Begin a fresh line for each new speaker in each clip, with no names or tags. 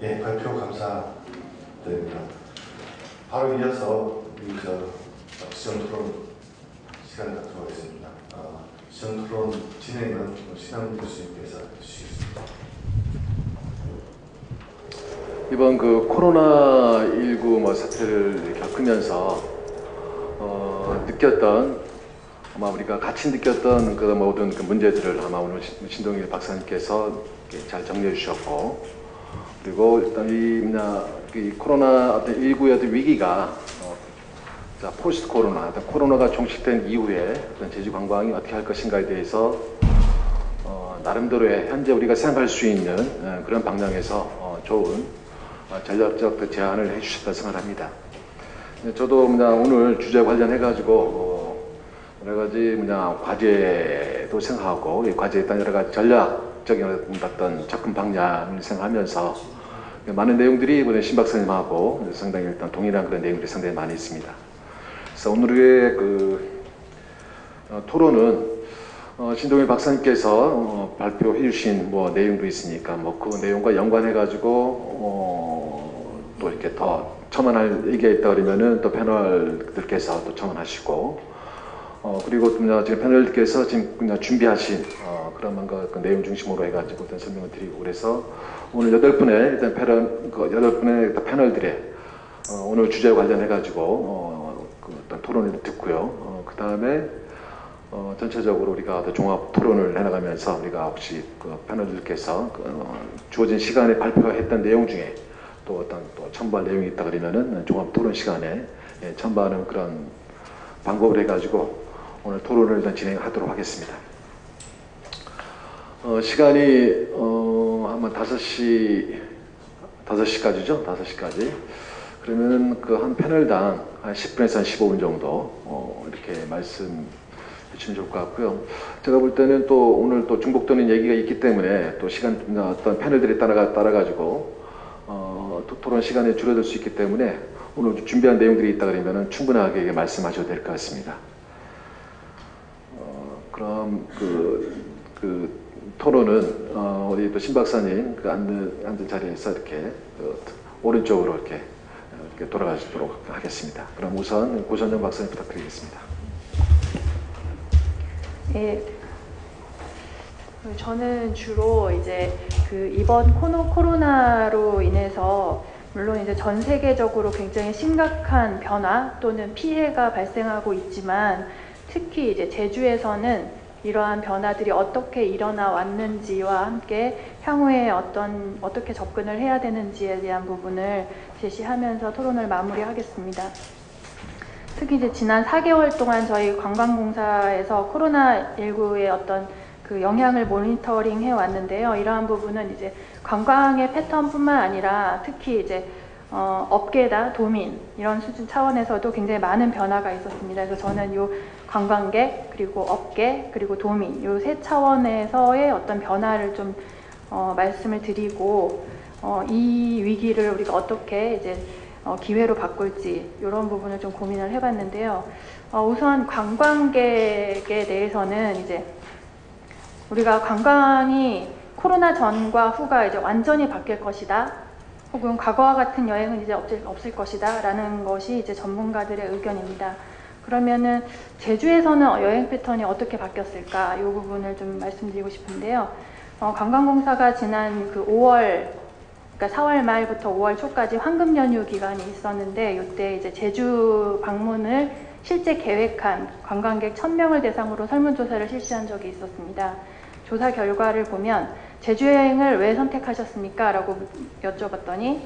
예, 발표 감사드립니다. 바로 이어서 시정 토론 시간을 갖도록 하겠습니다. 시정 토론 진행은 신한문 교수님께서 해주시겠습니다.
이번 코로나19 사태를 겪으면서 느꼈던, 아마 우리가 같이 느꼈던 모든 문제들을 아마 오늘 신동일 박사님께서 잘 정리해 주셨고, 그리고 일단 이 코로나19의 위기가 포스트 코로나, 코로나가 종식된 이후에 제주 관광이 어떻게 할 것인가에 대해서 나름대로의 현재 우리가 생각할 수 있는 그런 방향에서 좋은 전략적 제안을 해주셨다 생각합니다. 저도 오늘 주제 관련해가지고 여러 가지 과제도 생각하고, 이 과제에 따른 여러 가지 전략적인 어떤 접근 방향을 생각하면서 많은 내용들이 이번에 신 박사님하고 상당히 일단 동일한 그런 내용들이 상당히 많이 있습니다. 그래서 오늘의 토론은 신동일 박사님께서 발표해 주신 내용도 있으니까 그 내용과 연관해가지고 또 이렇게 더 첨언할 얘기가 있다 그러면은 또 패널들께서 또 첨언하시고, 그리고 지금 패널들께서 지금 그냥 준비하신 그런 그 내용 중심으로 해가지고 일단 설명을 드리고, 그래서 오늘 8분의 일단 여덟 분의 패널들의 오늘 주제와 관련해가지고 어떤 토론을 듣고요. 그 다음에 전체적으로 우리가 종합 토론을 해나가면서 우리가 혹시 패널들께서 주어진 시간에 발표했던 내용 중에 또 어떤 첨부할 내용이 있다 그러면은 종합 토론 시간에 첨부하는 그런 방법을 해가지고 오늘 토론을 일단 진행하도록 하겠습니다. 시간이 아마 5시까지죠? 5시까지. 그러면은 한 패널당 한 10분에서 한 15분 정도 이렇게 말씀 해주시면 좋을 것 같고요. 제가 볼 때는 또 오늘 또 중복되는 얘기가 있기 때문에 또 어떤 패널들이 따라가지고 토론 시간이 줄어들 수 있기 때문에 오늘 준비한 내용들이 있다 그러면은 충분하게 말씀하셔도 될 것 같습니다. 그럼 토론은 우리 또 신 박사님 앉은 자리에서 이렇게 오른쪽으로 이렇게 돌아가시도록 하겠습니다. 그럼 우선 고선정 박사님 부탁드리겠습니다.
네, 저는 주로 이제 이번 코로나로 인해서 물론 이제 전 세계적으로 굉장히 심각한 변화 또는 피해가 발생하고 있지만, 특히 이제 제주에서는 이러한 변화들이 어떻게 일어나 왔는지와 함께 향후에 어떻게 접근을 해야 되는지에 대한 부분을 제시하면서 토론을 마무리하겠습니다. 특히 이제 지난 4개월 동안 저희 관광공사에서 코로나19의 어떤 영향을 모니터링 해 왔는데요. 이러한 부분은 이제 관광의 패턴뿐만 아니라 특히 이제 업계다, 도민 이런 수준 차원에서도 굉장히 많은 변화가 있었습니다. 그래서 저는 요 관광객, 그리고 업계, 그리고 도민 요 세 차원에서의 어떤 변화를 좀 말씀을 드리고, 이 위기를 우리가 어떻게 이제 기회로 바꿀지 이런 부분을 좀 고민을 해봤는데요. 우선 관광객에 대해서는 이제 우리가 관광이 코로나 전과 후가 이제 완전히 바뀔 것이다, 혹은 과거와 같은 여행은 이제 없을 것이다 라는 것이 이제 전문가들의 의견입니다. 그러면은 제주에서는 여행 패턴이 어떻게 바뀌었을까, 이 부분을 좀 말씀드리고 싶은데요. 관광공사가 지난 5월, 그러니까 4월 말부터 5월 초까지 황금 연휴 기간이 있었는데, 이때 이제 제주 방문을 실제 계획한 관광객 1000명을 대상으로 설문조사를 실시한 적이 있었습니다. 조사 결과를 보면 제주 여행을 왜 선택하셨습니까? 라고 여쭤봤더니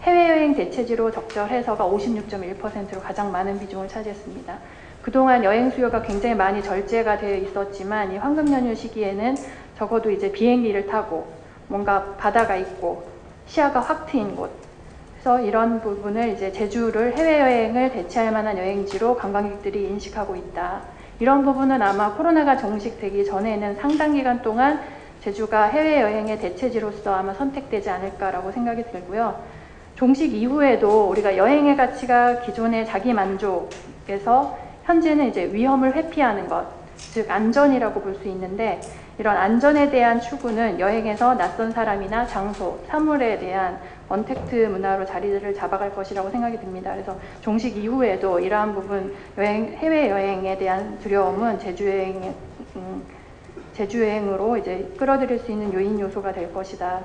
해외여행 대체지로 적절해서가 56.1%로 가장 많은 비중을 차지했습니다. 그동안 여행 수요가 굉장히 많이 절제가 되어 있었지만, 이 황금 연휴 시기에는 적어도 이제 비행기를 타고 뭔가 바다가 있고 시야가 확 트인 곳, 그래서 이런 부분을 이제 제주를 해외여행을 대체할 만한 여행지로 관광객들이 인식하고 있다. 이런 부분은 아마 코로나가 종식되기 전에는 상당 기간 동안 제주가 해외여행의 대체지로서 아마 선택되지 않을까라고 생각이 들고요. 종식 이후에도 우리가 여행의 가치가 기존의 자기 만족에서 현재는 이제 위험을 회피하는 것, 즉 안전이라고 볼 수 있는데, 이런 안전에 대한 추구는 여행에서 낯선 사람이나 장소, 사물에 대한 언택트 문화로 자리를 잡아갈 것이라고 생각이 듭니다. 그래서 종식 이후에도 이러한 부분 해외여행에 대한 두려움은 제주여행으로 이제 끌어들일 수 있는 요인 요소가 될 것이다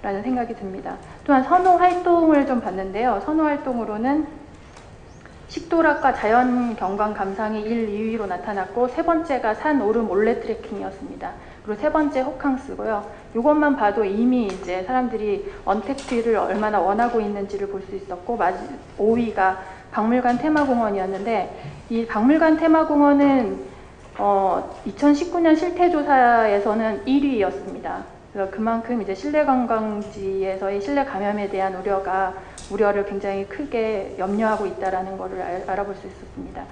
라는 생각이 듭니다. 또한 선호 활동을 좀 봤는데요. 선호 활동으로는 식도락과 자연 경관 감상이 1, 2위로 나타났고, 세 번째가 산 오름 올레 트레킹이었습니다. 그리고 세 번째 호캉스고요. 이것만 봐도 이미 이제 사람들이 언택트를 얼마나 원하고 있는지를 볼 수 있었고, 5위가 박물관 테마공원이었는데, 이 박물관 테마공원은 2019년 실태조사에서는 1위였습니다. 그래서 그만큼 이제 실내 관광지에서의 실내 감염에 대한 우려를 굉장히 크게 염려하고 있다라는 것을 알아볼 수 있었습니다.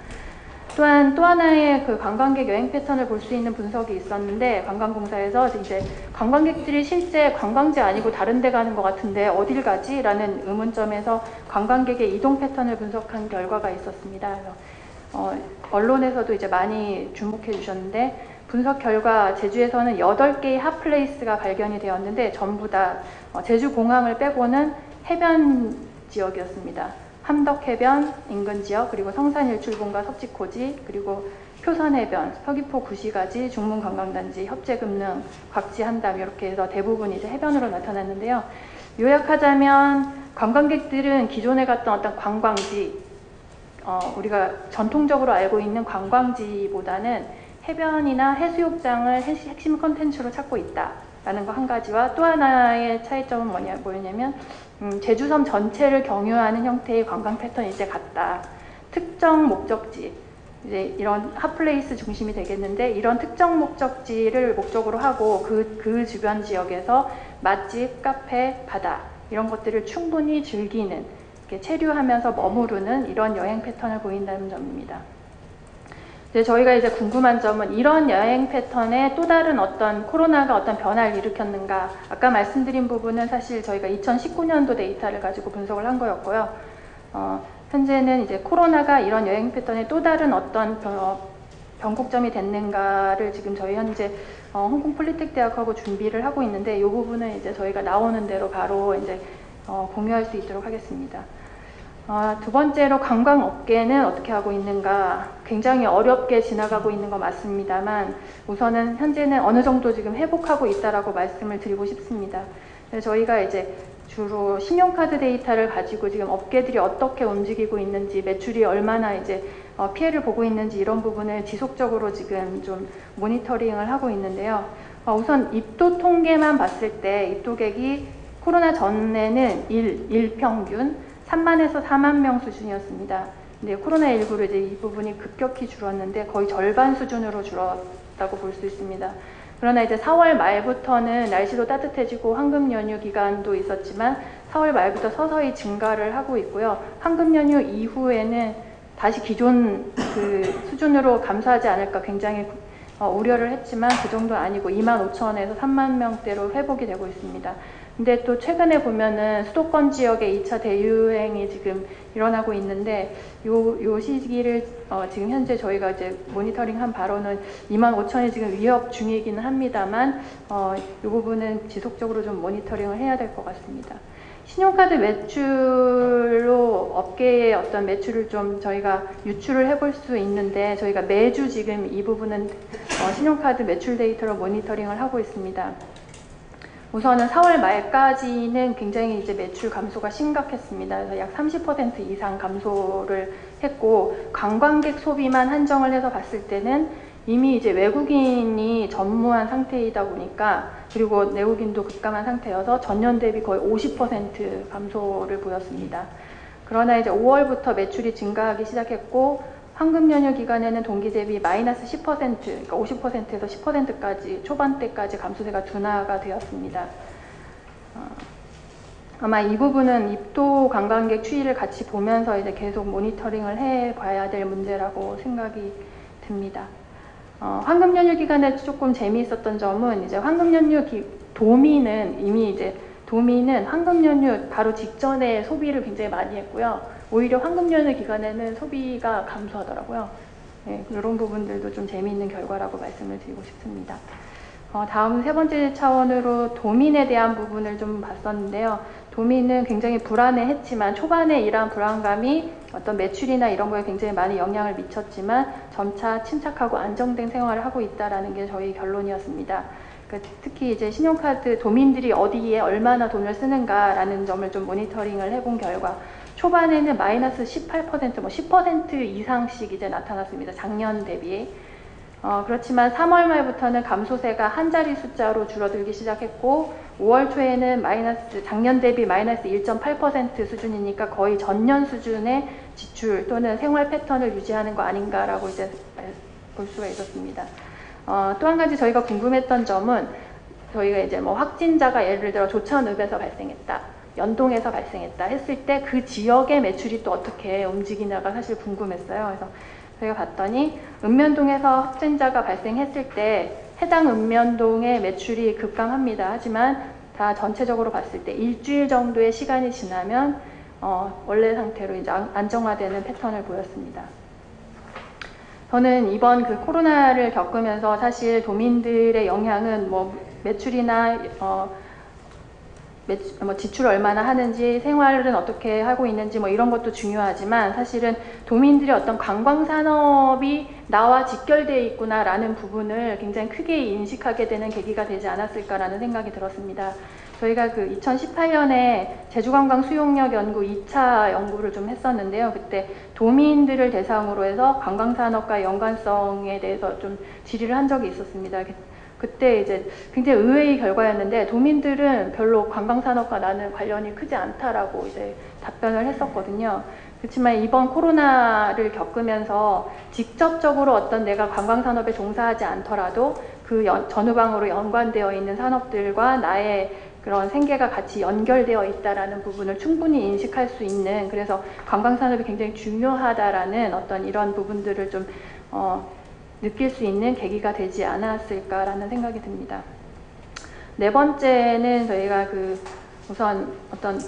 또한 또 하나의 그 관광객 여행 패턴을 볼 수 있는 분석이 있었는데, 관광공사에서 이제 관광객들이 실제 관광지 아니고 다른 데 가는 것 같은데 어딜 가지? 라는 의문점에서 관광객의 이동 패턴을 분석한 결과가 있었습니다. 그래서 언론에서도 이제 많이 주목해 주셨는데, 분석 결과 제주에서는 8개의 핫플레이스가 발견이 되었는데 전부 다 제주공항을 빼고는 해변 지역이었습니다. 함덕해변 인근 지역, 그리고 성산일출봉과 석지코지, 그리고 표선해변, 서귀포 구시가지, 중문관광단지, 협재금능, 곽지 한담, 이렇게 해서 대부분 이제 해변으로 나타났는데요. 요약하자면 관광객들은 기존에 갔던 어떤 관광지, 우리가 전통적으로 알고 있는 관광지보다는 해변이나 해수욕장을 핵심 컨텐츠로 찾고 있다라는 거 한 가지와, 또 하나의 차이점은 뭐냐면 제주섬 전체를 경유하는 형태의 관광 패턴이 이제 같다. 특정 목적지, 이제 이런 핫플레이스 중심이 되겠는데, 이런 특정 목적지를 목적으로 하고 그 주변 지역에서 맛집, 카페, 바다 이런 것들을 충분히 즐기는, 이렇게 체류하면서 머무르는 이런 여행 패턴을 보인다는 점입니다. 저희가 이제 궁금한 점은 이런 여행 패턴에 또 다른 어떤 코로나가 어떤 변화를 일으켰는가. 아까 말씀드린 부분은 사실 저희가 2019년도 데이터를 가지고 분석을 한 거였고요. 현재는 이제 코로나가 이런 여행 패턴에 또 다른 어떤 변곡점이 됐는가를 지금 저희 현재 홍콩 폴리텍 대학하고 준비를 하고 있는데, 이 부분은 이제 저희가 나오는 대로 바로 이제 공유할 수 있도록 하겠습니다. 두 번째로 관광업계는 어떻게 하고 있는가. 굉장히 어렵게 지나가고 있는 거 맞습니다만, 우선은 현재는 어느 정도 지금 회복하고 있다라고 말씀을 드리고 싶습니다. 저희가 이제 주로 신용카드 데이터를 가지고 지금 업계들이 어떻게 움직이고 있는지, 매출이 얼마나 이제 피해를 보고 있는지, 이런 부분을 지속적으로 지금 좀 모니터링을 하고 있는데요. 우선 입도 통계만 봤을 때 입도객이 코로나 전에는 일평균 3만에서 4만 명 수준이었습니다. 근데 코로나19로 이제 이 부분이 급격히 줄었는데 거의 절반 수준으로 줄었다고 볼 수 있습니다. 그러나 이제 4월 말부터는 날씨도 따뜻해지고 황금 연휴 기간도 있었지만 4월 말부터 서서히 증가를 하고 있고요. 황금 연휴 이후에는 다시 기존 그 수준으로 감소하지 않을까 굉장히 우려를 했지만 그 정도 아니고 25,000에서 3만 명대로 회복이 되고 있습니다. 근데 또 최근에 보면은 수도권 지역의 2차 대유행이 지금 일어나고 있는데, 요 시기를 지금 현재 저희가 이제 모니터링한 바로는 25,000이 지금 위협 중이기는 합니다만, 이 부분은 지속적으로 좀 모니터링을 해야 될 것 같습니다. 신용카드 매출로 업계의 어떤 매출을 좀 저희가 유출을 해볼 수 있는데, 저희가 매주 지금 이 부분은 신용카드 매출 데이터로 모니터링을 하고 있습니다. 우선은 4월 말까지는 굉장히 이제 매출 감소가 심각했습니다. 그래서 약 30% 이상 감소를 했고, 관광객 소비만 한정을 해서 봤을 때는 이미 이제 외국인이 전무한 상태이다 보니까, 그리고 내국인도 급감한 상태여서 전년 대비 거의 50% 감소를 보였습니다. 그러나 이제 5월부터 매출이 증가하기 시작했고, 황금 연휴 기간에는 동기 대비 마이너스 10%, 그러니까 50%에서 10%까지 초반대까지 감소세가 둔화가 되었습니다. 아마 이 부분은 입도 관광객 추이를 같이 보면서 이제 계속 모니터링을 해봐야 될 문제라고 생각이 듭니다. 황금 연휴 기간에 조금 재미있었던 점은 이제 황금 연휴 도민은 이미 이제 도민은 황금 연휴 바로 직전에 소비를 굉장히 많이 했고요. 오히려 황금 연휴 기간에는 소비가 감소하더라고요. 네, 이런 부분들도 좀 재미있는 결과라고 말씀을 드리고 싶습니다. 다음 세 번째 차원으로 도민에 대한 부분을 좀 봤었는데요. 도민은 굉장히 불안해했지만 초반에 이러한 불안감이 어떤 매출이나 이런 거에 굉장히 많은 영향을 미쳤지만 점차 침착하고 안정된 생활을 하고 있다라는 게 저희 결론이었습니다. 특히 이제 신용카드 도민들이 어디에 얼마나 돈을 쓰는가라는 점을 좀 모니터링을 해본 결과 초반에는 마이너스 18%, 뭐 10% 이상씩 이제 나타났습니다. 작년 대비. 그렇지만 3월 말부터는 감소세가 한 자리 숫자로 줄어들기 시작했고 5월 초에는 작년 대비 마이너스 1.8% 수준이니까 거의 전년 수준의 지출 또는 생활 패턴을 유지하는 거 아닌가라고 이제 볼 수가 있었습니다. 또 한 가지 저희가 궁금했던 점은 저희가 이제 뭐 확진자가 예를 들어 조천읍에서 발생했다, 연동에서 발생했다 했을 때 그 지역의 매출이 또 어떻게 움직이나가 사실 궁금했어요. 그래서 저희가 봤더니 읍면동에서 확진자가 발생했을 때 해당 읍면동의 매출이 급감합니다. 하지만 다 전체적으로 봤을 때 일주일 정도의 시간이 지나면 원래 상태로 이제 안정화되는 패턴을 보였습니다. 저는 이번 그 코로나를 겪으면서 사실 도민들의 영향은 뭐 매출이나 지출을 얼마나 하는지, 생활은 어떻게 하고 있는지 뭐 이런 것도 중요하지만 사실은 도민들의 어떤 관광산업이 나와 직결되어 있구나라는 부분을 굉장히 크게 인식하게 되는 계기가 되지 않았을까라는 생각이 들었습니다. 저희가 그 2018년에 제주관광 수용력 연구 2차 연구를 좀 했었는데요. 그때 도민들을 대상으로 해서 관광산업과 연관성에 대해서 좀 질의를 한 적이 있었습니다. 그때 이제 굉장히 의외의 결과였는데 도민들은 별로 관광산업과 나는 관련이 크지 않다라고 이제 답변을 했었거든요. 그렇지만 이번 코로나를 겪으면서 직접적으로 어떤 내가 관광산업에 종사하지 않더라도 그 전후방으로 연관되어 있는 산업들과 나의 그런 생계가 같이 연결되어 있다라는 부분을 충분히 인식할 수 있는, 그래서 관광산업이 굉장히 중요하다라는 어떤 이런 부분들을 좀 느낄 수 있는 계기가 되지 않았을까라는 생각이 듭니다. 네 번째는 저희가 우선 어떤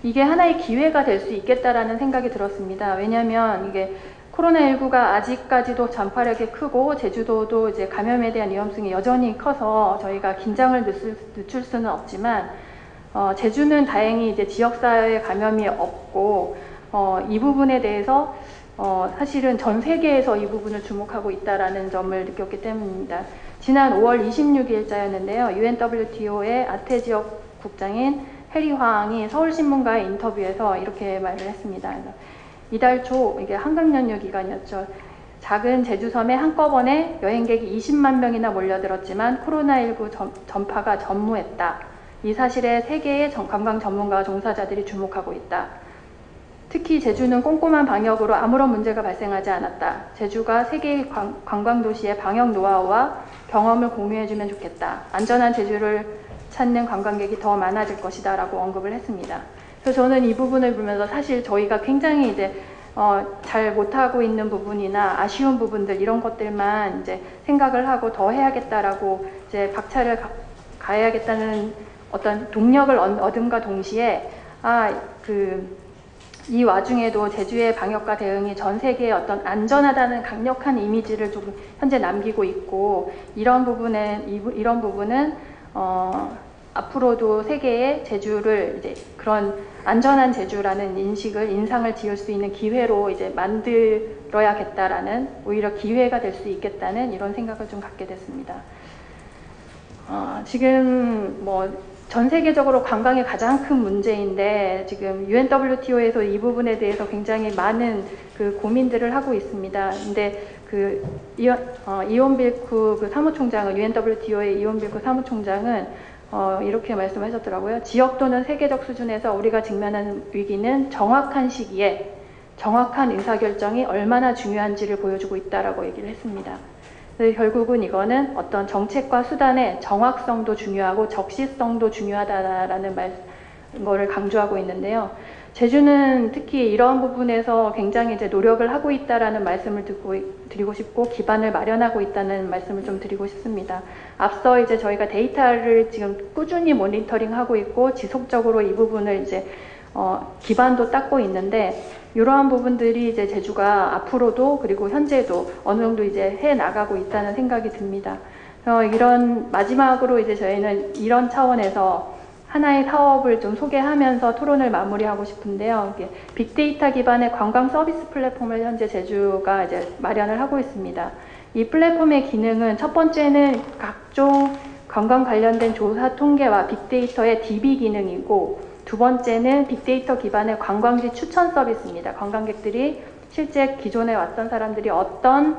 이게 하나의 기회가 될 수 있겠다라는 생각이 들었습니다. 왜냐하면 이게 코로나19가 아직까지도 전파력이 크고 제주도도 이제 감염에 대한 위험성이 여전히 커서 저희가 긴장을 늦출 수는 없지만 제주는 다행히 이제 지역사회 감염이 없고 이 부분에 대해서 사실은 전 세계에서 이 부분을 주목하고 있다라는 점을 느꼈기 때문입니다. 지난 5월 26일자였는데요. UNWTO의 아태 지역 국장인 해리 황이 서울신문과의 인터뷰에서 이렇게 말을 했습니다. 이달 초, 이게 한강연휴 기간이었죠. 작은 제주섬에 한꺼번에 여행객이 20만 명이나 몰려들었지만 코로나19 전파가 전무했다. 이 사실에 세계의 관광 전문가와 종사자들이 주목하고 있다. 특히 제주는 꼼꼼한 방역으로 아무런 문제가 발생하지 않았다. 제주가 세계의 관광도시의 방역 노하우와 경험을 공유해주면 좋겠다. 안전한 제주를 찾는 관광객이 더 많아질 것이다 라고 언급을 했습니다. 그래서 저는 이 부분을 보면서 사실 저희가 굉장히 이제 잘 못하고 있는 부분이나 아쉬운 부분들 이런 것들만 이제 생각을 하고 더 해야겠다라고 이제 박차를 가야겠다는 어떤 동력을 얻음과 동시에 이 와중에도 제주의 방역과 대응이 전 세계에 어떤 안전하다는 강력한 이미지를 좀 현재 남기고 있고 이런 부분은 앞으로도 세계에 제주를 이제 그런 안전한 제주라는 인상을 지을 수 있는 기회로 이제 만들어야겠다라는, 오히려 기회가 될 수 있겠다는 이런 생각을 좀 갖게 됐습니다. 지금 전 세계적으로 관광이 가장 큰 문제인데 지금 UNWTO에서 이 부분에 대해서 굉장히 많은 고민들을 하고 있습니다. 근데 이온 빌쿠 사무총장은, UNWTO의 이온 빌쿠 사무총장은 이렇게 말씀하셨더라고요. 지역 또는 세계적 수준에서 우리가 직면하는 위기는 정확한 시기에 정확한 의사결정이 얼마나 중요한지를 보여주고 있다라고 얘기를 했습니다. 그래서 결국은 이거는 어떤 정책과 수단의 정확성도 중요하고 적시성도 중요하다라는 거를 강조하고 있는데요. 제주는 특히 이런 부분에서 굉장히 이제 노력을 하고 있다라는 말씀을 드리고 싶고 기반을 마련하고 있다는 말씀을 좀 드리고 싶습니다. 앞서 이제 저희가 데이터를 지금 꾸준히 모니터링하고 있고 지속적으로 이 부분을 이제 기반도 닦고 있는데 이러한 부분들이 이제 제주가 앞으로도 그리고 현재도 어느 정도 이제 해 나가고 있다는 생각이 듭니다. 이런 마지막으로 이제 저희는 이런 차원에서 하나의 사업을 좀 소개하면서 토론을 마무리하고 싶은데요. 이게 빅데이터 기반의 관광 서비스 플랫폼을 현재 제주가 이제 마련을 하고 있습니다. 이 플랫폼의 기능은 첫 번째는 각종 관광 관련된 조사 통계와 빅데이터의 DB 기능이고, 두 번째는 빅데이터 기반의 관광지 추천 서비스입니다. 관광객들이 실제 기존에 왔던 사람들이 어떤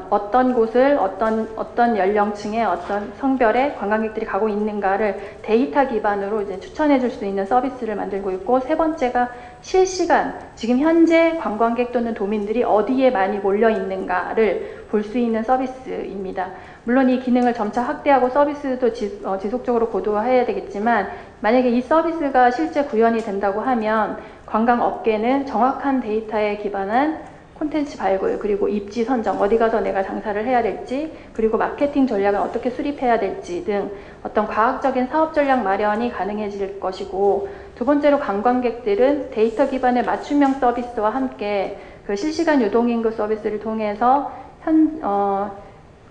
어떤 곳을 어떤 연령층의 어떤 성별의 관광객들이 가고 있는가를 데이터 기반으로 이제 추천해 줄 수 있는 서비스를 만들고 있고, 세 번째가 실시간 지금 현재 관광객 또는 도민들이 어디에 많이 몰려 있는가를 볼 수 있는 서비스입니다. 물론 이 기능을 점차 확대하고 서비스도 지속적으로 고도화해야 되겠지만, 만약에 이 서비스가 실제 구현이 된다고 하면 관광업계는 정확한 데이터에 기반한 콘텐츠 발굴, 그리고 입지 선정, 어디 가서 내가 장사를 해야 될지, 그리고 마케팅 전략을 어떻게 수립해야 될지 등 어떤 과학적인 사업 전략 마련이 가능해질 것이고, 두 번째로 관광객들은 데이터 기반의 맞춤형 서비스와 함께 그 실시간 유동인구 서비스를 통해서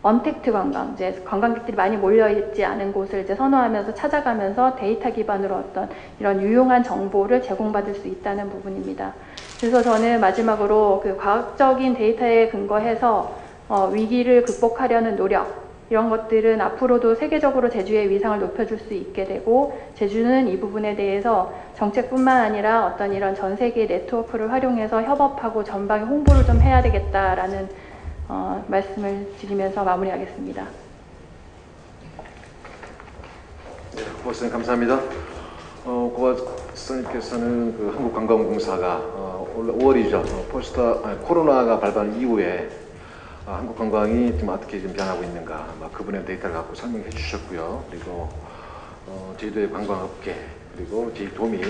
언택트 관광, 이제 관광객들이 많이 몰려있지 않은 곳을 이제 선호하면서 찾아가면서 데이터 기반으로 어떤 이런 유용한 정보를 제공받을 수 있다는 부분입니다. 그래서 저는 마지막으로 그 과학적인 데이터에 근거해서 위기를 극복하려는 노력, 이런 것들은 앞으로도 세계적으로 제주의 위상을 높여줄 수 있게 되고, 제주는 이 부분에 대해서 정책뿐만 아니라 어떤 이런 전 세계 네트워크를 활용해서 협업하고 전방에 홍보를 좀 해야 되겠다라는 말씀을 드리면서 마무리하겠습니다.
네, 고맙습니다. 감사합니다. 고박사님께서는 그 한국관광공사가 올해 5월이죠. 코로나가 발발 이후에 한국 관광이 지금 어떻게 좀 변하고 있는가, 그분의 데이터를 갖고 설명해 주셨고요. 그리고 제주도의 관광업계, 그리고 제주도민,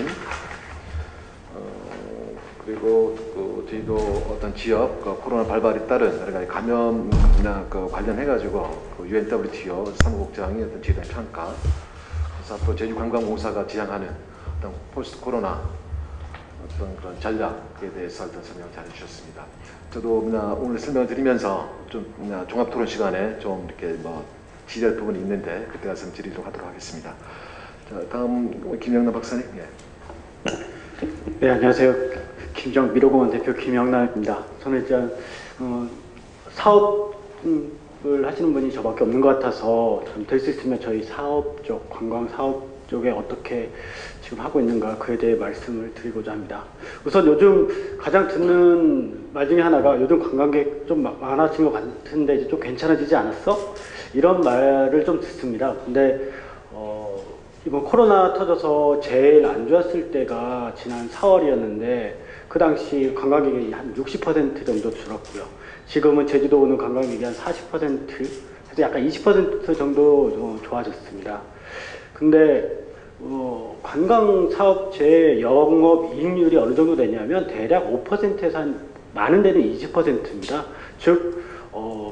그리고 제주도 어떤 지역 코로나 발발에 따른 여러 가지 감염이나 관련해가지고 UNWTO 사무국장이 어떤 제주도의 평가, 그래서 앞으로 제주관광공사가 지향하는 어떤 포스트 코로나 어떤 그런 전략에 대해서 어떤 설명을 잘 해주셨습니다. 저도 오늘 설명을 드리면서 좀 종합 토론 시간에 좀 이렇게 지적 부분이 있는데 그때 가서 드리도록 하도록 하겠습니다. 자, 다음 김영남 박사님. 예.
네, 안녕하세요. 김정미로공원 대표 김영남입니다. 저는 이제 사업을 하시는 분이 저밖에 없는 것 같아서 좀 될 수 있으면 저희 사업 쪽, 관광 사업 쪽에 어떻게 지금 하고 있는가, 그에 대해 말씀을 드리고자 합니다. 우선 요즘 가장 듣는 말 중에 하나가, 요즘 관광객 좀 많아진 것 같은데 이제 좀 괜찮아지지 않았어? 이런 말을 좀 듣습니다. 근데 이번 코로나 터져서 제일 안 좋았을 때가 지난 4월이었는데 그 당시 관광객이 한 60% 정도 줄었고요. 지금은 제주도 오는 관광객이 한 40%, 그래서 약간 20% 정도 좀 좋아졌습니다. 근데 관광사업체의 영업이익률이 어느 정도 되냐면 대략 5%에서 한 많은 데는 20%입니다. 즉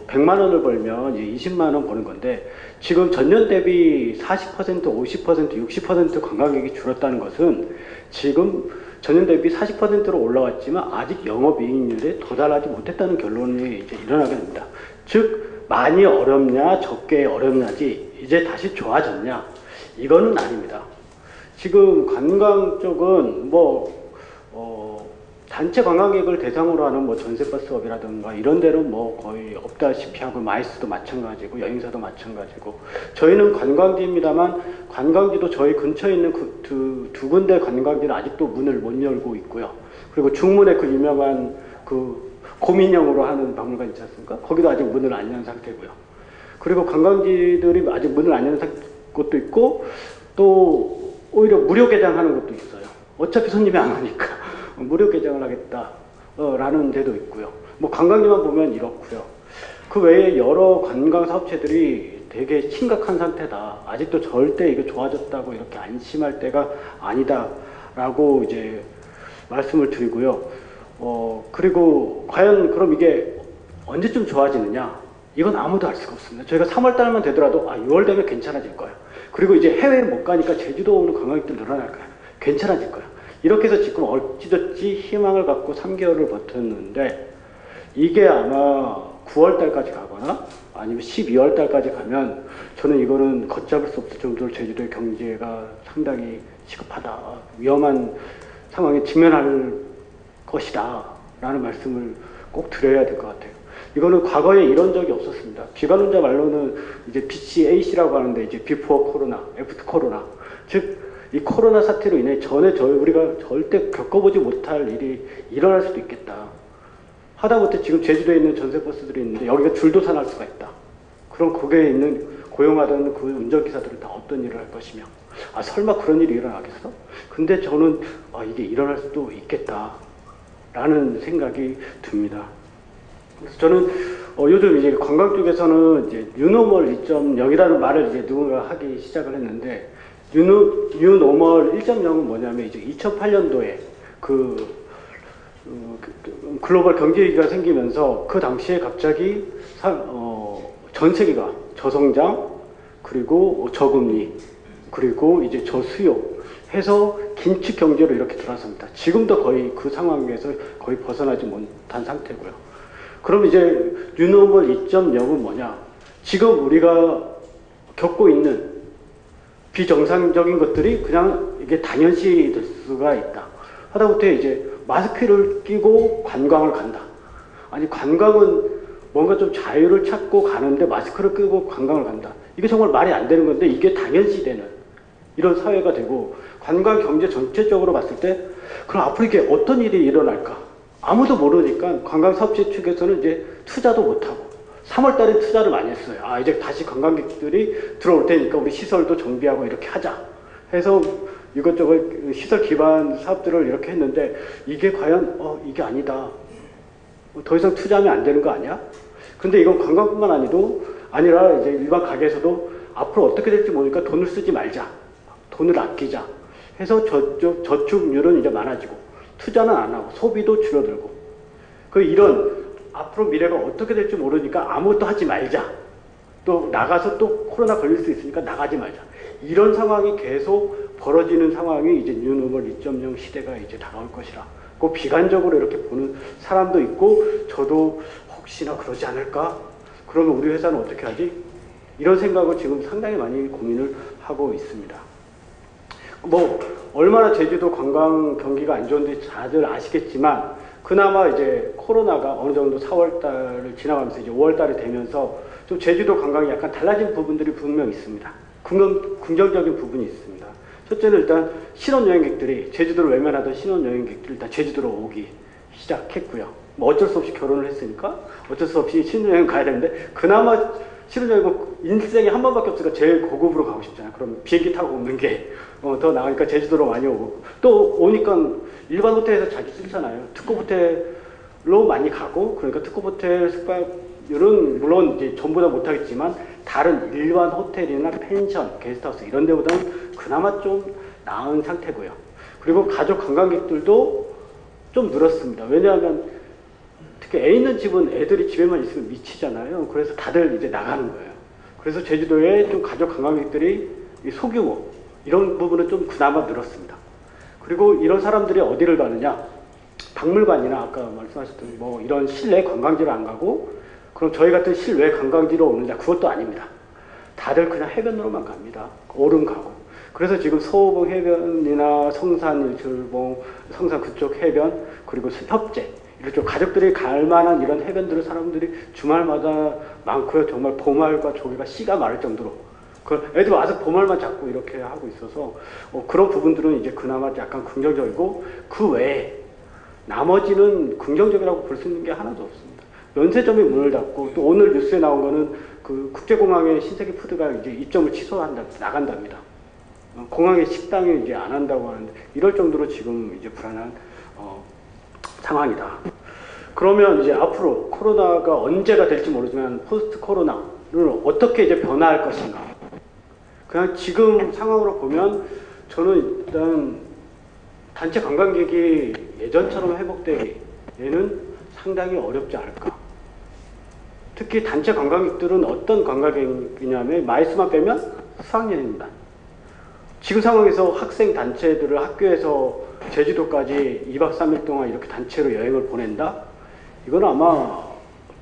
100만 원을 벌면 이제 20만 원 버는 건데, 지금 전년 대비 40%, 50%, 60% 관광객이 줄었다는 것은 지금 전년 대비 40%로 올라왔지만 아직 영업이익률에 도달하지 못했다는 결론이 이제 일어나게 됩니다. 즉 많이 어렵냐 적게 어렵냐지 이제 다시 좋아졌냐, 이거는 아닙니다. 지금 관광 쪽은 단체 관광객을 대상으로 하는 전세버스 사업이라든가 이런 데는 거의 없다시피 하고, 마이스도 마찬가지고 여행사도 마찬가지고, 저희는 관광지입니다만 관광지도 저희 근처에 있는 두 군데 관광지는 아직도 문을 못 열고 있고요. 그리고 중문에 그 유명한 그 고민형으로 하는 박물관 있지 않습니까? 거기도 아직 문을 안 연 상태고요. 그리고 관광지들이 아직 문을 안 연 곳도 있고, 또 오히려 무료 개장하는 것도 있어요. 어차피 손님이 안 오니까 무료 개장을 하겠다라는 데도 있고요. 관광지만 보면 이렇고요. 그 외에 여러 관광 사업체들이 되게 심각한 상태다, 아직도 절대 이게 좋아졌다고 이렇게 안심할 때가 아니다라고 이제 말씀을 드리고요. 그리고 과연 그럼 이게 언제쯤 좋아지느냐? 이건 아무도 알 수가 없습니다. 저희가 3월 달만 되더라도 6월 되면 괜찮아질 거예요. 그리고 이제 해외를 못 가니까 제주도 오는 관광객들 늘어날 거예요. 괜찮아질 거예요. 이렇게 해서 지금 어찌저찌 희망을 갖고 3개월을 버텼는데, 이게 아마 9월 달까지 가거나 아니면 12월 달까지 가면 저는 이거는 걷잡을 수 없을 정도로 제주도의 경제가 상당히 시급하다, 위험한 상황에 직면할 것이다 라는 말씀을 꼭 드려야 될 것 같아요. 이거는 과거에 이런 적이 없었습니다. 비관론자 말로는 이제 BCAC라고 하는데 이제 비포 코로나, 애프터 코로나, 즉 이 코로나 사태로 인해 전에 우리가 절대 겪어보지 못할 일이 일어날 수도 있겠다. 하다못해 지금 제주도에 있는 전세버스들이 있는데 여기가 줄도서 날 수가 있다. 그럼 거기에 있는 고용하던 그 운전기사들은 다 어떤 일을 할 것이며, 아 설마 그런 일이 일어나겠어? 근데 저는 이게 일어날 수도 있겠다 라는 생각이 듭니다. 그래서 저는 요즘 이제 관광 쪽에서는 이제 뉴노멀 2.0이라는 말을 이제 누군가 하기 시작을 했는데, 뉴노멀 1.0은 뭐냐면 이제 2008년도에 글로벌 경제 위기가 생기면서 그 당시에 갑자기 전 세계가 저성장, 그리고 저금리, 그리고 이제 저수요 해서 긴축 경제로 이렇게 들어섭니다. 지금도 거의 그 상황에서 거의 벗어나지 못한 상태고요. 그럼 이제 뉴노멀 2.0은 뭐냐? 지금 우리가 겪고 있는 비정상적인 것들이 그냥 이게 당연시 될 수가 있다. 하다못해 이제 마스크를 끼고 관광을 간다. 아니 관광은 뭔가 좀 자유를 찾고 가는데 마스크를 끼고 관광을 간다. 이게 정말 말이 안 되는 건데 이게 당연시 되는 이런 사회가 되고, 관광 경제 전체적으로 봤을 때 그럼 앞으로 이게 어떤 일이 일어날까? 아무도 모르니까 관광사업체 측에서는 이제 투자도 못하고, 3월 달에 투자를 많이 했어요. 이제 다시 관광객들이 들어올 테니까 우리 시설도 정비하고 이렇게 하자 해서 이것저것 시설 기반 사업들을 이렇게 했는데, 이게 과연 이게 아니다, 더 이상 투자하면 안 되는 거 아니야? 근데 이건 관광뿐만 아니라 이제 일반 가게에서도 앞으로 어떻게 될지 모르니까 돈을 쓰지 말자, 돈을 아끼자 해서 저축률은 이제 많아지고 투자는 안 하고 소비도 줄어들고, 이런 앞으로 미래가 어떻게 될지 모르니까 아무것도 하지 말자, 또 나가서 또 코로나 걸릴 수 있으니까 나가지 말자, 이런 상황이 계속 벌어지는 상황이 이제 뉴노멀 2.0 시대가 이제 다가올 것이라, 그 비관적으로 이렇게 보는 사람도 있고, 저도 혹시나 그러지 않을까? 그러면 우리 회사는 어떻게 하지? 이런 생각을 지금 상당히 많이 고민을 하고 있습니다. 얼마나 제주도 관광 경기가 안 좋은지 다들 아시겠지만, 그나마 이제 코로나가 어느 정도 4월달을 지나가면서 이제 5월달이 되면서 좀 제주도 관광이 약간 달라진 부분들이 분명 있습니다. 긍정적인 부분이 있습니다. 첫째는 일단 신혼여행객들이, 제주도를 외면하던 신혼여행객들이 일단 제주도로 오기 시작했고요. 어쩔 수 없이 결혼을 했으니까 어쩔 수 없이 신혼여행 가야 되는데, 그나마 신혼여행은 인생에 한 번밖에 없으니까 제일 고급으로 가고 싶잖아요. 그럼 비행기 타고 오는 게 더 나으니까 제주도로 많이 오고, 또 오니까 일반 호텔에서 자기 쓰잖아요. 특급 호텔로 많이 가고, 그러니까 특급 호텔 숙박률은 물론 이제 전부 다 못하겠지만 다른 일반 호텔이나 펜션, 게스트하우스 이런 데보다는 그나마 좀 나은 상태고요. 그리고 가족 관광객들도 좀 늘었습니다. 왜냐하면 특히 애 있는 집은 애들이 집에만 있으면 미치잖아요. 그래서 다들 이제 나가는 거예요. 그래서 제주도에 좀 가족 관광객들이 소규모 이런 부분은 좀 그나마 늘었습니다. 그리고 이런 사람들이 어디를 가느냐? 박물관이나 아까 말씀하셨던 이런 실내 관광지를 안 가고, 그럼 저희 같은 실외 관광지로 오느냐? 그것도 아닙니다. 다들 그냥 해변으로만 갑니다. 오름 가고. 그래서 지금 서호봉 해변이나 성산 일출봉, 성산 그쪽 해변, 그리고 협재 이렇게 가족들이 갈 만한 이런 해변들을 사람들이 주말마다 많고요. 정말 봄알과 조개가 씨가 마를 정도로 애들 와서 봄알만 잡고 이렇게 하고 있어서 그런 부분들은 이제 그나마 약간 긍정적이고, 그 외에 나머지는 긍정적이라고 볼 수 있는 게 하나도 없습니다. 면세점이 문을 닫고, 또 오늘 뉴스에 나온 거는 그 국제공항의 신세계 푸드가 이제 입점을 나간답니다. 공항에 식당이 이제 안 한다고 하는데, 이럴 정도로 지금 이제 불안한 상황이다. 그러면 이제 앞으로 코로나가 언제가 될지 모르지만 포스트 코로나를 어떻게 이제 변화할 것인가? 그냥 지금 상황으로 보면 저는 일단 단체 관광객이 예전처럼 회복되기에는 상당히 어렵지 않을까. 특히 단체 관광객들은 어떤 관광객이냐면 마이스만 빼면 수학여행입니다. 지금 상황에서 학생 단체들을 학교에서 제주도까지 2박 3일 동안 이렇게 단체로 여행을 보낸다? 이건 아마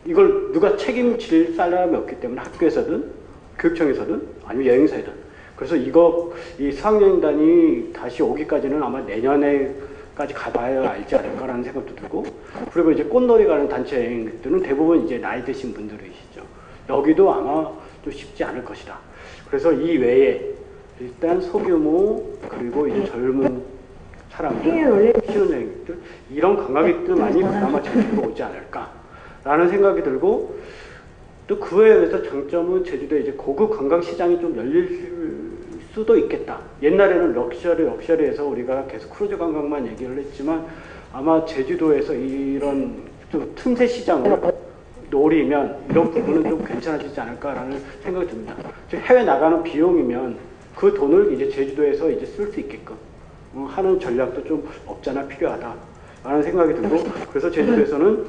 이걸 누가 책임질 사람이 없기 때문에 학교에서든 교육청에서든 아니면 여행사에든 그래서 이 수학여행단이 다시 오기까지는 아마 내년에까지 가봐야 알지 않을까라는 생각도 들고 그리고 이제 꽃놀이 가는 단체 여행들은 대부분 이제 나이 드신 분들이시죠. 여기도 아마 좀 쉽지 않을 것이다. 그래서 이 외에 일단 소규모 그리고 이제 젊은 사람들, 신혼여행들 이런 관광객들만이 그나마 제주도로 오지 않을까라는 생각이 들고 또 그 외에서 장점은 제주도에 이제 고급 관광 시장이 좀 열릴 수도 있겠다. 옛날에는 럭셔리해서 우리가 계속 크루즈 관광만 얘기를 했지만 아마 제주도에서 이런 좀 틈새 시장을 노리면 이런 부분은 좀 괜찮아지지 않을까라는 생각이 듭니다. 즉 해외 나가는 비용이면 그 돈을 이제 제주도에서 이제 쓸 수 있게끔 하는 전략도 좀 없잖아 필요하다라는 생각이 들고 그래서 제주도에서는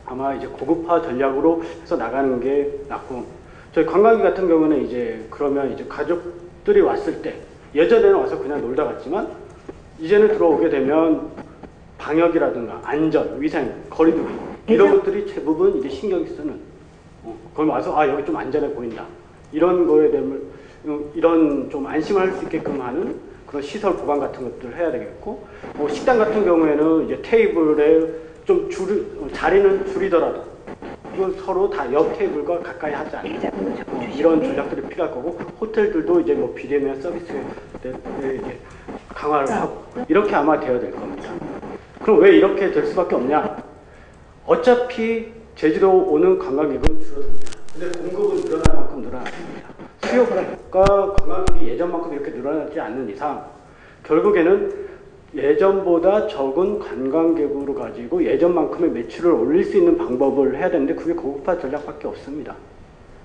아마 이제 고급화 전략으로 해서 나가는 게 낫고 저희 관광지 같은 경우는 이제 그러면 이제 가족들이 왔을 때 예전에는 와서 그냥 놀다 갔지만 이제는 들어오게 되면 방역이라든가 안전, 위생, 거리두기 이런 것들이 대부분 이제 신경이 쓰는 거기 와서 아 여기 좀 안전해 보인다 이런 거에 대한 이런 좀 안심을 할 수 있게끔 하는 그런 시설 보강 같은 것들을 해야 되겠고 식당 같은 경우에는 이제 테이블에 좀 자리는 줄이더라도 이건 서로 다 옆 테이블과 가까이 하지 않는 이런 전략들이 필요할 거고 호텔들도 이제 뭐 비대면 서비스에 이제 강화를 하고 이렇게 아마 되어야 될 겁니다. 그럼 왜 이렇게 될 수밖에 없냐? 어차피 제주도 오는 관광객은 줄어듭니다. 근데 공급은 늘어날 만큼 늘어났습니다. 수요가 관광객이 예전만큼 이렇게 늘어나지 않는 이상 결국에는 예전보다 적은 관광객으로 가지고 예전만큼의 매출을 올릴 수 있는 방법을 해야 되는데 그게 고급화 전략밖에 없습니다.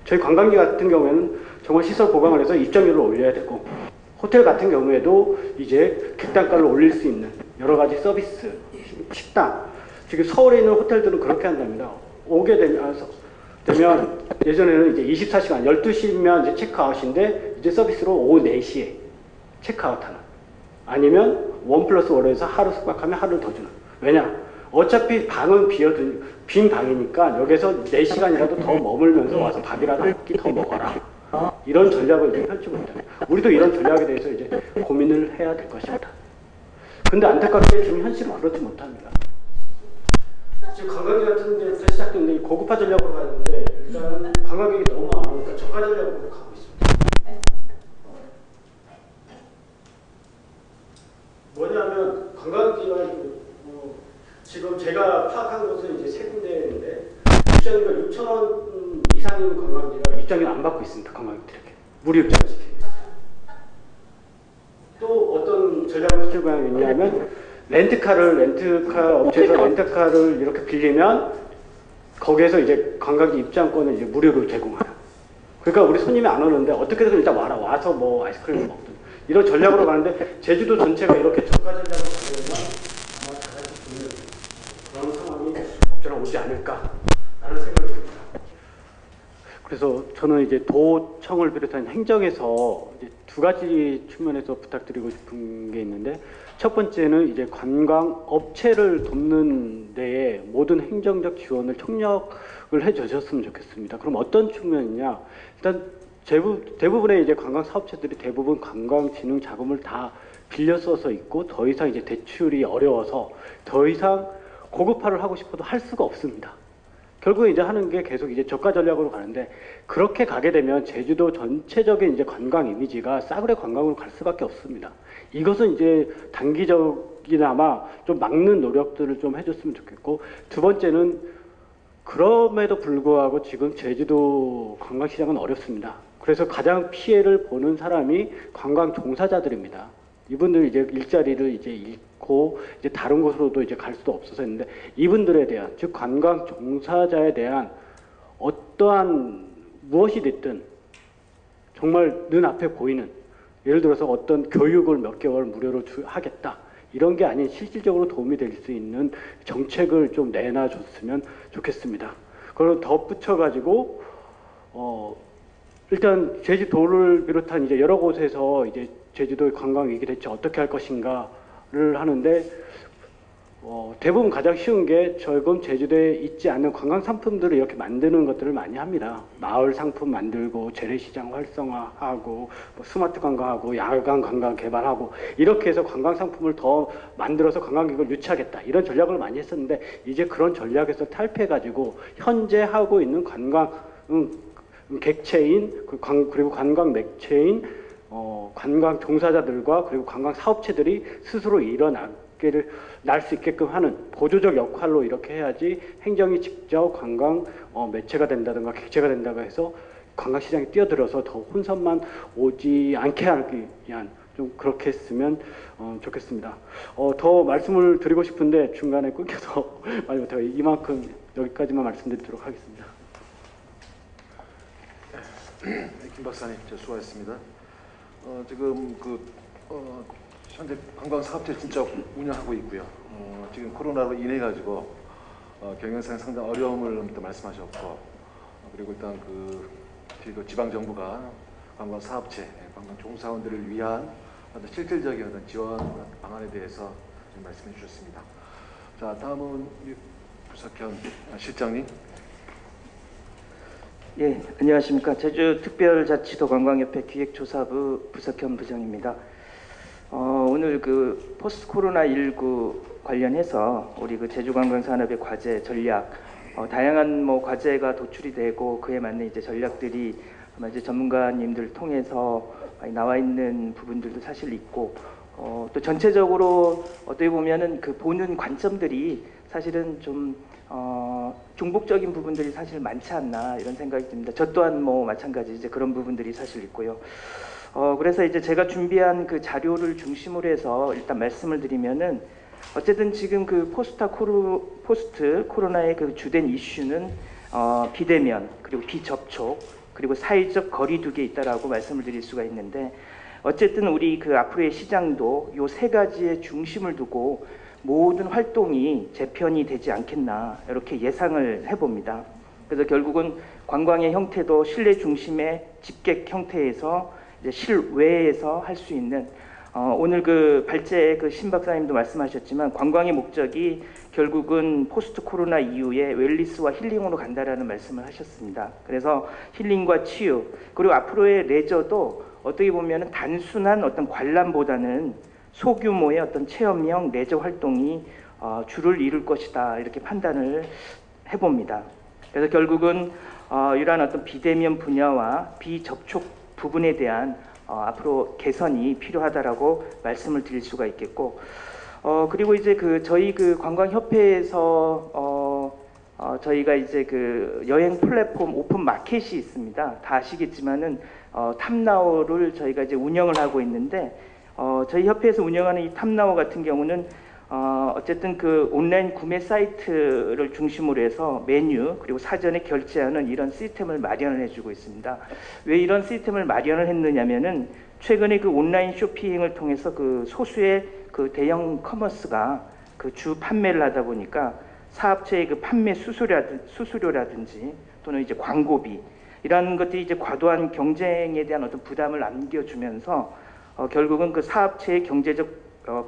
저희 관광지 같은 경우에는 정말 시설 보강을 해서 입장료를 올려야 되고 호텔 같은 경우에도 이제 객단가를 올릴 수 있는 여러 가지 서비스, 식당 지금 서울에 있는 호텔들은 그렇게 한답니다. 오게 되면 예전에는 이제 24시간 12시면 이제 체크아웃인데 이제 서비스로 오후 4시에 체크아웃하는 아니면 1+1에서 하루 숙박하면 하루를 더 주는 왜냐? 어차피 방은 빈 방이니까 여기서 4시간이라도 더 머물면서 와서 밥이라도 한 끼 더 먹어라. 이런 전략을 이제 펼치고 있다. 우리도 이런 전략에 대해서 이제 고민을 해야 될 것입니다. 근데 안타깝게 지금 현실은 그렇지 못합니다. 지금 관광지 같은 데서 시작됐는데 고급화 전략으로 가는데 일단은 관광객이 너무 안 오니까 저가 전략으로 가고 있습니다. 뭐냐면 관광지가 지금 제가 파악한 곳은 이제 3군데인데 입장료가 6,000원 이상인 관광지가 입장료 안 받고 있습니다. 관광객들에게 무료 입장을 시킵니다. 또 어떤 전략을 쓰고 있냐면 렌트카 업체에서 렌트카를 이렇게 빌리면 거기에서 이제 관광지 입장권을 이제 무료로 제공하는. 그러니까 우리 손님이 안 오는데 어떻게든 일단 와서 뭐 아이스크림을 먹든 이런 전략으로 가는데 제주도 전체가 이렇게 저가 전략으로 가려면 아마 다 같이 좋는 그런 상황이 없잖아 오지 않을까라는 생각이 듭니다. 그래서 저는 이제 도청을 비롯한 행정에서 이제 2가지 측면에서 부탁드리고 싶은 게 있는데 첫 번째는 이제 관광 업체를 돕는 데에 모든 행정적 지원을 총력을 해주셨으면 좋겠습니다. 그럼 어떤 측면이냐? 일단 대부분의 이제 관광 사업체들이 대부분 관광진흥 자금을 다 빌려 써서 있고 더 이상 이제 대출이 어려워서 더 이상 고급화를 하고 싶어도 할 수가 없습니다. 결국에 이제 하는 게 계속 이제 저가 전략으로 가는데 그렇게 가게 되면 제주도 전체적인 이제 관광 이미지가 싸구려 관광으로 갈 수밖에 없습니다. 이것은 이제 단기적이나마 좀 막는 노력들을 좀 해줬으면 좋겠고 두 번째는 그럼에도 불구하고 지금 제주도 관광시장은 어렵습니다. 그래서 가장 피해를 보는 사람이 관광 종사자들입니다. 이분들 이제 일자리를 이제 잃고 이제 다른 곳으로도 이제 갈 수도 없어서 했는데 이분들에 대한 즉 관광 종사자에 대한 어떠한 무엇이 됐든 정말 눈앞에 보이는 예를 들어서 어떤 교육을 몇 개월 무료로 하겠다 이런 게 아닌 실질적으로 도움이 될 수 있는 정책을 좀 내놔줬으면 좋겠습니다. 그걸 덧붙여 가지고 일단 제주도를 비롯한 이제 여러 곳에서 이제 제주도의 관광 위기 대체 어떻게 할 것인가를 하는데 대부분 가장 쉬운 게 지금 제주도에 있지 않는 관광 상품들을 이렇게 만드는 것들을 많이 합니다. 마을 상품 만들고 재래시장 활성화하고 뭐 스마트 관광하고 야간 관광 개발하고 이렇게 해서 관광 상품을 더 만들어서 관광객을 유치하겠다 이런 전략을 많이 했었는데 이제 그런 전략에서 탈피해가지고 현재 하고 있는 관광 객체인 그리고 관광 매체인 관광 종사자들과 그리고 관광 사업체들이 스스로 일어나기를 날 수 있게끔 하는 보조적 역할로 이렇게 해야지 행정이 직접 관광 매체가 된다든가 객체가 된다고 해서 관광시장에 뛰어들어서 더 혼선만 오지 않게 하기 위한 좀 그렇게 했으면 좋겠습니다. 더 말씀을 드리고 싶은데 중간에 끊겨서 많이 못하고 이만큼 여기까지만 말씀드리도록 하겠습니다.
김 박사님, 수고하셨습니다. 지금 현재 관광 사업체 진짜 운영하고 있고요. 지금 코로나로 인해 가지고 경영상 상당 어려움을 또 말씀하셨고, 그리고 일단 지방 정부가 관광 사업체, 관광 종사원들을 위한 어떤 실질적인 어떤 지원 방안에 대해서 말씀해 주셨습니다. 자, 다음은 부석현 실장님.
예, 안녕하십니까. 제주특별자치도 관광협회 기획조사부 부석현 부장입니다. 오늘 포스트 코로나19 관련해서 우리 제주관광산업의 과제 전략, 다양한 과제가 도출이 되고 그에 맞는 이제 전략들이 아마 이제 전문가님들 통해서 많이 나와 있는 부분들도 사실 있고, 또 전체적으로 어떻게 보면은 보는 관점들이 사실은 좀 중복적인 부분들이 사실 많지 않나 이런 생각이 듭니다. 저 또한 마찬가지 이제 그런 부분들이 사실 있고요. 그래서 이제 제가 준비한 자료를 중심으로 해서 일단 말씀을 드리면은 어쨌든 지금 포스트 코로나의 주된 이슈는 비대면 그리고 비접촉 그리고 사회적 거리두기에 있다라고 말씀을 드릴 수가 있는데, 어쨌든 우리 앞으로의 시장도 요 세 가지의 중심을 두고 모든 활동이 재편이 되지 않겠나 이렇게 예상을 해봅니다. 그래서 결국은 관광의 형태도 실내 중심의 집객 형태에서 이제 실외에서 할 수 있는 오늘 발제의 신 박사님도 말씀하셨지만 관광의 목적이 결국은 포스트 코로나 이후에 웰리스와 힐링으로 간다라는 말씀을 하셨습니다. 그래서 힐링과 치유 그리고 앞으로의 레저도 어떻게 보면 단순한 어떤 관람보다는 소규모의 어떤 체험형 레저 활동이 주를 이룰 것이다 이렇게 판단을 해봅니다. 그래서 결국은 이러한 어떤 비대면 분야와 비접촉 부분에 대한 앞으로 개선이 필요하다라고 말씀을 드릴 수가 있겠고, 그리고 이제 저희 관광협회에서 저희가 이제 여행 플랫폼 오픈 마켓이 있습니다. 다 아시겠지만은 탑나오를 저희가 이제 운영을 하고 있는데, 저희 협회에서 운영하는 이 탑나오 같은 경우는 어쨌든 온라인 구매 사이트를 중심으로 해서 메뉴 그리고 사전에 결제하는 이런 시스템을 마련을 해주고 있습니다. 왜 이런 시스템을 마련을 했느냐면은 최근에 온라인 쇼핑을 통해서 소수의 대형 커머스가 주 판매를 하다 보니까 사업체의 판매 수수료라든지 또는 이제 광고비 이런 것들이 이제 과도한 경쟁에 대한 어떤 부담을 안겨주면서 결국은 사업체의 경제적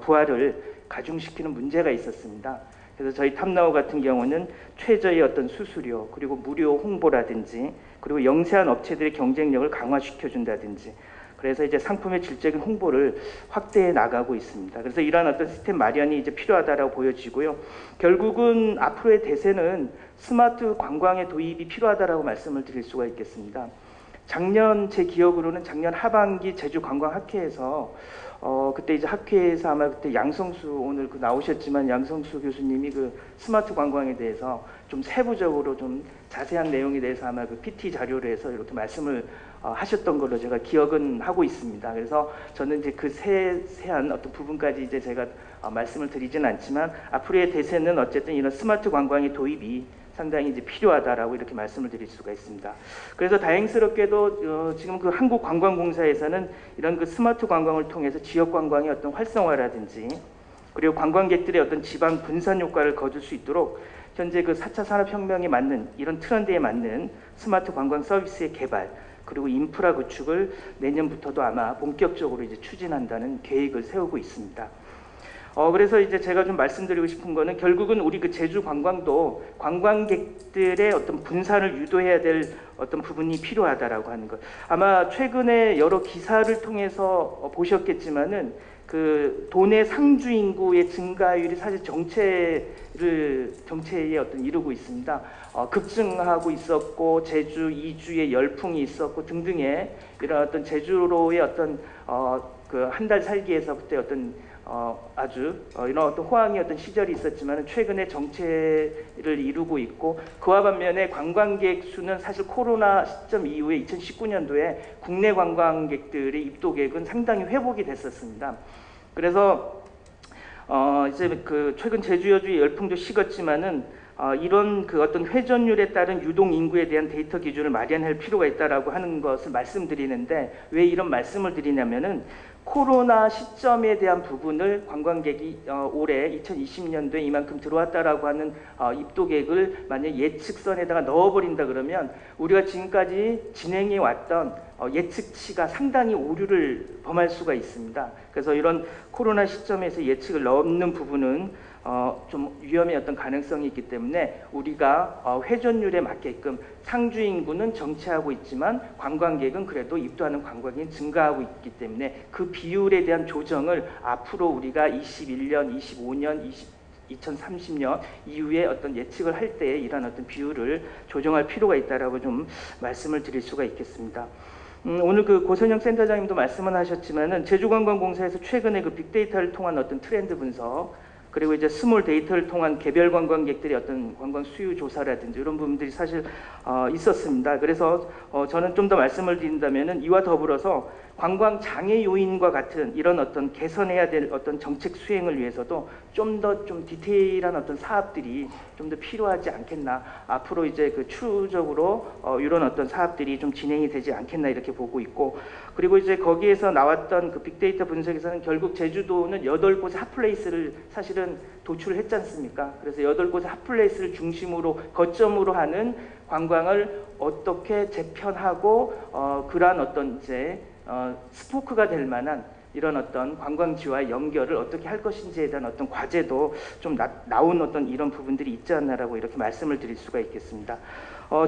부활을 가중시키는 문제가 있었습니다. 그래서 저희 탑나오 같은 경우는 최저의 어떤 수수료 그리고 무료 홍보라든지 그리고 영세한 업체들의 경쟁력을 강화시켜준다든지 그래서 이제 상품의 질적인 홍보를 확대해 나가고 있습니다. 그래서 이러한 어떤 시스템 마련이 이제 필요하다라고 보여지고요. 결국은 앞으로의 대세는 스마트 관광의 도입이 필요하다라고 말씀을 드릴 수가 있겠습니다. 작년 제 기억으로는 작년 하반기 제주관광학회에서 그때 이제 학회에서 아마 그때 양성수 오늘 나오셨지만 양성수 교수님이 스마트 관광에 대해서 좀 세부적으로 좀 자세한 내용에 대해서 아마 PT 자료를 해서 이렇게 말씀을 하셨던 걸로 제가 기억은 하고 있습니다. 그래서 저는 이제 세세한 어떤 부분까지 이제 제가 말씀을 드리진 않지만 앞으로의 대세는 어쨌든 이런 스마트 관광의 도입이 상당히 이제 필요하다라고 이렇게 말씀을 드릴 수가 있습니다. 그래서 다행스럽게도 지금 한국관광공사에서는 이런 스마트 관광을 통해서 지역 관광의 어떤 활성화라든지 그리고 관광객들의 어떤 지방 분산 효과를 거둘 수 있도록 현재 4차 산업혁명에 맞는 이런 트렌드에 맞는 스마트 관광 서비스의 개발 그리고 인프라 구축을 내년부터도 아마 본격적으로 이제 추진한다는 계획을 세우고 있습니다. 그래서 이제 제가 좀 말씀드리고 싶은 거는 결국은 우리 그 제주 관광도 관광객들의 어떤 분산을 유도해야 될 어떤 부분이 필요하다라고 하는 것. 아마 최근에 여러 기사를 통해서 보셨겠지만은 그 도내 상주 인구의 증가율이 사실 정체에 어떤 이루고 있습니다. 급증하고 있었고 제주 이주의 열풍이 있었고 등등의 이런 어떤 제주로의 어떤 그 한 달 살기에서부터 어떤 아주 이런 어떤 호황의 어떤 시절이 있었지만 최근에 정체를 이루고 있고, 그와 반면에 관광객 수는 사실 코로나 시점 이후에 2019년도에 국내 관광객들의 입도객은 상당히 회복이 됐었습니다. 그래서 이제 그 최근 제주 여주의 열풍도 식었지만은 이런 그 어떤 회전율에 따른 유동 인구에 대한 데이터 기준을 마련할 필요가 있다라고 하는 것을 말씀드리는데, 왜 이런 말씀을 드리냐면은 코로나 시점에 대한 부분을 관광객이 올해 2020년도에 이만큼 들어왔다라고 하는 입도객을 만약 예측선에다가 넣어버린다 그러면 우리가 지금까지 진행해 왔던 예측치가 상당히 오류를 범할 수가 있습니다. 그래서 이런 코로나 시점에서 예측을 넘는 부분은 좀 위험의 어떤 가능성이 있기 때문에 우리가 회전율에 맞게끔 상주 인구는 정체하고 있지만 관광객은 그래도 입도하는 관광객이 증가하고 있기 때문에 그 비율에 대한 조정을 앞으로 우리가 21년, 25년, 2030년 이후에 어떤 예측을 할 때 이런 어떤 비율을 조정할 필요가 있다라고 좀 말씀을 드릴 수가 있겠습니다. 오늘 그 고선영 센터장님도 말씀을 하셨지만은 제주관광공사에서 최근에 그 빅데이터를 통한 어떤 트렌드 분석, 그리고 이제 스몰 데이터를 통한 개별 관광객들의 어떤 관광 수요 조사라든지 이런 부분들이 사실 있었습니다. 그래서 저는 좀 더 말씀을 드린다면은 이와 더불어서 관광 장애 요인과 같은 이런 어떤 개선해야 될 어떤 정책 수행을 위해서도 좀 더 좀 디테일한 어떤 사업들이 좀 더 필요하지 않겠나, 앞으로 이제 그 추후적으로 이런 어떤 사업들이 좀 진행이 되지 않겠나 이렇게 보고 있고, 그리고 이제 거기에서 나왔던 그 빅데이터 분석에서는 결국 제주도는 8곳의 핫플레이스를 사실은 도출을 했지 않습니까? 그래서 8곳의 핫플레이스를 중심으로 거점으로 하는 관광을 어떻게 재편하고 그러한 어떤 이제 스포크가 될 만한 이런 어떤 관광지와 연결을 어떻게 할 것인지에 대한 어떤 과제도 좀 나온 어떤 이런 부분들이 있지 않나라고 이렇게 말씀을 드릴 수가 있겠습니다.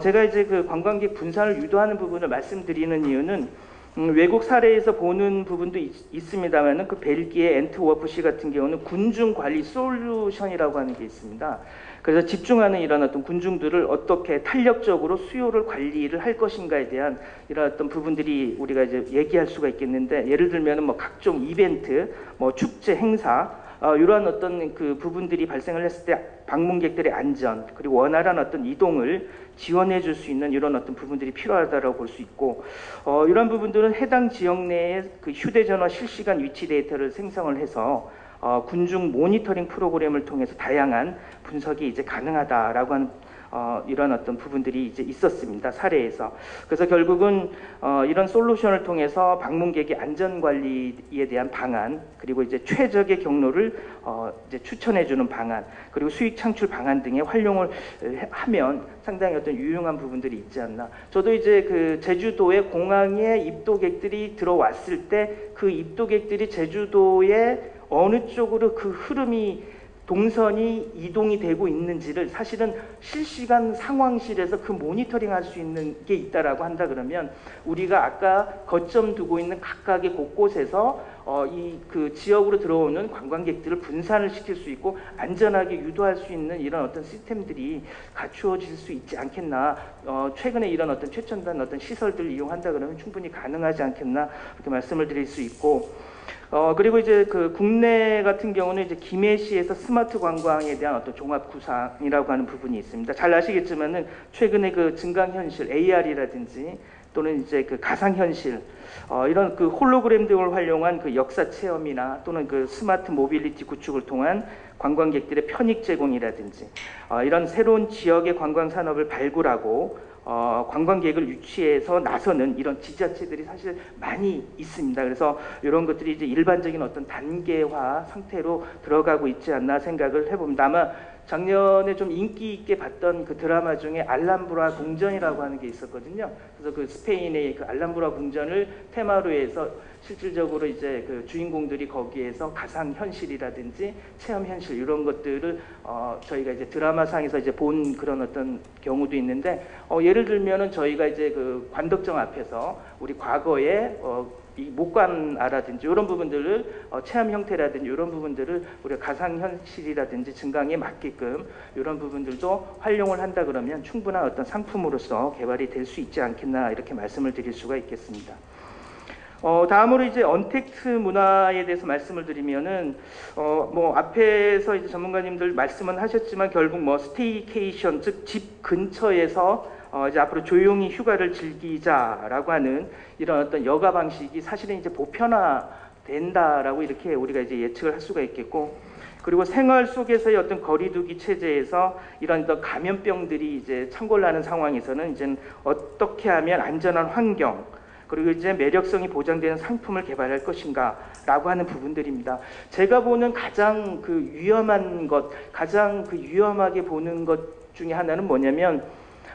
제가 이제 그 관광객 분산을 유도하는 부분을 말씀드리는 이유는 외국 사례에서 보는 부분도 있습니다만은 그 벨기에 엔트워프시 같은 경우는 군중 관리 솔루션이라고 하는 게 있습니다. 그래서 집중하는 이런 어떤 군중들을 어떻게 탄력적으로 수요를 관리를 할 것인가에 대한 이런 어떤 부분들이 우리가 이제 얘기할 수가 있겠는데, 예를 들면은 뭐 각종 이벤트, 뭐 축제, 행사, 이러한 어떤 그 부분들이 발생을 했을 때 방문객들의 안전 그리고 원활한 어떤 이동을 지원해 줄 수 있는 이런 어떤 부분들이 필요하다고 볼 수 있고, 이런 부분들은 해당 지역 내에 그 휴대전화 실시간 위치 데이터를 생성을 해서 군중 모니터링 프로그램을 통해서 다양한 분석이 이제 가능하다라고 하는 이런 어떤 부분들이 이제 있었습니다, 사례에서. 그래서 결국은 이런 솔루션을 통해서 방문객의 안전 관리에 대한 방안, 그리고 이제 최적의 경로를 이제 추천해주는 방안, 그리고 수익 창출 방안 등의 활용을 하면 상당히 어떤 유용한 부분들이 있지 않나. 저도 이제 그 제주도의 공항에 입도객들이 들어왔을 때 그 입도객들이 제주도에 어느 쪽으로 그 흐름이 동선이 이동이 되고 있는지를 사실은 실시간 상황실에서 그 모니터링 할 수 있는 게 있다라고 한다 그러면 우리가 아까 거점 두고 있는 각각의 곳곳에서 이 그 지역으로 들어오는 관광객들을 분산을 시킬 수 있고 안전하게 유도할 수 있는 이런 어떤 시스템들이 갖추어질 수 있지 않겠나. 최근에 이런 어떤 최첨단 어떤 시설들을 이용한다 그러면 충분히 가능하지 않겠나 이렇게 말씀을 드릴 수 있고, 그리고 이제 그 국내 같은 경우는 이제 김해시에서 스마트 관광에 대한 어떤 종합 구상이라고 하는 부분이 있습니다. 잘 아시겠지만은 최근에 그 증강현실 AR이라든지 또는 이제 그 가상현실 이런 그 홀로그램 등을 활용한 그 역사 체험이나 또는 그 스마트 모빌리티 구축을 통한 관광객들의 편익 제공이라든지 이런 새로운 지역의 관광 산업을 발굴하고 관광객을 유치해서 나서는 이런 지자체들이 사실 많이 있습니다. 그래서 이런 것들이 이제 일반적인 어떤 단계화 상태로 들어가고 있지 않나 생각을 해봅니다. 아마 작년에 좀 인기 있게 봤던 그 드라마 중에 알람브라 궁전이라고 하는 게 있었거든요. 그래서 그 스페인의 그 알람브라 궁전을 테마로 해서 실질적으로 이제 그 주인공들이 거기에서 가상 현실이라든지 체험 현실 이런 것들을 저희가 이제 드라마상에서 이제 본 그런 어떤 경우도 있는데, 예를 들면은 저희가 이제 그 관덕정 앞에서 우리 과거에 이 목관아라든지 이런 부분들을 체험 형태라든지 이런 부분들을 우리가 가상현실이라든지 증강에 맞게끔 이런 부분들도 활용을 한다 그러면 충분한 어떤 상품으로서 개발이 될 수 있지 않겠나 이렇게 말씀을 드릴 수가 있겠습니다. 다음으로 이제 언택트 문화에 대해서 말씀을 드리면은 뭐 앞에서 이제 전문가님들 말씀은 하셨지만 결국 뭐 스테이케이션 즉 집 근처에서 이제 앞으로 조용히 휴가를 즐기자라고 하는 이런 어떤 여가 방식이 사실은 이제 보편화된다라고 이렇게 우리가 이제 예측을 할 수가 있겠고, 그리고 생활 속에서의 어떤 거리두기 체제에서 이런 어떤 감염병들이 이제 창궐나는 상황에서는 이제 어떻게 하면 안전한 환경 그리고 이제 매력성이 보장되는 상품을 개발할 것인가라고 하는 부분들입니다. 제가 보는 가장 그 위험한 것, 가장 그 위험하게 보는 것 중에 하나는 뭐냐면,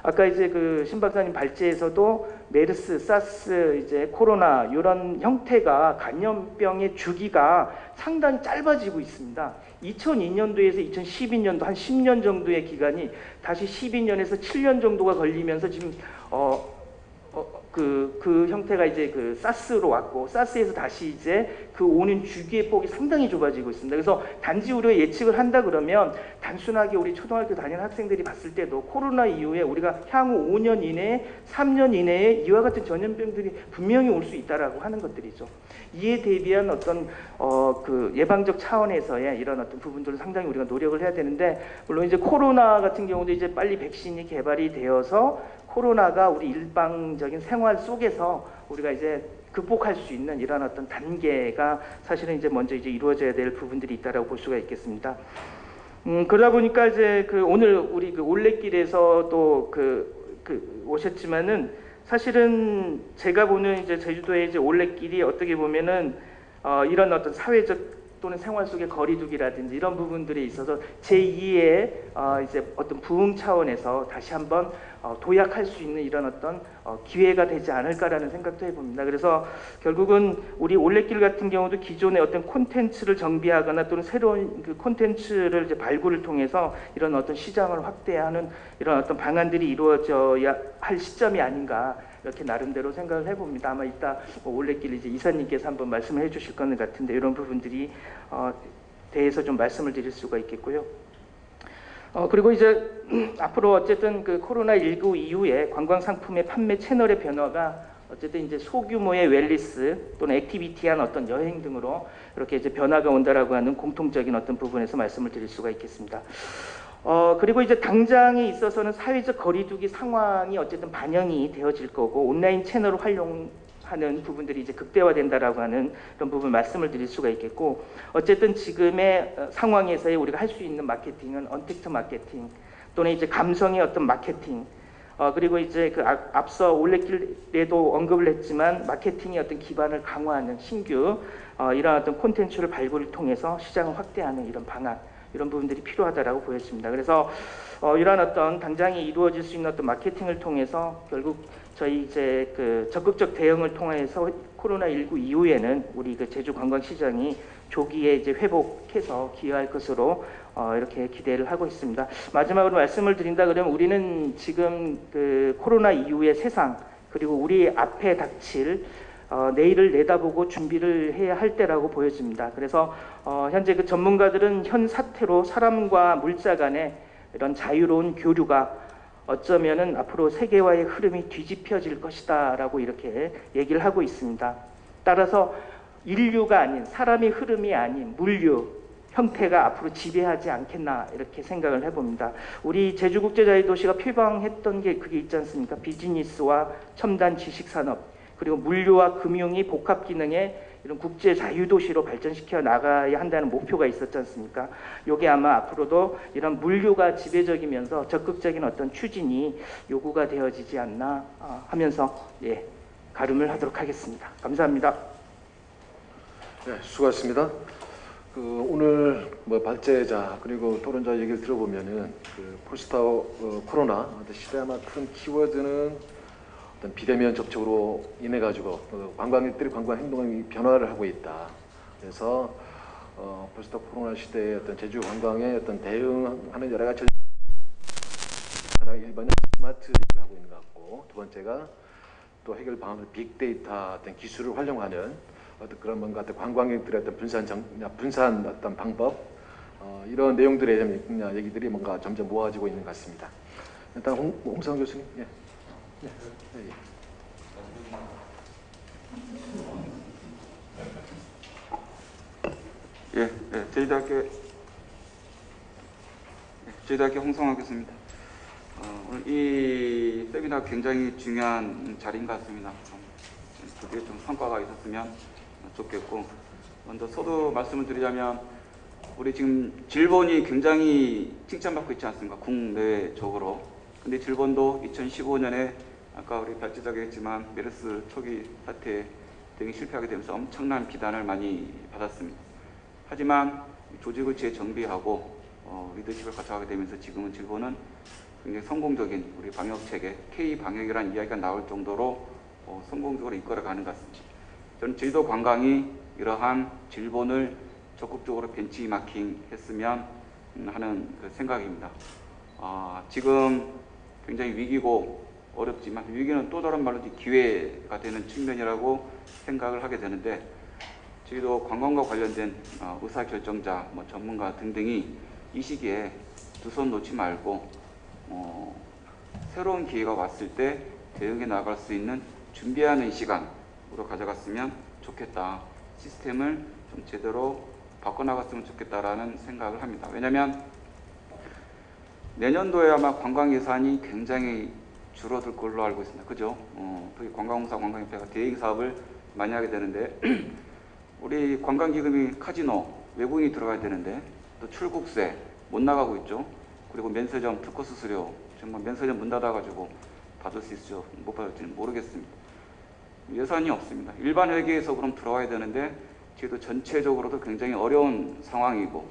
아까 이제 그 신 박사님 발제에서도 메르스, 사스, 이제 코로나 이런 형태가 감염병의 주기가 상당히 짧아지고 있습니다. 2002년도에서 2012년도 한 10년 정도의 기간이 다시 12년에서 7년 정도가 걸리면서 지금 그 형태가 이제 그 사스로 왔고, 사스에서 다시 이제 그 오는 주기의 폭이 상당히 좁아지고 있습니다. 그래서 단지 우리가 예측을 한다 그러면 단순하게 우리 초등학교 다니는 학생들이 봤을 때도 코로나 이후에 우리가 향후 5년 이내에 3년 이내에 이와 같은 전염병들이 분명히 올 수 있다라고 하는 것들이죠. 이에 대비한 어떤 그 예방적 차원에서의 이런 어떤 부분들을 상당히 우리가 노력을 해야 되는데, 물론 이제 코로나 같은 경우도 이제 빨리 백신이 개발이 되어서 코로나가 우리 일방적인 생활 속에서 우리가 이제 극복할 수 있는 이런 어떤 단계가 사실은 이제 먼저 이제 이루어져야 될 부분들이 있다라고 볼 수가 있겠습니다. 그러다 보니까 이제 그 오늘 우리 그 올레길에서 또 오셨지만은 사실은 제가 보는 이제 제주도의 이제 올레길이 어떻게 보면은 이런 어떤 사회적 또는 생활 속의 거리두기라든지 이런 부분들에 있어서 제2의 이제 어떤 부흥 차원에서 다시 한번 도약할 수 있는 이런 어떤 기회가 되지 않을까라는 생각도 해봅니다. 그래서 결국은 우리 올레길 같은 경우도 기존의 어떤 콘텐츠를 정비하거나 또는 새로운 그 콘텐츠를 이제 발굴을 통해서 이런 어떤 시장을 확대하는 이런 어떤 방안들이 이루어져야 할 시점이 아닌가 이렇게 나름대로 생각을 해봅니다. 아마 이따 올레길 이제 이사님께서 한번 말씀을 해주실 것 같은데 이런 부분들이 대해서 좀 말씀을 드릴 수가 있겠고요. 그리고 이제 앞으로 어쨌든 그 코로나19 이후에 관광 상품의 판매 채널의 변화가 어쨌든 이제 소규모의 웰리스 또는 액티비티한 어떤 여행 등으로 이렇게 이제 변화가 온다라고 하는 공통적인 어떤 부분에서 말씀을 드릴 수가 있겠습니다. 그리고 이제 당장에 있어서는 사회적 거리두기 상황이 어쨌든 반영이 되어질 거고 온라인 채널을 활용하는 부분들이 이제 극대화된다라고 하는 그런 부분 말씀을 드릴 수가 있겠고, 어쨌든 지금의 상황에서의 우리가 할 수 있는 마케팅은 언택트 마케팅 또는 이제 감성의 어떤 마케팅, 그리고 이제 그 앞서 올레길에도 언급을 했지만 마케팅의 어떤 기반을 강화하는 신규 이러한 어떤 콘텐츠를 발굴을 통해서 시장을 확대하는 이런 방안, 이런 부분들이 필요하다라고 보여집니다. 그래서 이러한 어떤 당장에 이루어질 수 있는 어떤 마케팅을 통해서 결국 저희 이제 그 적극적 대응을 통해서 코로나19 이후에는 우리 그 제주 관광 시장이 조기에 이제 회복해서 기여할 것으로 이렇게 기대를 하고 있습니다. 마지막으로 말씀을 드린다 그러면 우리는 지금 그 코로나 이후의 세상 그리고 우리 앞에 닥칠 내일을 내다보고 준비를 해야 할 때라고 보여집니다. 그래서 현재 그 전문가들은 현 사태로 사람과 물자 간의 이런 자유로운 교류가 어쩌면은 앞으로 세계화의 흐름이 뒤집혀질 것이다라고 이렇게 얘기를 하고 있습니다. 따라서 인류가 아닌 사람의 흐름이 아닌 물류 형태가 앞으로 지배하지 않겠나 이렇게 생각을 해봅니다. 우리 제주국제자유도시가 표방했던 게 그게 있지 않습니까? 비즈니스와 첨단 지식산업 그리고 물류와 금융이 복합 기능의 이런 국제 자유도시로 발전시켜 나가야 한다는 목표가 있었지 않습니까? 이게 아마 앞으로도 이런 물류가 지배적이면서 적극적인 어떤 추진이 요구가 되어지지 않나 하면서 가름을 하도록 하겠습니다. 감사합니다.
네, 수고하셨습니다. 오늘 뭐 발제자 그리고 토론자 얘기를 들어보면은 포스트 코로나 시대 아마 큰 키워드는 어떤 비대면 접촉으로 인해 가지고 관광객들이 관광 행동이 변화를 하고 있다. 그래서 포스트 코로나 시대의 어떤 제주 관광에 어떤 대응하는 여러 가지 하나 1번은 스마트 얘기를 하고 있는 것 같고, 두 번째가 또 해결 방안을 빅데이터 어떤 기술을 활용하는 어떤 그런 뭔가 어떤 관광객들의 어떤 분산 어떤 방법, 이런 내용들의 얘기들이 뭔가 점점 모아지고 있는 것 같습니다. 일단 홍성 교수님. 예. 예. 예.
예, 저희대학교 홍성학 교수입니다. 오늘 이 세미나 굉장히 중요한 자리인 것 같습니다. 드디어 좀 성과가 있었으면 좋겠고, 먼저 서두 말씀을 드리자면, 우리 지금 질본이 굉장히 칭찬받고 있지 않습니까? 국내외적으로. 근데 질본도 2015년에 아까 우리 발제자가 했지만 메르스 초기 사태 등이 실패하게 되면서 엄청난 비난을 많이 받았습니다. 하지만 조직을 재정비하고 리더십을 갖춰가게 되면서 지금은 질본은 굉장히 성공적인 우리 방역 체계, K 방역이라는 이야기가 나올 정도로 성공적으로 이끌어가는 것 같습니다. 저는 제주도 관광이 이러한 질본을 적극적으로 벤치마킹했으면 하는 그 생각입니다. 지금 굉장히 위기고 어렵지만 위기는 또 다른 말로 기회가 되는 측면이라고 생각을 하게 되는데, 저희도 관광과 관련된 의사결정자, 전문가 등등이 이 시기에 두 손 놓지 말고 새로운 기회가 왔을 때 대응해 나갈 수 있는 준비하는 시간으로 가져갔으면 좋겠다. 시스템을 좀 제대로 바꿔나갔으면 좋겠다라는 생각을 합니다. 왜냐하면 내년도에 아마 관광 예산이 굉장히 줄어들 걸로 알고 있습니다. 그죠? 특히 관광공사, 관광협회가 대행 사업을 많이 하게 되는데 우리 관광기금이 카지노, 외국인이 들어가야 되는데 또 출국세 못 나가고 있죠. 그리고 면세점, 특허 수수료, 정말 면세점 문 닫아가지고 받을 수 있죠. 못 받을지는 모르겠습니다. 예산이 없습니다. 일반 회계에서 그럼 들어와야 되는데 저희도 전체적으로도 굉장히 어려운 상황이고,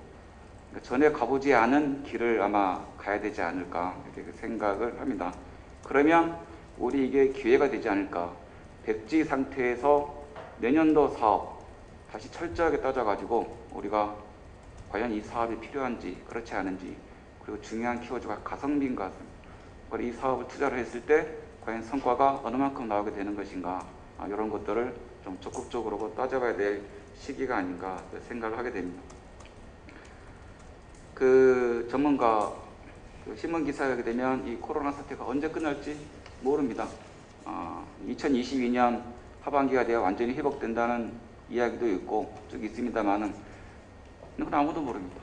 그러니까 전에 가보지 않은 길을 아마 가야 되지 않을까 이렇게 생각을 합니다. 그러면 우리 이게 기회가 되지 않을까. 백지 상태에서 내년도 사업 다시 철저하게 따져가지고 우리가 과연 이 사업이 필요한지 그렇지 않은지, 그리고 중요한 키워드가 가성비인 것 같습니다. 그리고 이 사업을 투자를 했을 때 과연 성과가 어느 만큼 나오게 되는 것인가, 이런 것들을 좀 적극적으로 따져봐야 될 시기가 아닌가 생각을 하게 됩니다. 그 전문가 신문 기사에 하게 되면 이 코로나 사태가 언제 끝날지 모릅니다. 2022년 하반기가 되어 완전히 회복된다는 이야기도 있고 쭉 있습니다만은 그건 아무도 모릅니다.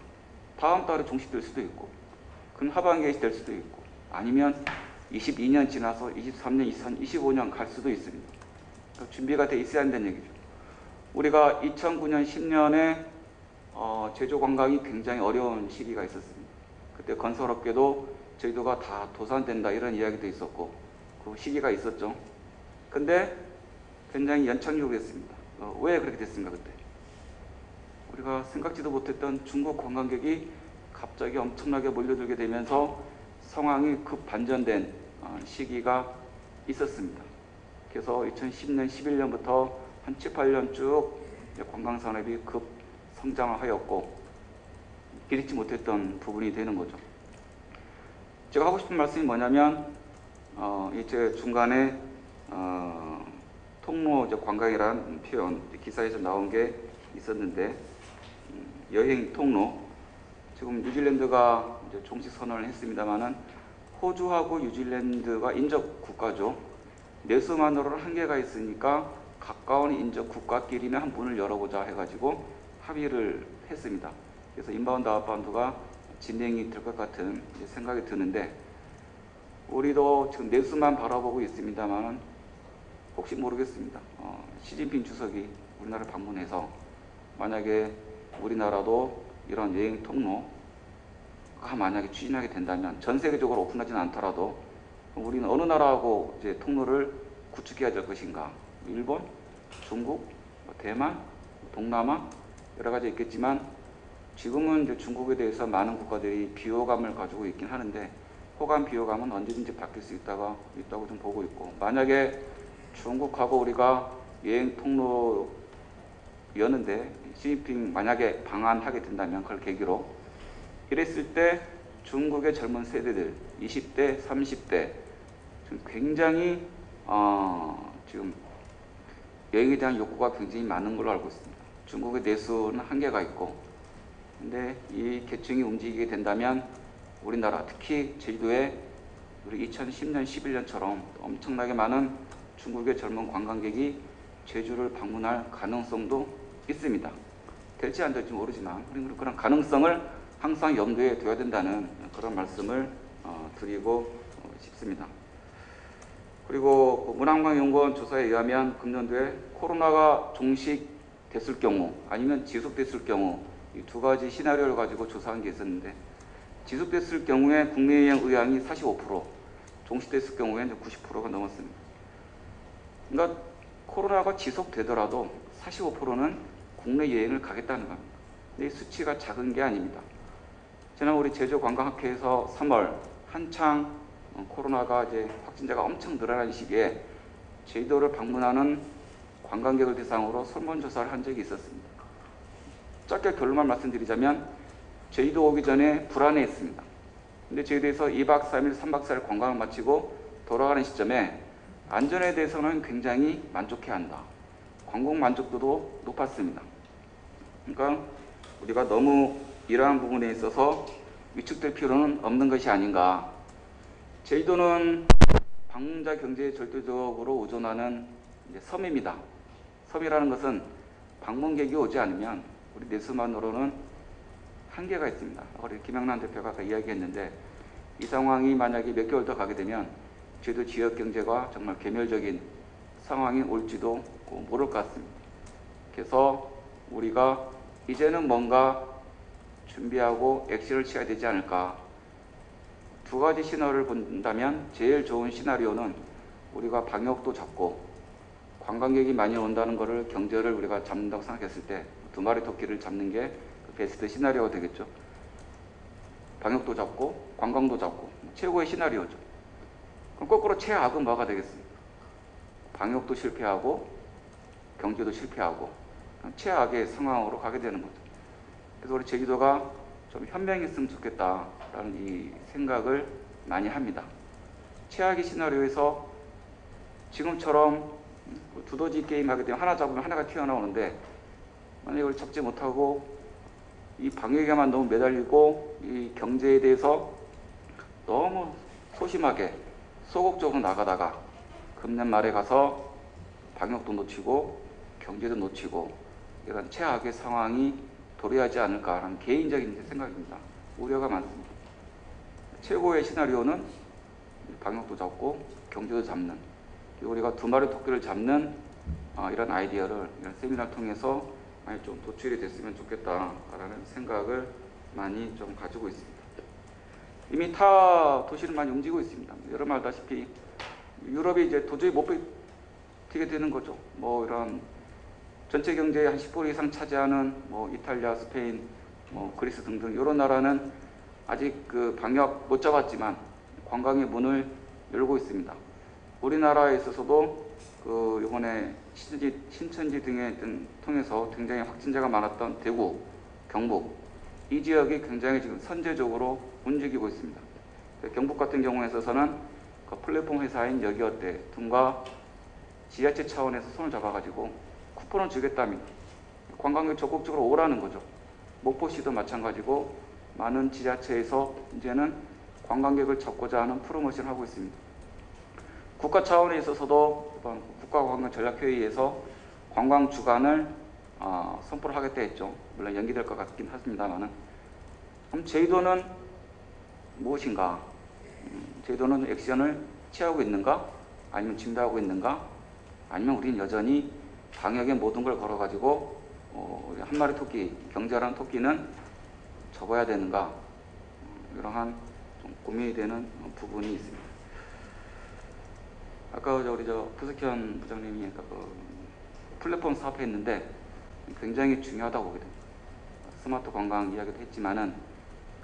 다음 달에 종식될 수도 있고, 그건 하반기에 될 수도 있고, 아니면 22년 지나서 23년, 24년, 25년 갈 수도 있습니다. 준비가 돼 있어야 한다는 얘기죠. 우리가 2009년, 10년에 제주 관광이 굉장히 어려운 시기가 있었습니다. 그때 건설업계도 제주도가 다 도산된다 이런 이야기도 있었고 그 시기가 있었죠. 근데 굉장히 연착륙을 했습니다. 왜 그렇게 됐습니까? 그때 우리가 생각지도 못했던 중국 관광객이 갑자기 엄청나게 몰려들게 되면서 상황이 급 반전된 시기가 있었습니다. 그래서 2010년, 11년부터 한 7, 8년 쭉 관광산업이 급 성장하였고 기대치 못했던 부분이 되는 거죠. 제가 하고 싶은 말씀이 뭐냐면 이제 중간에 통로 관광이라는 표현 기사에서 나온 게 있었는데, 여행 통로, 지금 뉴질랜드가 이제 종식 선언을 했습니다만은 호주하고 뉴질랜드가 인접 국가죠. 내수만으로는 한계가 있으니까 가까운 인접 국가끼리는 한 문을 열어보자 해가지고 합의를 했습니다. 그래서 인바운드 아웃바운드가 진행이 될 것 같은 생각이 드는데, 우리도 지금 내수만 바라보고 있습니다만은 혹시 모르겠습니다. 시진핑 주석이 우리나라를 방문해서 만약에 우리나라도 이런 여행 통로가 만약에 추진하게 된다면, 전 세계적으로 오픈하지는 않더라도 우리는 어느 나라하고 이제 통로를 구축해야 될 것인가? 일본, 중국, 대만, 동남아 여러 가지 있겠지만 지금은 이제 중국에 대해서 많은 국가들이 비호감을 가지고 있긴 하는데 호감, 비호감은 언제든지 바뀔 수 있다고 좀 보고 있고, 만약에 중국하고 우리가 여행 통로였는데 시진핑 만약에 방한하게 된다면 그걸 계기로 이랬을 때 중국의 젊은 세대들 20대, 30대 지금 굉장히 지금 여행에 대한 욕구가 굉장히 많은 걸로 알고 있습니다. 중국의 내수는 한계가 있고, 근데 이 계층이 움직이게 된다면 우리나라 특히 제주도에 우리 2010년, 11년처럼 엄청나게 많은 중국의 젊은 관광객이 제주를 방문할 가능성도 있습니다. 될지 안 될지 모르지만 우리는 그런 가능성을 항상 염두에 둬야 된다는 그런 말씀을 드리고 싶습니다. 그리고 문화관광연구원 조사에 의하면 금년도에 코로나가 종식됐을 경우 아니면 지속됐을 경우 이 두 가지 시나리오를 가지고 조사한 게 있었는데, 지속됐을 경우에 국내 여행 의향이 45%, 종식됐을 경우에는 90%가 넘었습니다. 그러니까 코로나가 지속되더라도 45%는 국내 여행을 가겠다는 겁니다. 근데 이 수치가 작은 게 아닙니다. 지난 우리 제주관광학회에서 3월 한창 코로나가 이제 확진자가 엄청 늘어난 시기에 제주도를 방문하는 관광객을 대상으로 설문조사를 한 적이 있었습니다. 짧게 결론만 말씀드리자면 제주도 오기 전에 불안해했습니다. 근데 제주도에서 2박 3일, 3박 4일 관광을 마치고 돌아가는 시점에 안전에 대해서는 굉장히 만족해한다. 관광 만족도도 높았습니다. 그러니까 우리가 너무 이러한 부분에 있어서 위축될 필요는 없는 것이 아닌가. 제주도는 방문자 경제에 절대적으로 의존하는 이제 섬입니다. 섬이라는 것은 방문객이 오지 않으면 우리 내수만으로는 한계가 있습니다. 우리 김영란 대표가 아까 이야기했는데 이 상황이 만약에 몇 개월 더 가게 되면 제주도 지역 경제가 정말 괴멸적인 상황이 올지도 모를 것 같습니다. 그래서 우리가 이제는 뭔가 준비하고 액션을 취해야 되지 않을까. 두 가지 시나리오를 본다면 제일 좋은 시나리오는 우리가 방역도 잡고 관광객이 많이 온다는 것을 경제를 우리가 잡는다고 생각했을 때 두 마리 토끼를 잡는 게 베스트 시나리오가 되겠죠. 방역도 잡고 관광도 잡고 최고의 시나리오죠. 그럼 거꾸로 최악은 뭐가 되겠습니까? 방역도 실패하고 경제도 실패하고 최악의 상황으로 가게 되는 거죠. 그래서 우리 제주도가 좀 현명했으면 좋겠다라는 이 생각을 많이 합니다. 최악의 시나리오에서 지금처럼 두더지 게임 하게 되면 하나 잡으면 하나가 튀어나오는데, 만약에 이걸 잡지 못하고 이 방역에만 너무 매달리고 이 경제에 대해서 너무 소심하게 소극적으로 나가다가 금년 말에 가서 방역도 놓치고 경제도 놓치고 이런 최악의 상황이 도래하지 않을까라는 개인적인 생각입니다. 우려가 많습니다. 최고의 시나리오는 방역도 잡고 경제도 잡는, 우리가 두 마리 토끼를 잡는 이런 아이디어를 이런 세미나를 통해서 많이 좀 도출이 됐으면 좋겠다라는 생각을 많이 좀 가지고 있습니다. 이미 타 도시는 많이 움직이고 있습니다. 여러분 알다시피 유럽이 이제 도저히 못 버티게 되는 거죠. 뭐 이런 전체 경제의 한 10% 이상 차지하는 뭐 이탈리아, 스페인, 뭐 그리스 등등 이런 나라는 아직 그 방역 못 잡았지만 관광의 문을 열고 있습니다. 우리나라에 있어서도 그 이번에 신천지 등에 통해서 굉장히 확진자가 많았던 대구, 경북 이 지역이 굉장히 지금 선제적으로 움직이고 있습니다. 경북 같은 경우에 있어서는 그 플랫폼 회사인 여기어때 등과 지자체 차원에서 손을 잡아가지고 쿠폰을 주겠답니다. 관광객 적극적으로 오라는 거죠. 목포시도 마찬가지고 많은 지자체에서 이제는 관광객을 잡고자 하는 프로모션을 하고 있습니다. 국가 차원에 있어서도 이번 국가관광전략회의에서 관광 주간을 선포를 하겠다 했죠. 물론 연기될 것 같긴 합니다만은. 그럼 제주도는 무엇인가? 제주도는 액션을 취하고 있는가? 아니면 준비하고 있는가? 아니면 우리는 여전히 방역의 모든 걸 걸어가지고 우리 한 마리 토끼, 경제라는 토끼는 접어야 되는가? 이러한 좀 고민이 되는 부분이 있습니다. 아까 우리 부석현 부장님이 아까 그 플랫폼 사업했는데 굉장히 중요하다고 보게 됩니다. 스마트 관광 이야기도 했지만은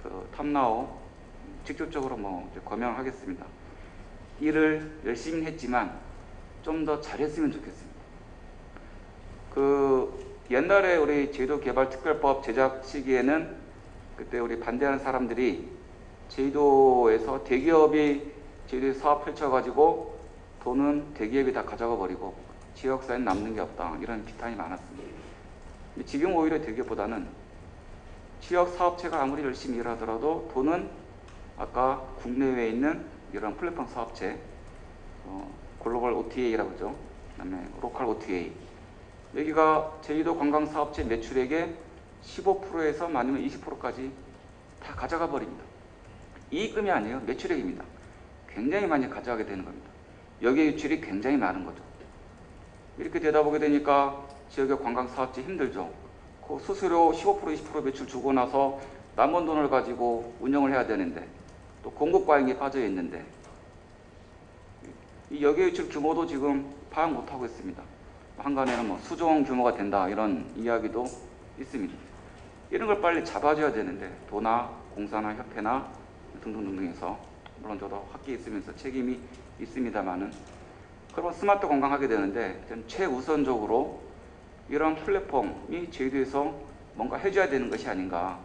그 탐나오 직접적으로 뭐 이제 거명하겠습니다. 일을 열심히 했지만 좀 더 잘했으면 좋겠습니다. 그 옛날에 우리 제도개발특별법 제작 시기에는 그때 우리 반대하는 사람들이 제주도에서 대기업이 제주도에 사업 펼쳐가지고 돈은 대기업이 다 가져가 버리고 지역사회는 남는 게 없다, 이런 비판이 많았습니다. 근데 지금 오히려 대기업보다는 지역 사업체가 아무리 열심히 일하더라도 돈은 아까 국내외에 있는 이런 플랫폼 사업체, 글로벌 OTA라고 하죠. 그다음에 로컬 OTA, 여기가 제주도 관광사업체 매출액의 15%에서 많으면 20%까지 다 가져가 버립니다. 이익금이 아니에요. 매출액입니다. 굉장히 많이 가져가게 되는 겁니다. 여기에 유출이 굉장히 많은 거죠. 이렇게 되다 보게 되니까 지역의 관광사업체 힘들죠. 그 수수료 15% 20% 매출 주고 나서 남은 돈을 가지고 운영을 해야 되는데 또 공급과잉에 빠져 있는데 이 여기에 유출 규모도 지금 파악 못하고 있습니다. 한간에는 뭐 수조원 규모가 된다, 이런 이야기도 있습니다. 이런 걸 빨리 잡아줘야 되는데 도나 공사나 협회나 등등등등해서, 물론 저도 학계에 있으면서 책임이 있습니다만은, 그러면 스마트 관광하게 되는데 최우선적으로 이런 플랫폼이 제주도에서 뭔가 해줘야 되는 것이 아닌가.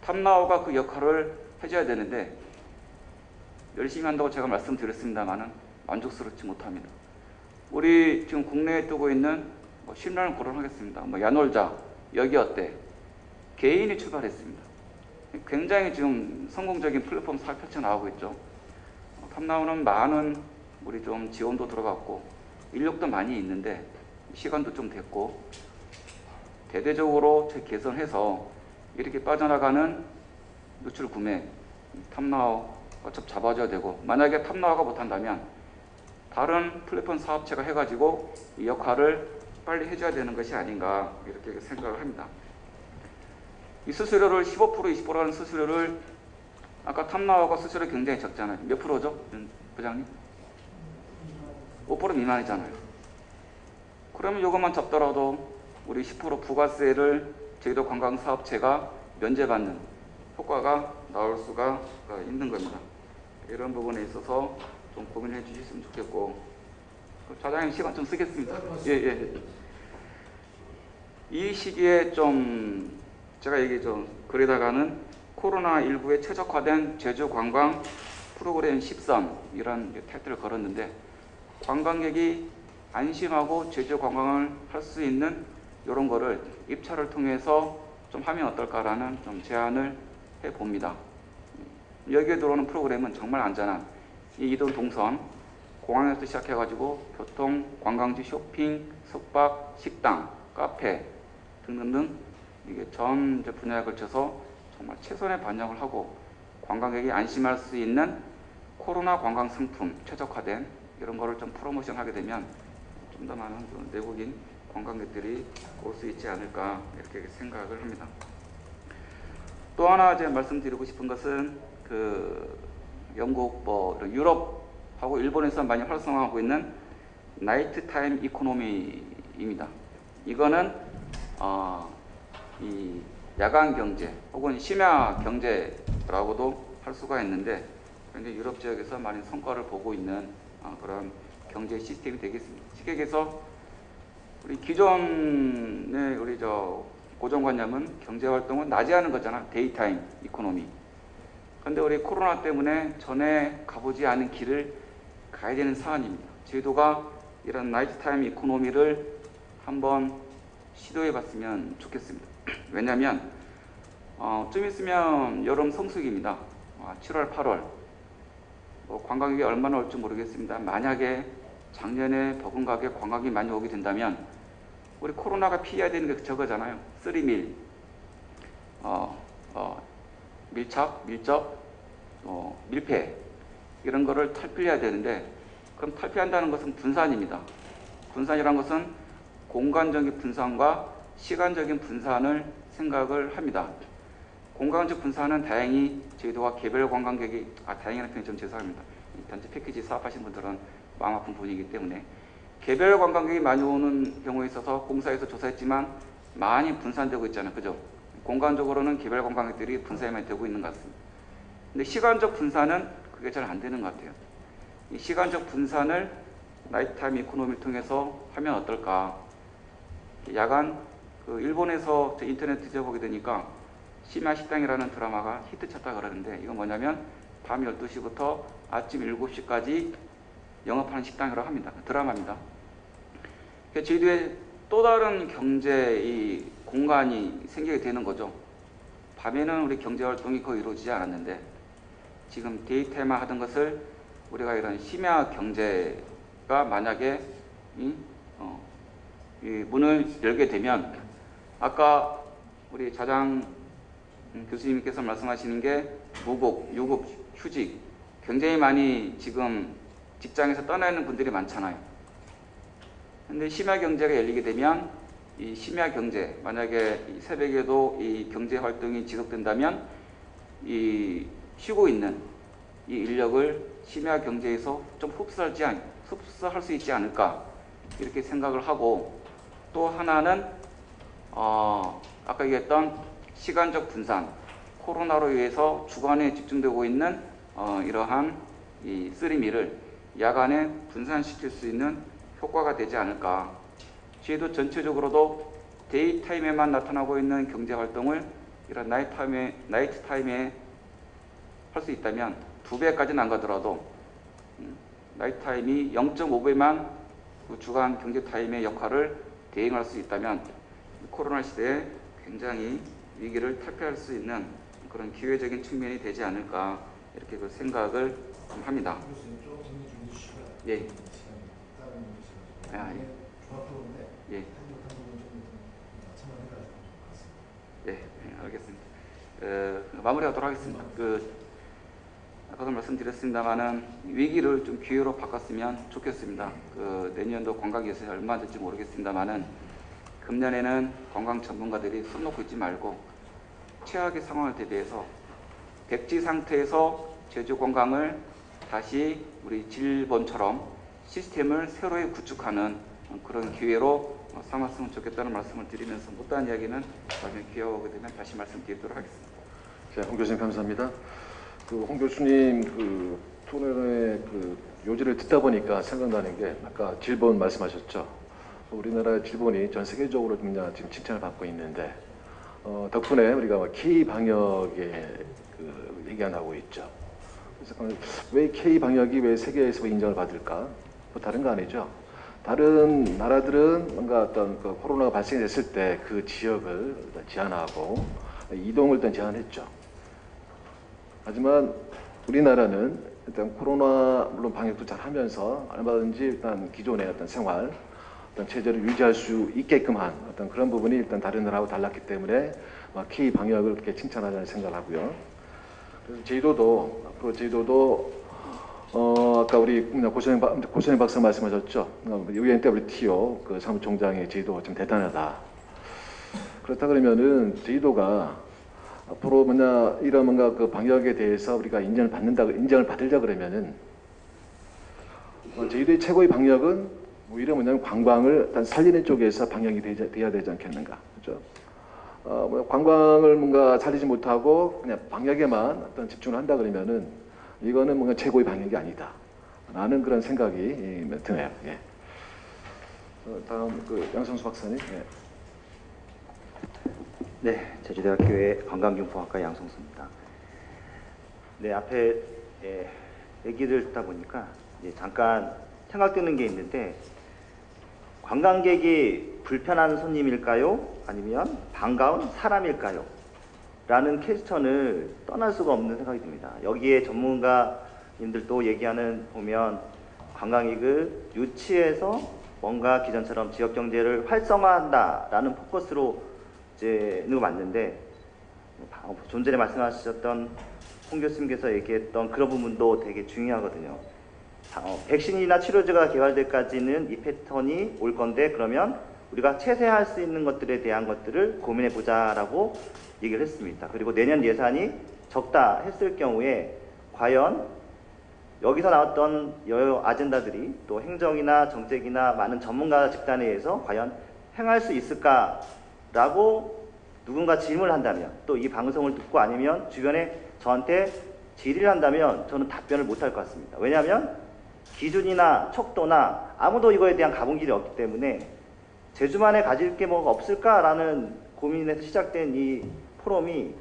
탐나오가 그 역할을 해줘야 되는데 열심히 한다고 제가 말씀드렸습니다만은 만족스럽지 못합니다. 우리 지금 국내에 뜨고 있는 뭐 신라를 거론하겠습니다. 뭐 야놀자, 여기 어때? 개인이 출발했습니다. 굉장히 지금 성공적인 플랫폼 사업 펼쳐 나오고 있죠. 탐나오는 많은 우리 좀 지원도 들어갔고 인력도 많이 있는데 시간도 좀 됐고 대대적으로 개선해서 이렇게 빠져나가는 노출 구매 탐나오가 좀 잡아줘야 되고, 만약에 탐나오가 못한다면 다른 플랫폼 사업체가 해가지고 이 역할을 빨리 해줘야 되는 것이 아닌가, 이렇게 생각을 합니다. 이 수수료를 15% 20%라는 수수료를, 아까 탐나오가 수수료 굉장히 적잖아요. 몇 프로죠, 부장님? 5% 미만이잖아요. 그러면 이것만 잡더라도 우리 10% 부가세를 제주도 관광사업체가 면제받는 효과가 나올 수가 있는 겁니다. 이런 부분에 있어서 좀 고민해 주셨으면 좋겠고, 차장님 시간 좀 쓰겠습니다. 예. 이 시기에 좀 제가 얘기 좀 그러다가는 코로나19에 최적화된 제주 관광 프로그램 13, 이런 타이틀을 걸었는데, 관광객이 안심하고 제주 관광을 할 수 있는 이런 거를 입찰을 통해서 좀 하면 어떨까라는 좀 제안을 해봅니다. 여기에 들어오는 프로그램은 정말 안전한 이 이동 동선, 공항에서 시작해가지고 교통, 관광지, 쇼핑, 숙박, 식당, 카페 등등등, 이게 전 분야에 걸쳐서 정말 최선의 반영을 하고 관광객이 안심할 수 있는 코로나 관광 상품 최적화된 이런 거를 좀 프로모션하게 되면 좀 더 많은 내국인 관광객들이 올 수 있지 않을까, 이렇게 생각을 합니다. 또 하나 제가 말씀드리고 싶은 것은 그 영국, 유럽하고 일본에서 많이 활성화하고 있는 나이트 타임 이코노미입니다. 이거는 이 야간 경제 혹은 심야 경제라고도 할 수가 있는데, 굉장히 유럽 지역에서 많은 성과를 보고 있는 그런 경제 시스템이 되겠습니다. 쉽게 얘기해서 우리 기존의 우리 고정관념은 경제 활동은 낮에 하는 거잖아, 데이타임 이코노미. 근데 우리 코로나 때문에 전에 가보지 않은 길을 가야 되는 사안입니다. 제주도가 이런 나이트타임 이코노미를 한번 시도해 봤으면 좋겠습니다. 왜냐하면 좀 있으면 여름 성수기입니다. 7월 8월 관광객이 얼마나 올지 모르겠습니다. 만약에 작년에 버금가게 관광객이 많이 오게 된다면 우리 코로나가 피해야 되는 게 저거잖아요. 3밀, 밀착, 밀접, 밀폐, 이런 거를 탈피해야 되는데, 그럼 탈피한다는 것은 분산입니다. 분산이라는 것은 공간적인 분산과 시간적인 분산을 생각을 합니다. 공간적 분산은 다행히 제주도가 개별 관광객이, 다행이라는 표현이 좀 죄송합니다. 단지 패키지 사업하시는 분들은 마음 아픈 분이기 때문에 개별 관광객이 많이 오는 경우에 있어서 공사에서 조사했지만 많이 분산되고 있잖아요. 그죠? 공간적으로는 개별 관광객들이 분산이 되고 있는 것 같습니다. 근데 시간적 분산은 그게 잘 안 되는 것 같아요. 이 시간적 분산을 나이트타임 이코노미를 통해서 하면 어떨까? 야간 일본에서 저 인터넷 뒤져보게 되니까 심야 식당이라는 드라마가 히트쳤다 그러는데 이건 뭐냐면 밤 12시부터 아침 7시까지 영업하는 식당이라고 합니다. 드라마입니다. 제주도에 또 다른 경제 이 공간이 생기게 되는 거죠. 밤에는 우리 경제활동이 거의 이루어지지 않았는데 지금 데이타임화 하던 것을 우리가 이런 심야 경제가 만약에 이 문을 열게 되면 아까 우리 자장 교수님께서 말씀하시는 게 무급, 유급, 휴직 굉장히 많이 지금 직장에서 떠나 있는 분들이 많잖아요. 근데 심야 경제가 열리게 되면 이 심야 경제 만약에 이 새벽에도 이 경제 활동이 지속된다면 이 쉬고 있는 이 인력을 심야 경제에서 좀 흡수할 수 있지 않을까 이렇게 생각을 하고 또 하나는 아까 얘기했던 시간적 분산 코로나로 인해서 주간에 집중되고 있는 이러한 이 쓰리미를 야간에 분산시킬 수 있는 효과가 되지 않을까. 제도 전체적으로도 데이타임에만 나타나고 있는 경제활동을 이런 나이트타임에 할 수 있다면 2배까지는 안 가더라도 나이트타임이 0.5배만 그 주간 경제타임의 역할을 대행할 수 있다면 코로나 시대에 굉장히 위기를 탈피할 수 있는 그런 기회적인 측면이 되지 않을까 이렇게 그 생각을 좀 합니다. 예. 예. 예, 알겠습니다. 마무리하도록 하겠습니다. 아까도 말씀드렸습니다만은 위기를 좀 기회로 바꿨으면 좋겠습니다. 내년도 관광예술이 얼마 될지 모르겠습니다만은 금년에는 관광 전문가들이 손 놓고 있지 말고 최악의 상황을 대비해서 백지 상태에서 제주 관광을 다시 우리 지일본처럼 시스템을 새로 구축하는 그런 기회로 삼았으면 좋겠다는 말씀을 드리면서 못다한 이야기는 나중에 기회가 오게 되면 다시 말씀드리도록 하겠습니다.
자, 홍 교수님 감사합니다. 홍 교수님 토론의 요지를 듣다 보니까 생각나는 게 아까 질본 말씀하셨죠. 우리나라 질본이 전 세계적으로 지금 칭찬을 받고 있는데 덕분에 우리가 K 방역에 얘기하고 있죠. 그래서 왜 K 방역이 왜 세계에서 인정을 받을까? 다른 거 아니죠. 다른 나라들은 뭔가 어떤 코로나가 발생했을 때 그 지역을 제한하고 이동을 일단 제한했죠. 하지만 우리나라는 일단 코로나 물론 방역도 잘 하면서 얼마든지 일단 기존의 어떤 생활, 어떤 체제를 유지할 수 있게끔 한 어떤 그런 부분이 일단 다른 나라하고 달랐기 때문에 K 방역을 그렇게 칭찬하자는 생각을 하고요. 그래서 제주도도 아까 우리 고선영 박사 말씀하셨죠. UNWTO 사무총장의 제주도가 좀 대단하다. 그렇다 그러면은 제주도가 앞으로 이런 뭔가 방역에 대해서 우리가 인정을 받으려 그러면은 제주도의 최고의 방역은 오히려 관광을 일단 살리는 쪽에서 방역이 돼야 되지 않겠는가, 그렇죠? 관광을 뭔가 살리지 못하고 그냥 방역에만 어떤 집중을 한다 그러면은 이거는 뭔가 최고의 방역이 아니다라는 그런 생각이 드네요. 예. 다음 양성수 박사님. 예.
네, 제주대학교의 관광경영학과 양성수입니다. 네, 앞에 얘기를 듣다 보니까 잠깐 생각드는 게 있는데 관광객이 불편한 손님일까요? 아니면 반가운 사람일까요? 라는 퀘스천을 떠날 수가 없는 생각이 듭니다. 여기에 전문가님들도 보면 관광객을 유치해서 뭔가 기존처럼 지역경제를 활성화한다라는 포커스로 있는 거 맞는데 좀 전에 말씀하셨던 홍 교수님께서 얘기했던 그런 부분도 되게 중요하거든요. 백신이나 치료제가 개발될 때까지는 이 패턴이 올 건데 그러면 우리가 최소화할 수 있는 것들에 대한 것들을 고민해 보자라고 얘기를 했습니다. 그리고 내년 예산이 적다 했을 경우에 과연 여기서 나왔던 여러 아젠다들이 또 행정이나 정책이나 많은 전문가 집단에 의해서 과연 행할 수 있을까라고 누군가 질문을 한다면 또 이 방송을 듣고 아니면 주변에 저한테 질의를 한다면 저는 답변을 못할 것 같습니다. 왜냐하면 기준이나 척도나 아무도 이거에 대한 가본길이 없기 때문에 제주만에 가질 게 뭐가 없을까라는 고민에서 시작된 이 포럼이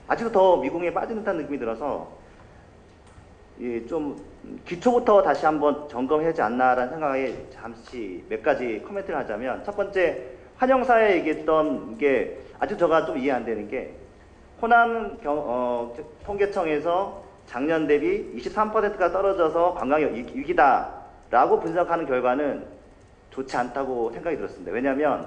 아직도 더 미궁에 빠진 듯한 느낌이 들어서 좀 기초부터 다시 한번 점검해야 하지 않나라는 생각에 잠시 몇 가지 코멘트를 하자면, 첫 번째, 환영사에 얘기했던 게 아직 제가 좀 이해 안 되는 게, 호남 통계청에서 작년 대비 23%가 떨어져서 관광이 위기다라고 분석하는 결과는 좋지 않다고 생각이 들었습니다. 왜냐하면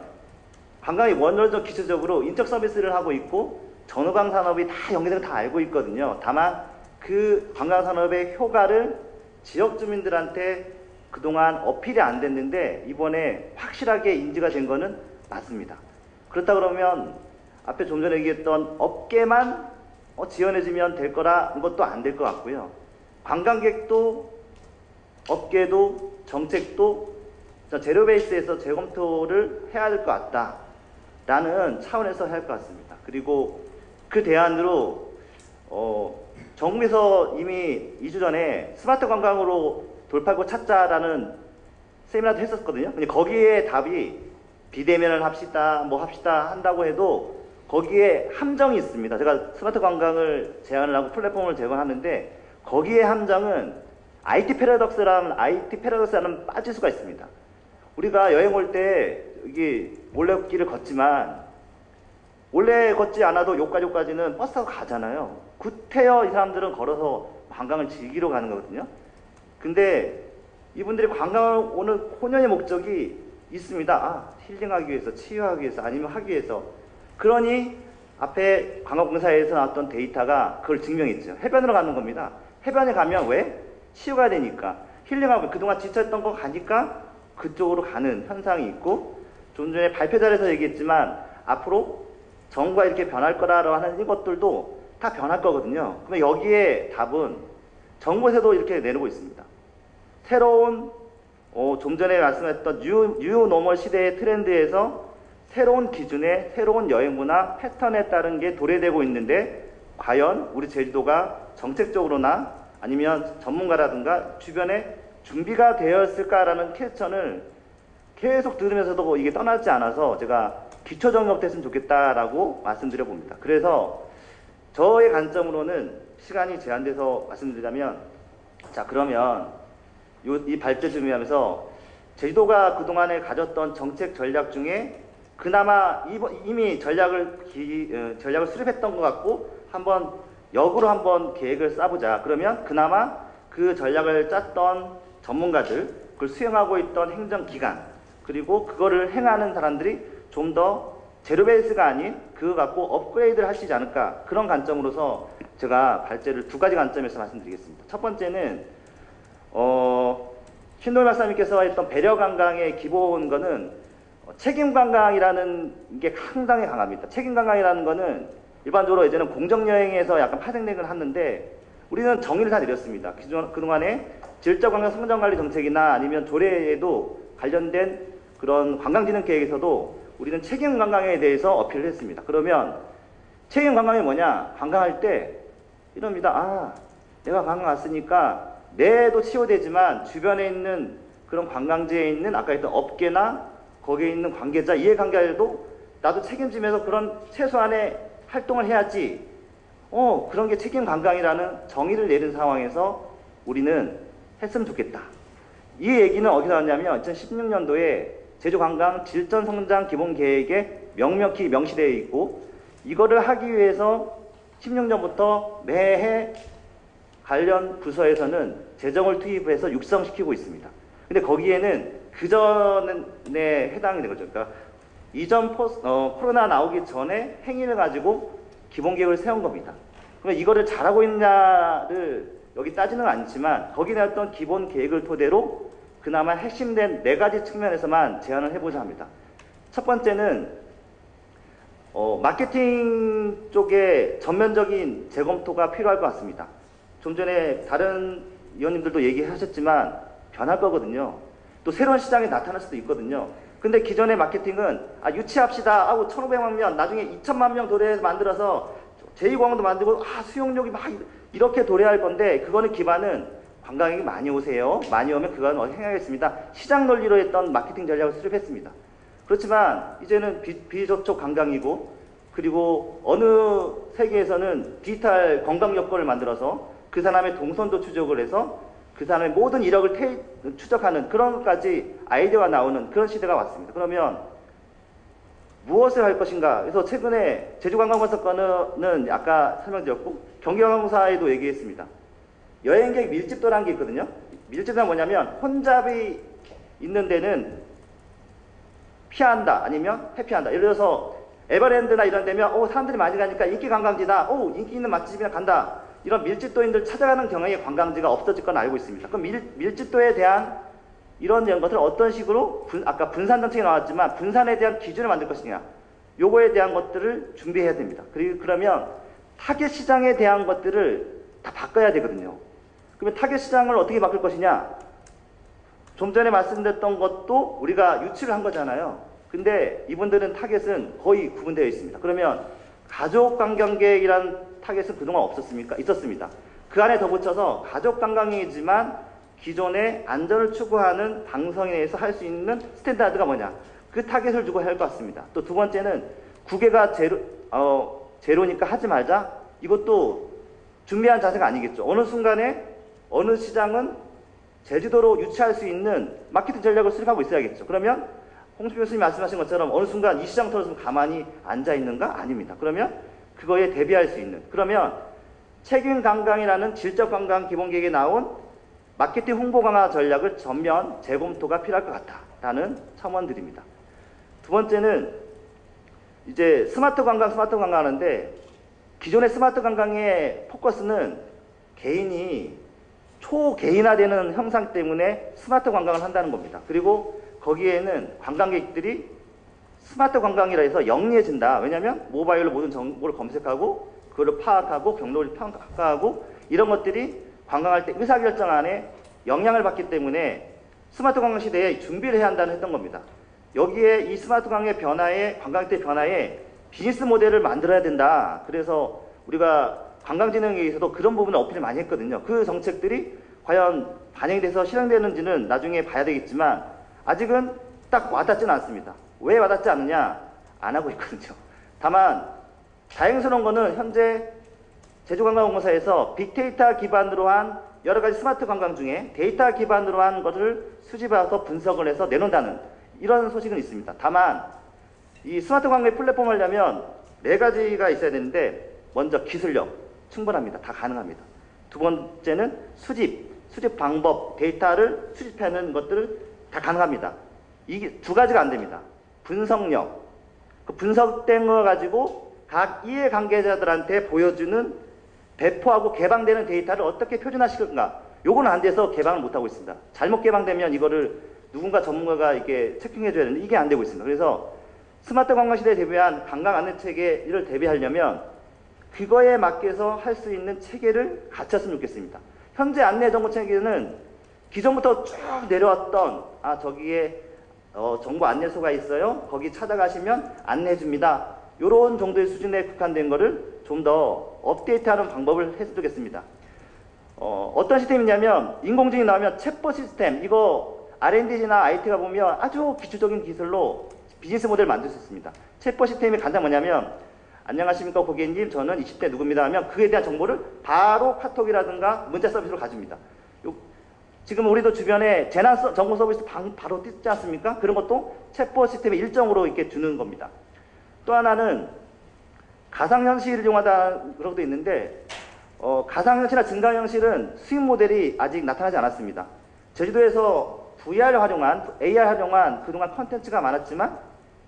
관광이 원론적 기초적으로 인적 서비스를 하고 있고 전후관 산업이 다 연계된 거 다 알고 있거든요. 다만 그 관광산업의 효과를 지역 주민들한테 그동안 어필이 안 됐는데 이번에 확실하게 인지가 된 거는 맞습니다. 그렇다 그러면 앞에 좀 전에 얘기했던 업계만 지원해주면 될 거라는 것도 안 될 것 같고요. 관광객도 업계도 정책도 제로 베이스에서 재검토를 해야 될 것 같다라는 차원에서 해야 할 것 같습니다. 그리고 그 대안으로 정부에서 이미 2주 전에 스마트 관광으로 돌파구 찾자라는 세미나도 했었거든요. 근데 거기에 답이 비대면을 합시다, 뭐 합시다 한다고 해도 거기에 함정이 있습니다. 제가 스마트 관광을 제안을 하고 플랫폼을 제공하는데 거기에 함정은 IT 패러독스라는 빠질 수가 있습니다. 우리가 여행 올 때 이게 몰래길을 걷지만 원래 걷지 않아도 요까지는 버스 타고 가잖아요. 구태여 이 사람들은 걸어서 관광을 즐기러 가는 거거든요. 근데 이분들이 관광을 오는 혼연의 목적이 있습니다. 힐링하기 위해서, 치유하기 위해서, 아니면 하기 위해서. 그러니 앞에 관광공사에서 나왔던 데이터가 그걸 증명했죠. 해변으로 가는 겁니다. 해변에 가면 왜? 치유가 되니까. 힐링하고 그동안 지쳤던 거 가니까 그쪽으로 가는 현상이 있고, 좀 전에 발표 자리에서 얘기했지만 앞으로 정부가 이렇게 변할 거라고 하는 이것들도 다 변할 거거든요. 그러면 여기에 답은 정부에서도 이렇게 내놓고 있습니다. 새로운 좀 전에 말씀했던 뉴 노멀 시대의 트렌드에서 새로운 기준에 새로운 여행 문화 패턴에 따른 게 도래되고 있는데 과연 우리 제주도가 정책적으로나 아니면 전문가라든가 주변에 준비가 되었을까라는 퀘스천을 계속 들으면서도 이게 떠나지 않아서 제가 기초 정립됐으면 좋겠다라고 말씀드려 봅니다. 그래서 저의 관점으로는 시간이 제한돼서 말씀드리자면, 자 그러면 이 발제 준비하면서 제주도가 그동안에 가졌던 정책 전략 중에 그나마 이미 전략을 수립했던 것 같고 한번 역으로 한번 계획을 짜보자. 그러면 그나마 그 전략을 짰던 전문가들, 그걸 수행하고 있던 행정기관, 그리고 그거를 행하는 사람들이 좀 더 제로베이스가 아닌 그거 갖고 업그레이드를 하시지 않을까, 그런 관점으로서 제가 발제를 두 가지 관점에서 말씀드리겠습니다. 첫 번째는 신동일 박사님께서 했던 배려 관광의 기본 거는 책임 관광이라는 게 상당히 강합니다. 책임 관광이라는 거는 일반적으로 예전에 공정여행에서 약간 파생된 걸 하는데 우리는 정의를 다 내렸습니다. 그동안에 질적관광 성장관리 정책이나 아니면 조례에도 관련된 그런 관광진흥 계획에서도 우리는 책임 관광에 대해서 어필을 했습니다. 그러면 책임 관광이 뭐냐? 관광할 때 이럽니다. 내가 관광 왔으니까 내도 치유되지만 주변에 있는 그런 관광지에 있는 아까 했던 업계나 거기에 있는 관계자, 이해관계자도 나도 책임지면서 그런 최소한의 활동을 해야지. 그런 게 책임 관광이라는 정의를 내린 상황에서 우리는 했으면 좋겠다. 이 얘기는 어디서 나왔냐면 2016년도에 제주관광 질전성장 기본계획에 명명히 명시되어 있고, 이거를 하기 위해서 16년부터 매해 관련 부서에서는 재정을 투입해서 육성시키고 있습니다. 근데 거기에는 그 전에 해당이 된 거죠. 그러니까 이전 코로나 나오기 전에 행위를 가지고 기본계획을 세운 겁니다. 그러면 이거를 잘하고 있냐를 여기 따지는 않지만 거기에 나왔던 기본계획을 토대로 그나마 핵심된 4가지 측면에서만 제안을 해보자 합니다. 첫 번째는 마케팅 쪽에 전면적인 재검토가 필요할 것 같습니다. 좀 전에 다른 의원님들도 얘기하셨지만 변할 거거든요. 또 새로운 시장이 나타날 수도 있거든요. 근데 기존의 마케팅은 유치합시다 하고 1,500만 명, 나중에 2,000만 명 도래해서 만들어서 제2공항도 만들고 수용력이 막 이렇게 도래할 건데, 그거는 기반은 관광객이 많이 오세요. 많이 오면 그건 행하겠습니다. 시장 논리로 했던 마케팅 전략을 수립했습니다. 그렇지만 이제는 비접촉 관광이고, 그리고 어느 세계에서는 디지털 관광 여건을 만들어서 그 사람의 동선도 추적을 해서 그 사람의 모든 이력을 추적하는 그런 것까지 아이디어가 나오는 그런 시대가 왔습니다. 그러면 무엇을 할 것인가? 그래서 최근에 제주관광버스권은 아까 설명드렸고, 경기관광사에도 얘기했습니다. 여행객 밀집도라는 게 있거든요. 밀집도는 뭐냐면 혼잡이 있는 데는 피한다, 아니면 회피한다. 예를 들어서 에버랜드나 이런 데면 사람들이 많이 가니까 인기 관광지다, 인기 있는 맛집이나 간다, 이런 밀집도인들 찾아가는 경향의 관광지가 없어질 건 알고 있습니다. 그럼 밀집도에 대한 이런 것을 어떤 식으로 아까 분산 정책이 나왔지만 분산에 대한 기준을 만들 것이냐, 요거에 대한 것들을 준비해야 됩니다. 그러면 타겟 시장에 대한 것들을 다 바꿔야 되거든요. 그러면 타겟 시장을 어떻게 바꿀 것이냐, 좀 전에 말씀드렸던 것도 우리가 유치를 한 거잖아요. 근데 이분들은 타겟은 거의 구분되어 있습니다. 그러면 가족 관광객이란 타겟은 그동안 없었습니까? 있었습니다. 그 안에 덧붙여서 가족 관광객이지만 기존의 안전을 추구하는 방송에 의해서 할 수 있는 스탠다드가 뭐냐, 그 타겟을 두고 할 것 같습니다. 또 두 번째는 국외가 제로니까 하지 말자, 이것도 준비한 자세가 아니겠죠. 어느 순간에 어느 시장은 제주도로 유치할 수 있는 마케팅 전략을 수립하고 있어야겠죠. 그러면 홍준표 교수님 말씀하신 것처럼 어느 순간 이 시장 털어서 가만히 앉아있는가? 아닙니다. 그러면 그거에 대비할 수 있는, 그러면 책임 관광이라는 질적 관광 기본계획에 나온 마케팅 홍보 강화 전략을 전면 재검토가 필요할 것 같다라는 첨언드립니다. 두 번째는 이제 스마트 관광 하는데, 기존의 스마트 관광의 포커스는 개인이 초개인화되는 형상 때문에 스마트 관광을 한다는 겁니다. 그리고 거기에는 관광객들이 스마트 관광이라 해서 영리해진다. 왜냐하면 모바일로 모든 정보를 검색하고 그걸 파악하고 경로를 평가하고 이런 것들이 관광할 때 의사결정안에 영향을 받기 때문에 스마트 관광 시대에 준비를 해야 한다는 했던 겁니다. 여기에 이 스마트 관광의 변화에, 관광객의 변화에 비즈니스 모델을 만들어야 된다. 그래서 우리가 관광진흥회에서도 그런 부분을 어필을 많이 했거든요. 그 정책들이 과연 반영이 돼서 실행되는지는 나중에 봐야 되겠지만 아직은 딱 와닿지는 않습니다. 왜 와닿지 않느냐? 안 하고 있거든요. 다만 다행스러운 거는 현재 제주관광공사에서 빅데이터 기반으로 한 여러 가지 스마트 관광 중에 데이터 기반으로 한 것을 수집해서 분석을 해서 내놓는다는 이런 소식은 있습니다. 다만 이 스마트 관광의 플랫폼을 하려면 4가지가 있어야 되는데, 먼저 기술력 충분합니다. 다 가능합니다. 두 번째는 수집 방법, 데이터를 수집하는 것들을 다 가능합니다. 이게 2가지가 안 됩니다. 분석력, 그 분석된 거 가지고 각 이해관계자들한테 보여주는, 배포하고 개방되는 데이터를 어떻게 표준화시킬까, 요거는 안 돼서 개방을 못하고 있습니다. 잘못 개방되면 이거를 누군가 전문가가 이게 체킹해줘야 되는데 이게 안 되고 있습니다. 그래서 스마트 관광 시대에 대비한 관광 안내 체계를 대비하려면 그거에 맞게서 할 수 있는 체계를 갖췄으면 좋겠습니다. 현재 안내 정보 체계는 기존부터 쭉 내려왔던, 저기에 정보 안내소가 있어요. 거기 찾아가시면 안내해 줍니다. 요런 정도의 수준에 국한된 거를 좀 더 업데이트하는 방법을 해주겠습니다. 어떤 시스템이냐면, 인공지능이 나오면 챗봇 시스템, 이거 R&D나 IT가 보면 아주 기초적인 기술로 비즈니스 모델을 만들 수 있습니다. 챗봇 시스템이 간단 뭐냐면, 안녕하십니까 고객님, 저는 20대 누구입니다 하면 그에 대한 정보를 바로 카톡이라든가 문자 서비스로 가집니다. 지금 우리도 주변에 재난 정보 서비스 바로 띄지 않습니까? 그런 것도 챗봇 시스템의 일정으로 이렇게 주는 겁니다. 또 하나는 가상현실을 이용하다 그런 것도 있는데, 가상현실이나 증강현실은 수익 모델이 아직 나타나지 않았습니다. 제주도에서 VR 활용한, AR 활용한 그동안 컨텐츠가 많았지만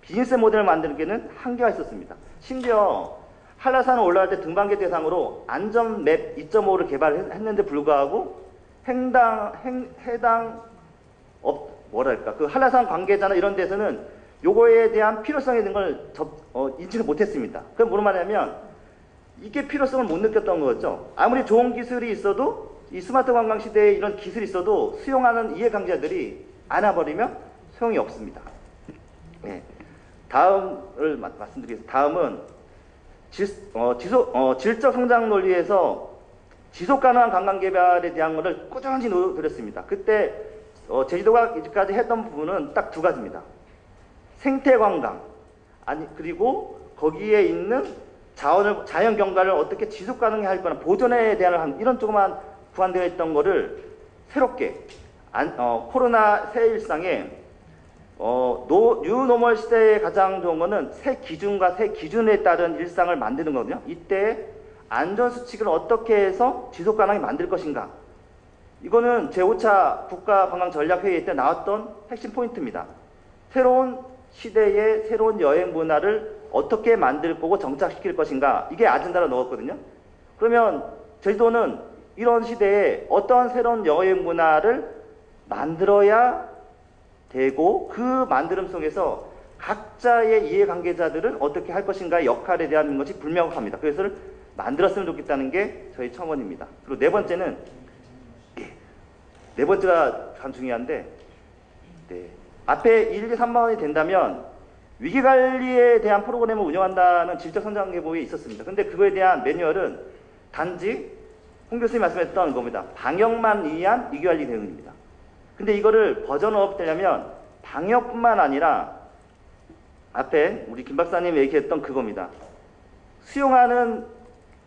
비즈니스 모델을 만드는 게는 한계가 있었습니다. 심지어 한라산을 올라갈 때 등반객 대상으로 안전맵 2.5를 개발했는데 불구하고 그 한라산 관계자나 이런 데서는 요거에 대한 필요성에 대한 걸 인지를 못했습니다. 그럼 뭐로 말하냐면 이게 필요성을 못 느꼈던 거죠. 아무리 좋은 기술이 있어도, 이 스마트 관광 시대에 이런 기술이 있어도 수용하는 이해관계자들이 안 와버리면 소용이 없습니다. 다음을 말씀드리겠습니다. 다음은 질적 성장 논리에서 지속 가능한 관광 개발에 대한 것을 꾸준히 노렸습니다. 그때 제주도가 이제까지 했던 부분은 딱 두 가지입니다. 생태 관광, 그리고 거기에 있는 자연 경관을 어떻게 지속 가능하게 할 거나 보존에 대한 이런 조그만 구간되어 있던 거를 새롭게 코로나 새 일상에 뉴노멀 시대에 가장 좋은 거는 새 기준과 새 기준에 따른 일상을 만드는 거거든요. 이때 안전수칙을 어떻게 해서 지속 가능하게 만들 것인가. 이거는 제5차 국가관광전략회의 때 나왔던 핵심 포인트입니다. 새로운 시대의 새로운 여행 문화를 어떻게 만들 거고 정착시킬 것인가. 이게 아젠다로 넣었거든요. 그러면 제주도는 이런 시대에 어떤 새로운 여행 문화를 만들어야 되고 그 만드름 속에서 각자의 이해관계자들은 어떻게 할 것인가의 역할에 대한 것이 불명확합니다. 그것을 만들었으면 좋겠다는 게 저희 첨언입니다. 그리고 네 번째는 네 번째가 참 중요한데 앞에 1, 2, 3번이 된다면 위기관리에 대한 프로그램을 운영한다는 질적성장계획이 있었습니다. 근데 그거에 대한 매뉴얼은 단지 홍 교수님이 말씀했던 겁니다. 방역만 위한 위기관리 대응입니다. 근데 이거를 버전업 되려면 방역뿐만 아니라 앞에 우리 김 박사님이 얘기했던 그겁니다.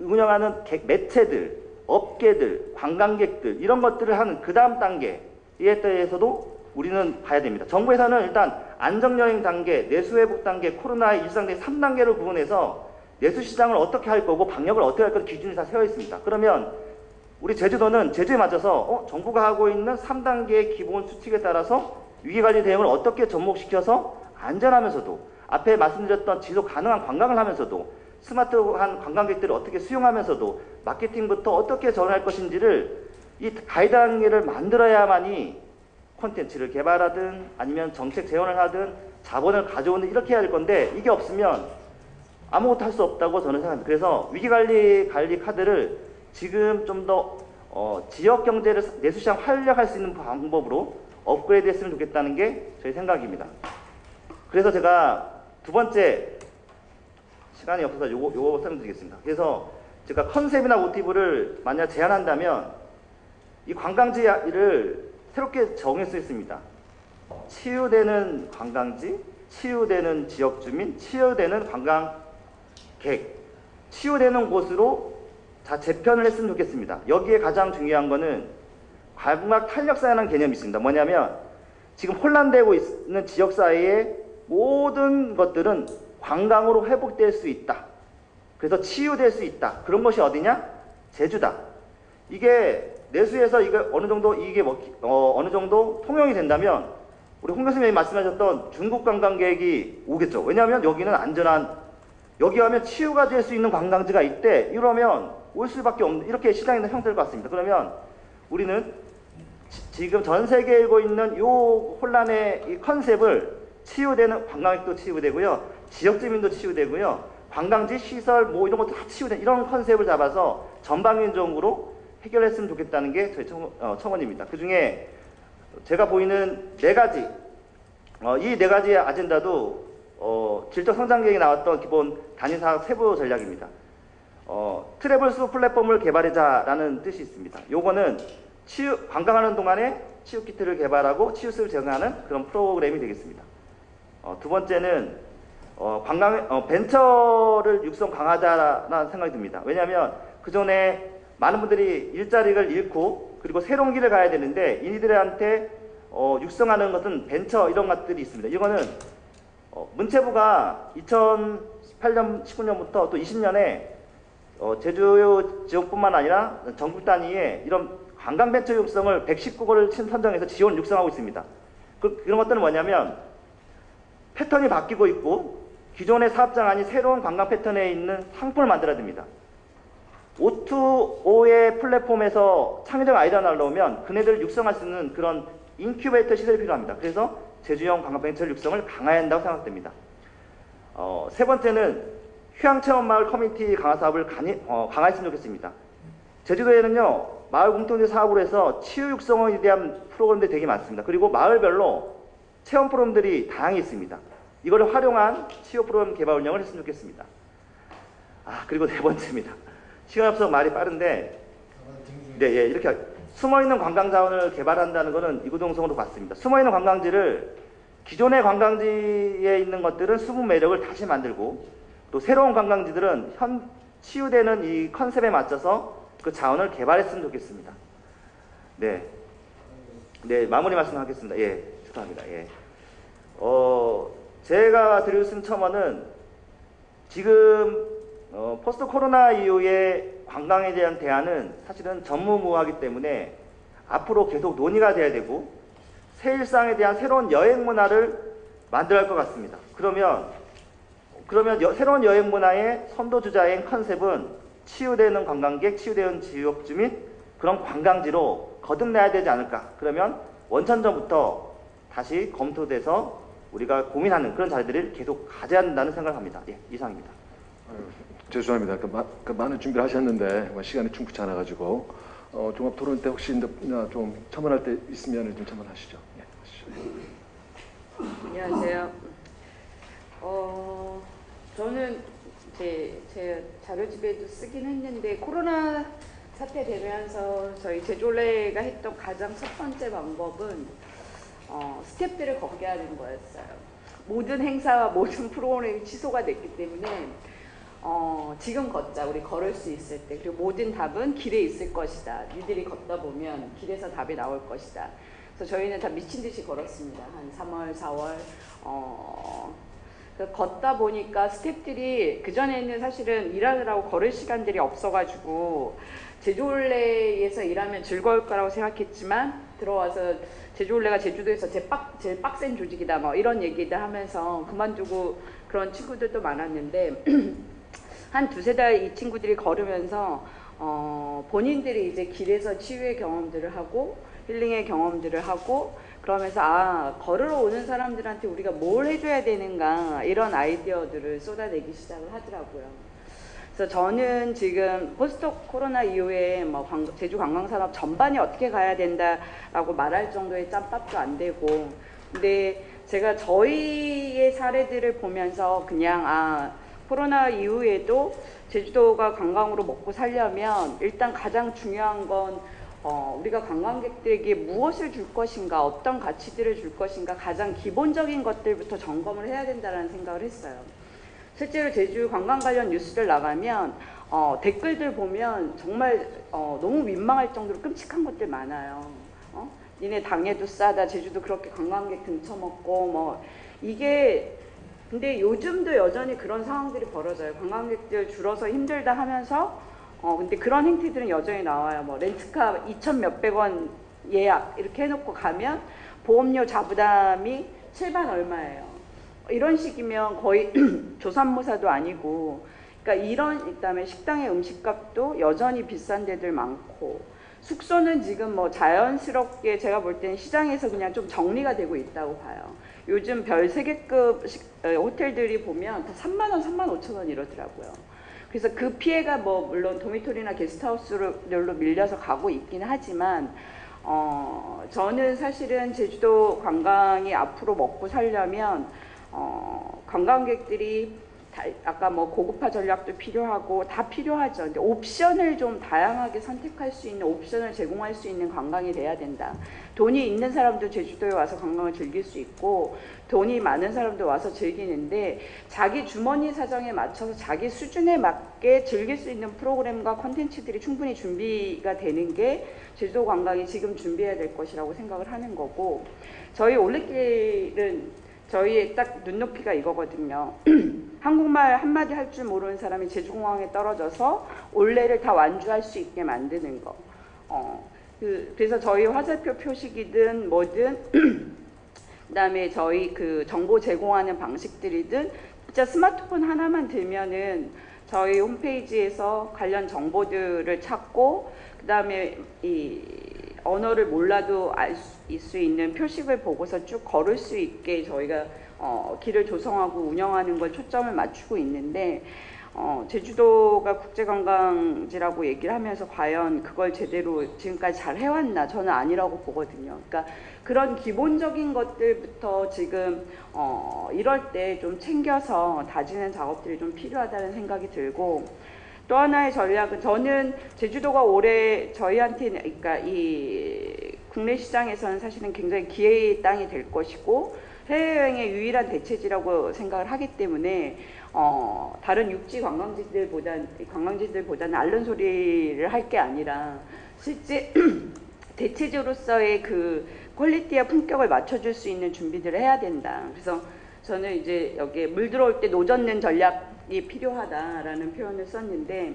운영하는 매체들, 업계들, 관광객들 이런 것들을 하는 그 다음 단계에 대해서도 우리는 봐야 됩니다. 정부에서는 일단 안정여행 단계, 내수회복 단계, 코로나의 일상단계 3단계로 구분해서 내수시장을 어떻게 할 거고 방역을 어떻게 할 거고 기준이 다 세워 있습니다. 그러면 우리 제주도는 제주에 맞춰서 정부가 하고 있는 3단계의 기본 수칙에 따라서 위기관리 대응을 어떻게 접목시켜서 안전하면서도 앞에 말씀드렸던 지속 가능한 관광을 하면서도 스마트한 관광객들을 어떻게 수용하면서도 마케팅부터 어떻게 전환할 것인지를 이 가이드라인을 만들어야만이 콘텐츠를 개발하든 아니면 정책 재원을 하든 자본을 가져오는 이렇게 해야 할 건데 이게 없으면 아무것도 할 수 없다고 저는 생각합니다. 그래서 위기관리 카드를 지금 좀 더 지역 경제를 내수시장 활력할 수 있는 방법으로 업그레이드 했으면 좋겠다는 게 저희 생각입니다. 그래서 제가 두 번째 시간이 없어서 요거 설명드리겠습니다. 그래서 제가 컨셉이나 모티브를 만약 제안한다면 이 관광지를 새롭게 정할 수 있습니다. 치유되는 관광지, 치유되는 지역주민, 치유되는 관광객, 치유되는 곳으로 재편을 했으면 좋겠습니다. 여기에 가장 중요한 거는 관광 탄력사회라는 개념이 있습니다. 뭐냐면 지금 혼란되고 있는 지역사회의 모든 것들은 관광으로 회복될 수 있다. 그래서 치유될 수 있다. 그런 것이 어디냐? 제주다. 이게 내수에서 이게 어느 정도 통용이 된다면 우리 홍 교수님이 말씀하셨던 중국 관광객이 오겠죠. 왜냐하면 여기는 안전한, 여기 가면 치유가 될 수 있는 관광지가 있대. 이러면 올 수밖에 없는, 이렇게 시장에 있는 형태를 봤습니다. 그러면 우리는 지금 전 세계에 일고 있는 이 혼란의 이 컨셉을 치유되는 관광객도 치유되고요, 지역주민도 치유되고요, 관광지 시설 뭐 이런 것도 다 치유되는 이런 컨셉을 잡아서 전방위적으로 해결했으면 좋겠다는 게 저희 첨언입니다. 그 중에 제가 보이는 네 가지, 이 네 가지의 아젠다도 질적 성장 계획에 나왔던 기본 단위사업 세부 전략입니다. 트래블스 플랫폼을 개발하자라는 뜻이 있습니다. 요거는 관광하는 동안에 치유 키트를 개발하고 치유스를 제공하는 그런 프로그램이 되겠습니다. 두 번째는 벤처를 육성 강화하자라는 생각이 듭니다. 왜냐하면 그 전에 많은 분들이 일자리를 잃고 그리고 새로운 길을 가야 되는데 이들한테 육성하는 것은 벤처 이런 것들이 있습니다. 이거는 문체부가 2018년, 19년부터 또 20년에 제주 지역뿐만 아니라 전국 단위에 이런 관광벤처 육성을 119곳을 선정해서 지원 육성하고 있습니다. 그런 것들은 뭐냐면 패턴이 바뀌고 있고 기존의 사업장안이 새로운 관광 패턴에 있는 상품을 만들어야 됩니다. O2O의 플랫폼에서 창의적 아이디어가 날라오면 그네들을 육성할 수 있는 그런 인큐베이터 시설이 필요합니다. 그래서 제주형 관광벤처 육성을 강화해야 한다고 생각됩니다. 세 번째는 휴양체험마을 커뮤니티 강화 사업을 강화했으면 좋겠습니다. 제주도에는요, 마을 공동체 사업으로 해서 치유 육성에 대한 프로그램들이 되게 많습니다. 그리고 마을별로 체험 프로그램들이 다양히 있습니다. 이거를 활용한 치유 프로그램 개발 운영을 했으면 좋겠습니다. 그리고 네 번째입니다. 시간 없어서 말이 빠른데, 네, 이렇게 숨어있는 관광 자원을 개발한다는 것은 이구동성으로 봤습니다. 숨어있는 관광지를 기존의 관광지에 있는 것들은 숨은 매력을 다시 만들고, 또 새로운 관광지들은 치유되는 이 컨셉에 맞춰서 그 자원을 개발했으면 좋겠습니다. 네, 마무리 말씀하겠습니다. 예, 죄송합니다. 예, 제가 드리고 싶은 첨언은 지금 포스트 코로나 이후에 관광에 대한 대안은 사실은 전무후무하기 때문에 앞으로 계속 논의가 돼야 되고 새 일상에 대한 새로운 여행 문화를 만들어야 할 것 같습니다. 그러면 새로운 여행 문화의 선도주자의 컨셉은 치유되는 관광객, 치유되는 지역주 및 그런 관광지로 거듭나야 되지 않을까. 그러면 원천전부터 다시 검토돼서 우리가 고민하는 그런 자리들을 계속 가져야 한다는 생각을 합니다. 예, 이상입니다.
죄송합니다. 많은 준비를 하셨는데 시간이 충분치 않아가지고 종합 토론 때 혹시 좀 첨언할 때 있으면 좀 첨언하시죠. 예, 하시죠.
안녕하세요. 저는 제 자료집에도 쓰긴 했는데 코로나 사태 되면서 저희 제조례가 했던 가장 첫 번째 방법은 스태프들을 걷게 하는 거였어요. 모든 행사와 모든 프로그램이 취소가 됐기 때문에 지금 걷자, 우리 걸을 수 있을 때. 그리고 모든 답은 길에 있을 것이다. 니들이 걷다 보면 길에서 답이 나올 것이다. 그래서 저희는 다 미친 듯이 걸었습니다. 한 3월, 4월. 걷다 보니까 스태프들이 그전에는 사실은 일하느라고 걸을 시간들이 없어가지고 제조올레에서 일하면 즐거울 거라고 생각했지만 들어와서 제조올레가 제주도에서 제일 빡센 조직이다 뭐 이런 얘기들 하면서 그만두고 그런 친구들도 많았는데 한 두세 달 이 친구들이 걸으면서 본인들이 이제 길에서 치유의 경험들을 하고 힐링의 경험들을 하고 그러면서 걸으러 오는 사람들한테 우리가 뭘 해줘야 되는가 이런 아이디어들을 쏟아내기 시작을 하더라고요. 그래서 저는 지금 포스트 코로나 이후에 뭐 제주 관광산업 전반이 어떻게 가야 된다라고 말할 정도의 짬밥도 안 되고, 근데 제가 저희의 사례들을 보면서 그냥 코로나 이후에도 제주도가 관광으로 먹고 살려면 일단 가장 중요한 건 우리가 관광객들에게 무엇을 줄 것인가, 어떤 가치들을 줄 것인가, 가장 기본적인 것들부터 점검을 해야 된다는 생각을 했어요. 실제로 제주 관광 관련 뉴스들 나가면 댓글들 보면 정말 너무 민망할 정도로 끔찍한 것들 많아요. 니네 당해도 싸다, 제주도 그렇게 관광객 등쳐먹고 뭐 이게, 근데 요즘도 여전히 그런 상황들이 벌어져요. 관광객들 줄어서 힘들다 하면서 근데 그런 행태들은 여전히 나와요. 뭐 렌트카 2천 몇백 원 예약 이렇게 해놓고 가면 보험료 자부담이 7만 얼마예요. 이런 식이면 거의 조산모사도 아니고, 그러니까 그다음에 식당의 음식값도 여전히 비싼 데들 많고, 숙소는 지금 뭐 자연스럽게 제가 볼 때는 시장에서 그냥 좀 정리가 되고 있다고 봐요. 요즘 별 3개급 호텔들이 보면 다 3만 원, 3만 5천 원 이러더라고요. 그래서 그 피해가 뭐 물론 도미토리나 게스트하우스로 밀려서 가고 있긴 하지만 저는 사실은 제주도 관광이 앞으로 먹고 살려면 관광객들이 아까 뭐 고급화 전략도 필요하고 다 필요하죠. 근데 옵션을 좀 다양하게 선택할 수 있는, 옵션을 제공할 수 있는 관광이 돼야 된다. 돈이 있는 사람도 제주도에 와서 관광을 즐길 수 있고 돈이 많은 사람도 와서 즐기는데 자기 주머니 사정에 맞춰서 자기 수준에 맞게 즐길 수 있는 프로그램과 콘텐츠들이 충분히 준비가 되는 게 제주도 관광이 지금 준비해야 될 것이라고 생각을 하는 거고, 저희 올레길은 저희의 딱 눈높이가 이거거든요. 한국말 한마디 할 줄 모르는 사람이 제주공항에 떨어져서 올레를 다 완주할 수 있게 만드는 거. 그래서 저희 화살표 표식이든 뭐든 그다음에 저희 그 정보 제공하는 방식들이든 진짜 스마트폰 하나만 들면은 저희 홈페이지에서 관련 정보들을 찾고 그다음에 이 언어를 몰라도 알 수 있는 표식을 보고서 쭉 걸을 수 있게 저희가 길을 조성하고 운영하는 걸 초점을 맞추고 있는데 제주도가 국제관광지라고 얘기를 하면서 과연 그걸 제대로 지금까지 잘 해왔나 저는 아니라고 보거든요. 그러니까 그런 기본적인 것들부터 지금 이럴 때 좀 챙겨서 다지는 작업들이 좀 필요하다는 생각이 들고, 또 하나의 전략은 저는 제주도가 올해 저희한테는 그러니까 이 국내 시장에서는 사실은 굉장히 기회의 땅이 될 것이고 해외여행의 유일한 대체지라고 생각을 하기 때문에 다른 육지 관광지들보다는 앓는 소리를 할 게 아니라 실제 대체지로서의 그 퀄리티와 품격을 맞춰줄 수 있는 준비들을 해야 된다. 그래서 저는 이제 여기에 물 들어올 때 노젓는 전략이 필요하다라는 표현을 썼는데,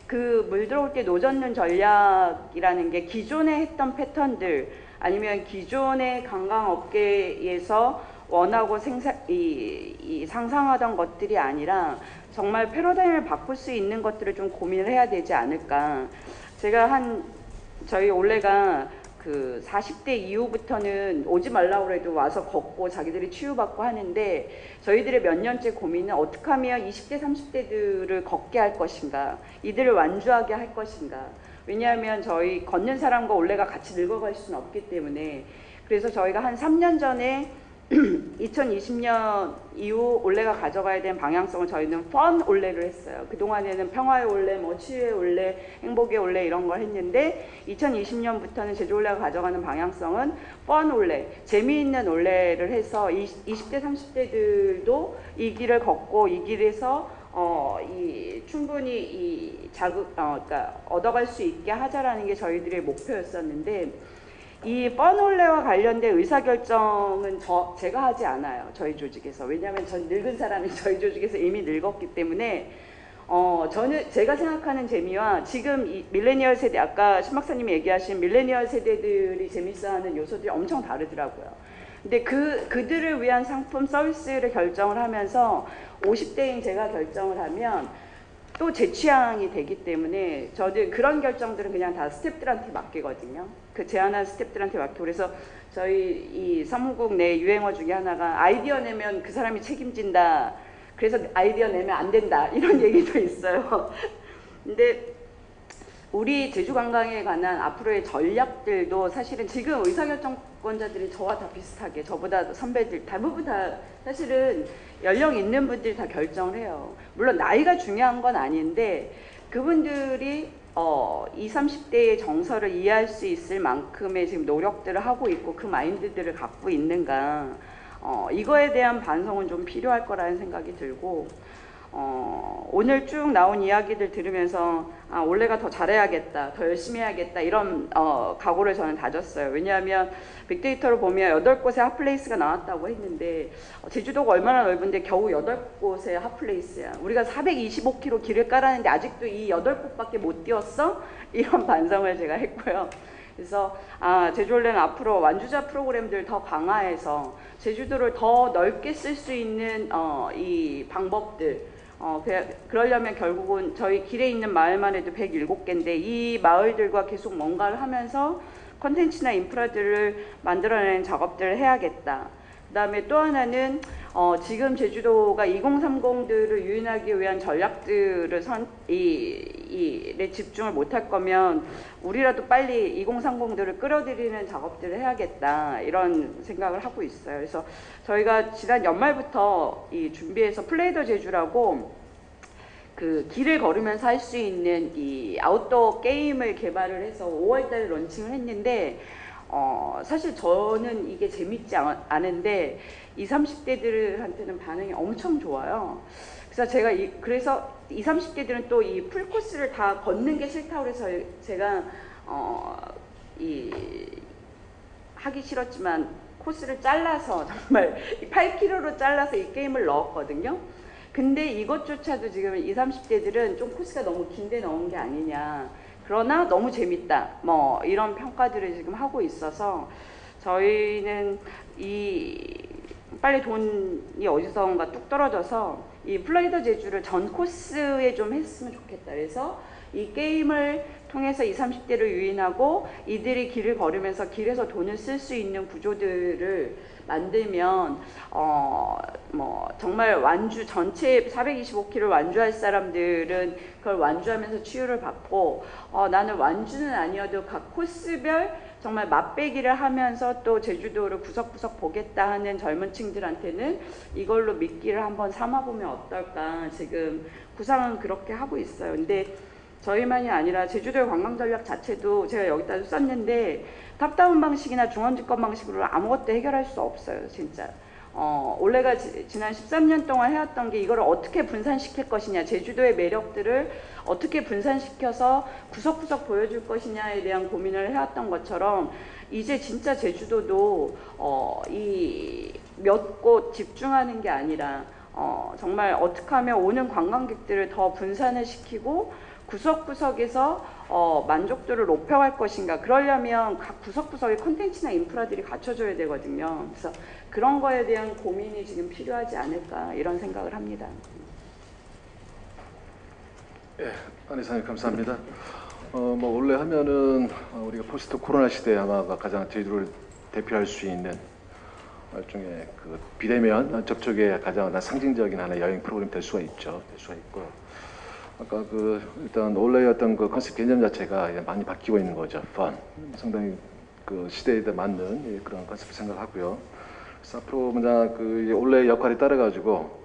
그 물 들어올 때 노젓는 전략이라는 게 기존에 했던 패턴들 아니면 기존의 관광업계에서 원하고 상상하던 것들이 아니라 정말 패러다임을 바꿀 수 있는 것들을 좀 고민을 해야 되지 않을까. 제가 저희 올해가 그 40대 이후부터는 오지 말라고 해도 와서 걷고 자기들이 치유받고 하는데, 저희들의 몇 년째 고민은 어떻게 하면 20대 30대들을 걷게 할 것인가, 이들을 완주하게 할 것인가. 왜냐하면 저희 걷는 사람과 올해가 같이 늙어갈 수는 없기 때문에, 그래서 저희가 한 3년 전에 2020년 이후 올레가 가져가야 되는 방향성을 저희는 펀 올레를 했어요. 그동안에는 평화의 올레, 뭐 치유의 올레, 행복의 올레 이런 걸 했는데 2020년부터는 제주올레가 가져가는 방향성은 펀 올레, 재미있는 올레를 해서 20대 30대들도 이 길을 걷고 이 길에서 충분히 그러니까 얻어갈 수 있게 하자라는 게 저희들의 목표였었는데, 이 뻔올레와 관련된 의사결정은 제가 하지 않아요. 저희 조직에서. 왜냐하면 전 늙은 사람이 저희 조직에서 이미 늙었기 때문에 저는 제가 생각하는 재미와 지금 이 밀레니얼 세대, 아까 신 박사님이 얘기하신 밀레니얼 세대들이 재밌어하는 요소들이 엄청 다르더라고요. 근데 그들을 위한 상품 서비스를 결정을 하면서 50대인 제가 결정을 하면 또 제 취향이 되기 때문에 저는 그런 결정들은 그냥 다 스태프들한테 맡기거든요. 그 제안한 스태프들한테 맡기고, 그래서 저희 이 사무국 내 유행어 중에 하나가 아이디어 내면 그 사람이 책임진다. 그래서 아이디어 내면 안 된다. 이런 얘기도 있어요. 근데 우리 제주관광에 관한 앞으로의 전략들도 사실은 지금 의사결정권자들이 저와 다 비슷하게, 저보다 선배들 대부분 다 사실은 연령 있는 분들이 다 결정을 해요. 물론 나이가 중요한 건 아닌데 그분들이 20, 30대의 정서를 이해할 수 있을 만큼의 지금 노력들을 하고 있고 그 마인드들을 갖고 있는가, 이거에 대한 반성은 좀 필요할 거라는 생각이 들고, 오늘 쭉 나온 이야기들 들으면서 올해가 더 잘해야겠다, 더 열심히 해야겠다, 이런 각오를 저는 다졌어요. 왜냐하면 빅데이터로 보면 8곳의 핫플레이스가 나왔다고 했는데 제주도가 얼마나 넓은데 겨우 8곳의 핫플레이스야. 우리가 425km 길을 깔았는데 아직도 이 8곳밖에 못 뛰었어? 이런 반성을 제가 했고요. 그래서 제주올레는 앞으로 완주자 프로그램들 더 강화해서 제주도를 더 넓게 쓸 수 있는 이 방법들, 그러려면 결국은 저희 길에 있는 마을만 해도 107개인데 이 마을들과 계속 뭔가를 하면서 컨텐츠나 인프라들을 만들어내는 작업들을 해야겠다. 그 다음에 또 하나는 지금 제주도가 2030들을 유인하기 위한 전략들을 에 집중을 못할 거면 우리라도 빨리 2030들을 끌어들이는 작업들을 해야겠다, 이런 생각을 하고 있어요. 그래서 저희가 지난 연말부터 준비해서 플레이더 제주라고 그 길을 걸으면서 할 수 있는 이 아웃도어 게임을 개발을 해서 5월달에 런칭을 했는데 사실 저는 이게 재밌지 않은데 20, 30대들한테는 반응이 엄청 좋아요. 그래서 제가 그래서 20, 30대들은 또 이 풀코스를 다 걷는 게 싫다고 해서 제가 하기 싫었지만 코스를 잘라서 정말 8km로 잘라서 이 게임을 넣었거든요. 근데 이것조차도 지금 20, 30대들은 좀 코스가 너무 긴데 넣은 게 아니냐, 그러나 너무 재밌다, 뭐 이런 평가들을 지금 하고 있어서 저희는 빨리 돈이 어디선가 뚝 떨어져서 이 플레이더 제주를 전 코스에 좀 했으면 좋겠다. 그래서 이 게임을 통해서 20, 30대를 유인하고 이들이 길을 걸으면서 길에서 돈을 쓸 수 있는 구조들을 만들면 뭐 정말 완주 전체 425km 완주할 사람들은 그걸 완주하면서 치유를 받고 나는 완주는 아니어도 각 코스별 정말 맛배기를 하면서 또 제주도를 구석구석 보겠다 하는 젊은 층들한테는 이걸로 미끼를 한번 삼아보면 어떨까 지금 구상은 그렇게 하고 있어요. 근데 저희만이 아니라 제주도의 관광전략 자체도 제가 여기다 썼는데 탑다운 방식이나 중원집권 방식으로 아무것도 해결할 수 없어요. 진짜. 올해가 지난 13년 동안 해왔던 게 이걸 어떻게 분산시킬 것이냐, 제주도의 매력들을 어떻게 분산시켜서 구석구석 보여줄 것이냐에 대한 고민을 해왔던 것처럼 이제 진짜 제주도도 이 몇 곳 집중하는 게 아니라 정말 어떻게 하면 오는 관광객들을 더 분산을 시키고 구석구석에서 만족도를 높여갈 것인가. 그러려면 각 구석구석에 콘텐츠나 인프라들이 갖춰져야 되거든요. 그래서 그런 거에 대한 고민이 지금 필요하지 않을까 이런 생각을 합니다.
예, 안 이사님 감사합니다. 뭐 원래 하면은 우리가 포스트 코로나 시대에 아마 가장 제주도를 대표할 수 있는 일종의 그 비대면 접촉의 가장 상징적인 하나의 여행 프로그램 될 수가 있죠. 될 수가 있고. 아까 일단 원래 어떤 그 컨셉 개념 자체가 많이 바뀌고 있는 거죠. 상당히 그 시대에 맞는 그런 컨셉을 생각하고요. 그래서 앞으로 원래 역할에 따라 가지고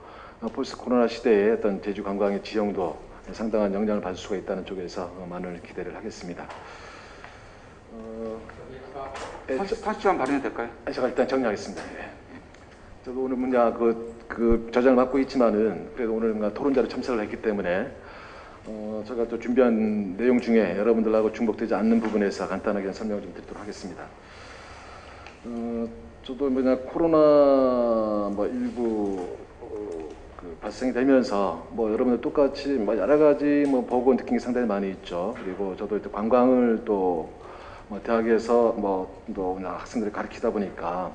포스트 코로나 시대에 어떤 제주 관광의 지형도 상당한 영향을 받을 수가 있다는 쪽에서 많은 기대를 하겠습니다.
30초 발언이 될까요?
제가 일단 정리하겠습니다. 예. 저도 오늘 그 저장을 맡고 있지만은 그래도 오늘 토론자로 참석을 했기 때문에 제가 또 준비한 내용 중에 여러분들하고 중복되지 않는 부분에서 간단하게 설명을 좀 드리도록 하겠습니다. 저도 코로나 일부 발생이 되면서 여러분들 똑같이 여러 가지 보고 느낀 게 상당히 많이 있죠. 그리고 저도 관광을 또 대학에서 또 학생들을 가르치다 보니까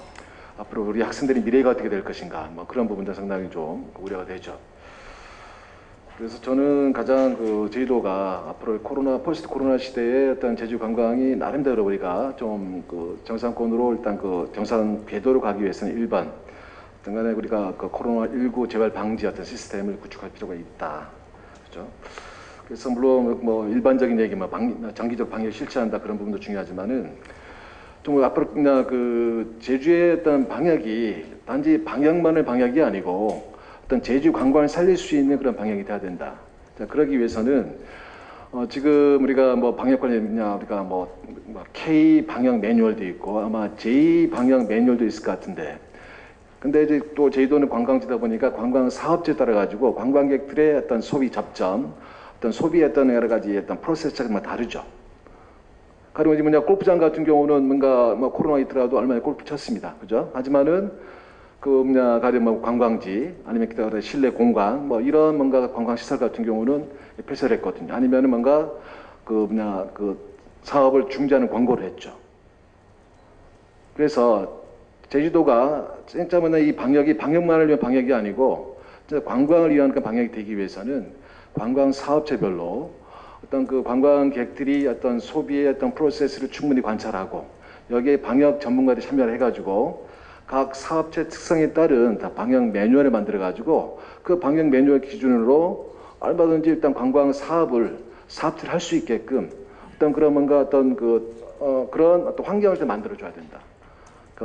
앞으로 우리 학생들의 미래가 어떻게 될 것인가 그런 부분도 상당히 좀 우려가 되죠. 그래서 저는 가장 제주도가 앞으로 포스트 코로나 시대에 어떤 제주 관광이 나름대로 우리가 좀 정상권으로 일단 정상 궤도로 가기 위해서는 1번 간에 우리가 코로나19 재발 방지 어떤 시스템을 구축할 필요가 있다. 그렇죠? 그래서 물론 일반적인 얘기 장기적 방역을 실천한다 그런 부분도 중요하지만은 좀 앞으로 제주의 어떤 방역이 단지 방역만의 방역이 아니고 어떤 제주 관광을 살릴 수 있는 그런 방역이 돼야 된다. 자, 그러기 위해서는 지금 우리가 방역 관련 우리가 K 방역 매뉴얼도 있고 아마 J 방역 매뉴얼도 있을 것 같은데. 근데 이제 또 제주도는 관광지다 보니까 관광 사업지에 따라 가지고 관광객들의 어떤 소비 접점, 어떤 소비의 어떤 여러 가지 어떤 프로세스가 다르죠. 가령 이제 골프장 같은 경우는 코로나 있더라도 얼마나 골프 쳤습니다. 그죠? 하지만은 가령 관광지 아니면 실내 공간 이런 관광 시설 같은 경우는 폐쇄를 했거든요. 아니면은 사업을 중지하는 광고를 했죠. 그래서 제주도가 진짜 이 방역이 방역만을 위한 방역이 아니고 관광을 위한 방역이 되기 위해서는 관광 사업체별로 어떤 관광객들이 어떤 소비의 어떤 프로세스를 충분히 관찰하고 여기에 방역 전문가들이 참여를 해가지고 각 사업체 특성에 따른 방역 매뉴얼을 만들어 가지고 그 방역 매뉴얼 기준으로 얼마든지 일단 관광 사업체를 할 수 있게끔 어떤 그런 그런 어떤 환경을 만들어 줘야 된다.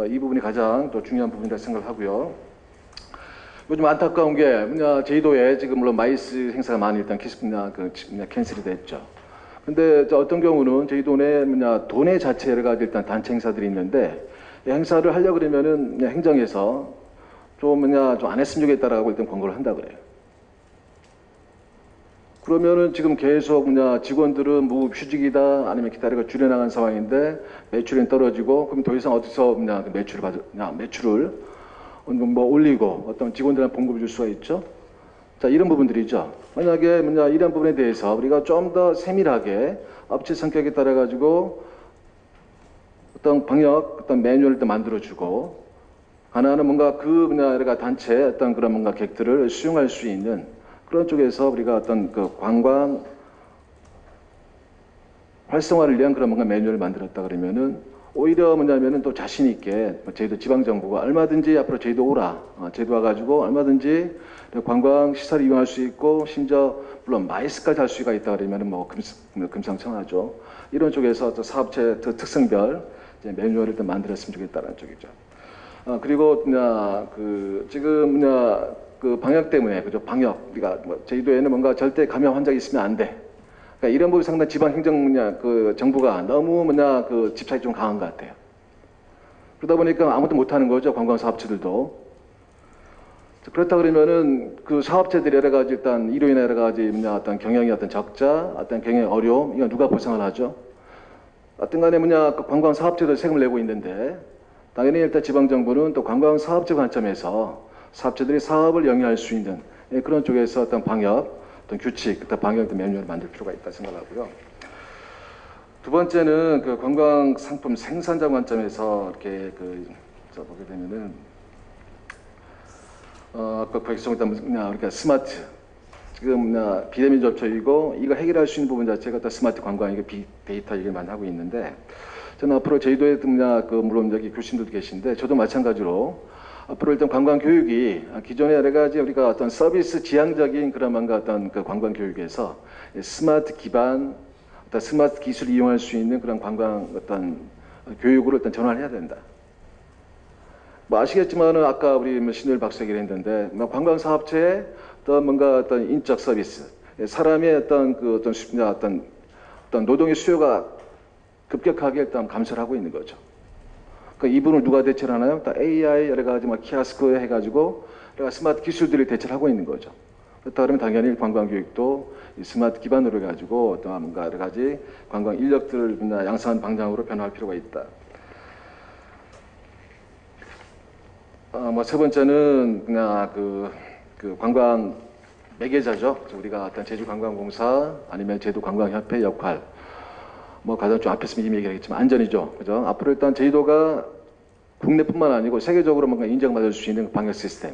이 부분이 가장 또 중요한 부분이라고 생각하고요. 요즘 안타까운 게 제주도에 지금 물론 마이스 행사가 많이 일단 캔슬이 됐죠. 근데 어떤 경우는 제주도 내 도내 자체 여러 가지 일단 단체 행사들이 있는데 행사를 하려고 그러면은 행정에서 좀 안 했으면 좋겠다라고 일단 권고를 한다 그래요. 그러면은 지금 계속 직원들은 무휴직이다 아니면 기다리고 줄여나간 상황인데 매출이 떨어지고 그럼 더 이상 어디서 매출을 올리고 어떤 직원들한테 봉급을 줄 수가 있죠. 자, 이런 부분들이죠. 만약에 이런 부분에 대해서 우리가 좀 더 세밀하게 업체 성격에 따라 가지고 어떤 방역 어떤 매뉴얼을 만들어주고 하나는 여러 단체 어떤 그런 객들을 수용할 수 있는 그런 쪽에서 우리가 어떤 관광 활성화를 위한 그런 뭔가 매뉴얼을 만들었다 그러면은 오히려 뭐냐면은 또 자신 있게 제주도 지방 정부가 얼마든지 앞으로 제주도 오라, 제주도 와가지고 얼마든지 관광 시설을 이용할 수 있고 심지어 물론 마이스까지 할 수가 있다 그러면은 뭐 금상첨화죠. 이런 쪽에서 또 사업체 특성별 이제 매뉴얼을 또 만들었으면 좋겠다는 쪽이죠. 그리고 지금 그 방역 때문에 그죠, 방역 우리가 뭐 제주도에는 뭔가 절대 감염 환자가 있으면 안 돼. 그러니까 이런 부분 상당 지방 행정 그 정부가 너무 그 집착이 좀 강한 것 같아요. 그러다 보니까 아무것도 못하는 거죠, 관광 사업체들도. 그렇다 그러면은 그 사업체들이 여러 가지 일단 이로 인해 여러 가지 어떤 경영의 어떤 적자, 어떤 경영의 어려움, 이건 누가 보상을 하죠? 어떤간에 그 관광 사업체도 세금을 내고 있는데 당연히 일단 지방 정부는 또 관광 사업체 관점에서 사업체들이 사업을 영위할 수 있는 그런 쪽에서 어떤 방역, 어떤 규칙, 어떤 방역 매뉴얼을 만들 필요가 있다 생각하고요. 두 번째는 그 관광 상품 생산자 관점에서 이렇게 보게 되면은 아까 우리가 스마트 지금 비대면 접촉이고 이거 해결할 수 있는 부분 자체가 또 스마트 관광 이거 빅데이터 얘기를 많이 하고 있는데 저는 앞으로 제주도에 물론 여기 교수님들도 계신데 저도 마찬가지로 앞으로 일단 관광 교육이 기존에 여러 가지 우리가 어떤 서비스 지향적인 그런 뭔가 어떤 그 관광 교육에서 스마트 기반 어떤 스마트 기술을 이용할 수 있는 그런 관광 어떤 교육으로 일단 전환을 해야 된다. 뭐 아시겠지만은 아까 우리 신일 박사 얘기를 했는데 관광 사업체의 어떤 뭔가 어떤 인적 서비스, 사람의 어떤 어떤 노동의 수요가 급격하게 일단 감소를 하고 있는 거죠. 그러니까 이분을 누가 대체를 하나요? AI 여러 가지 키오스크 해가지고 스마트 기술들이 대체를 하고 있는 거죠. 그렇다 그러면 당연히 관광 교육도 스마트 기반으로 해가지고 또 뭔가 여러 가지 관광 인력들을 양성하는 방향으로 변화할 필요가 있다. 세 번째는 그 관광 매개자죠. 우리가 어떤 제주관광공사 아니면 제주관광협회 역할. 가장 좀 앞에서 이미 얘기했지만 안전이죠. 그죠? 앞으로 일단 제주도가 국내뿐만 아니고 세계적으로 뭔가 인정받을 수 있는 방역 시스템.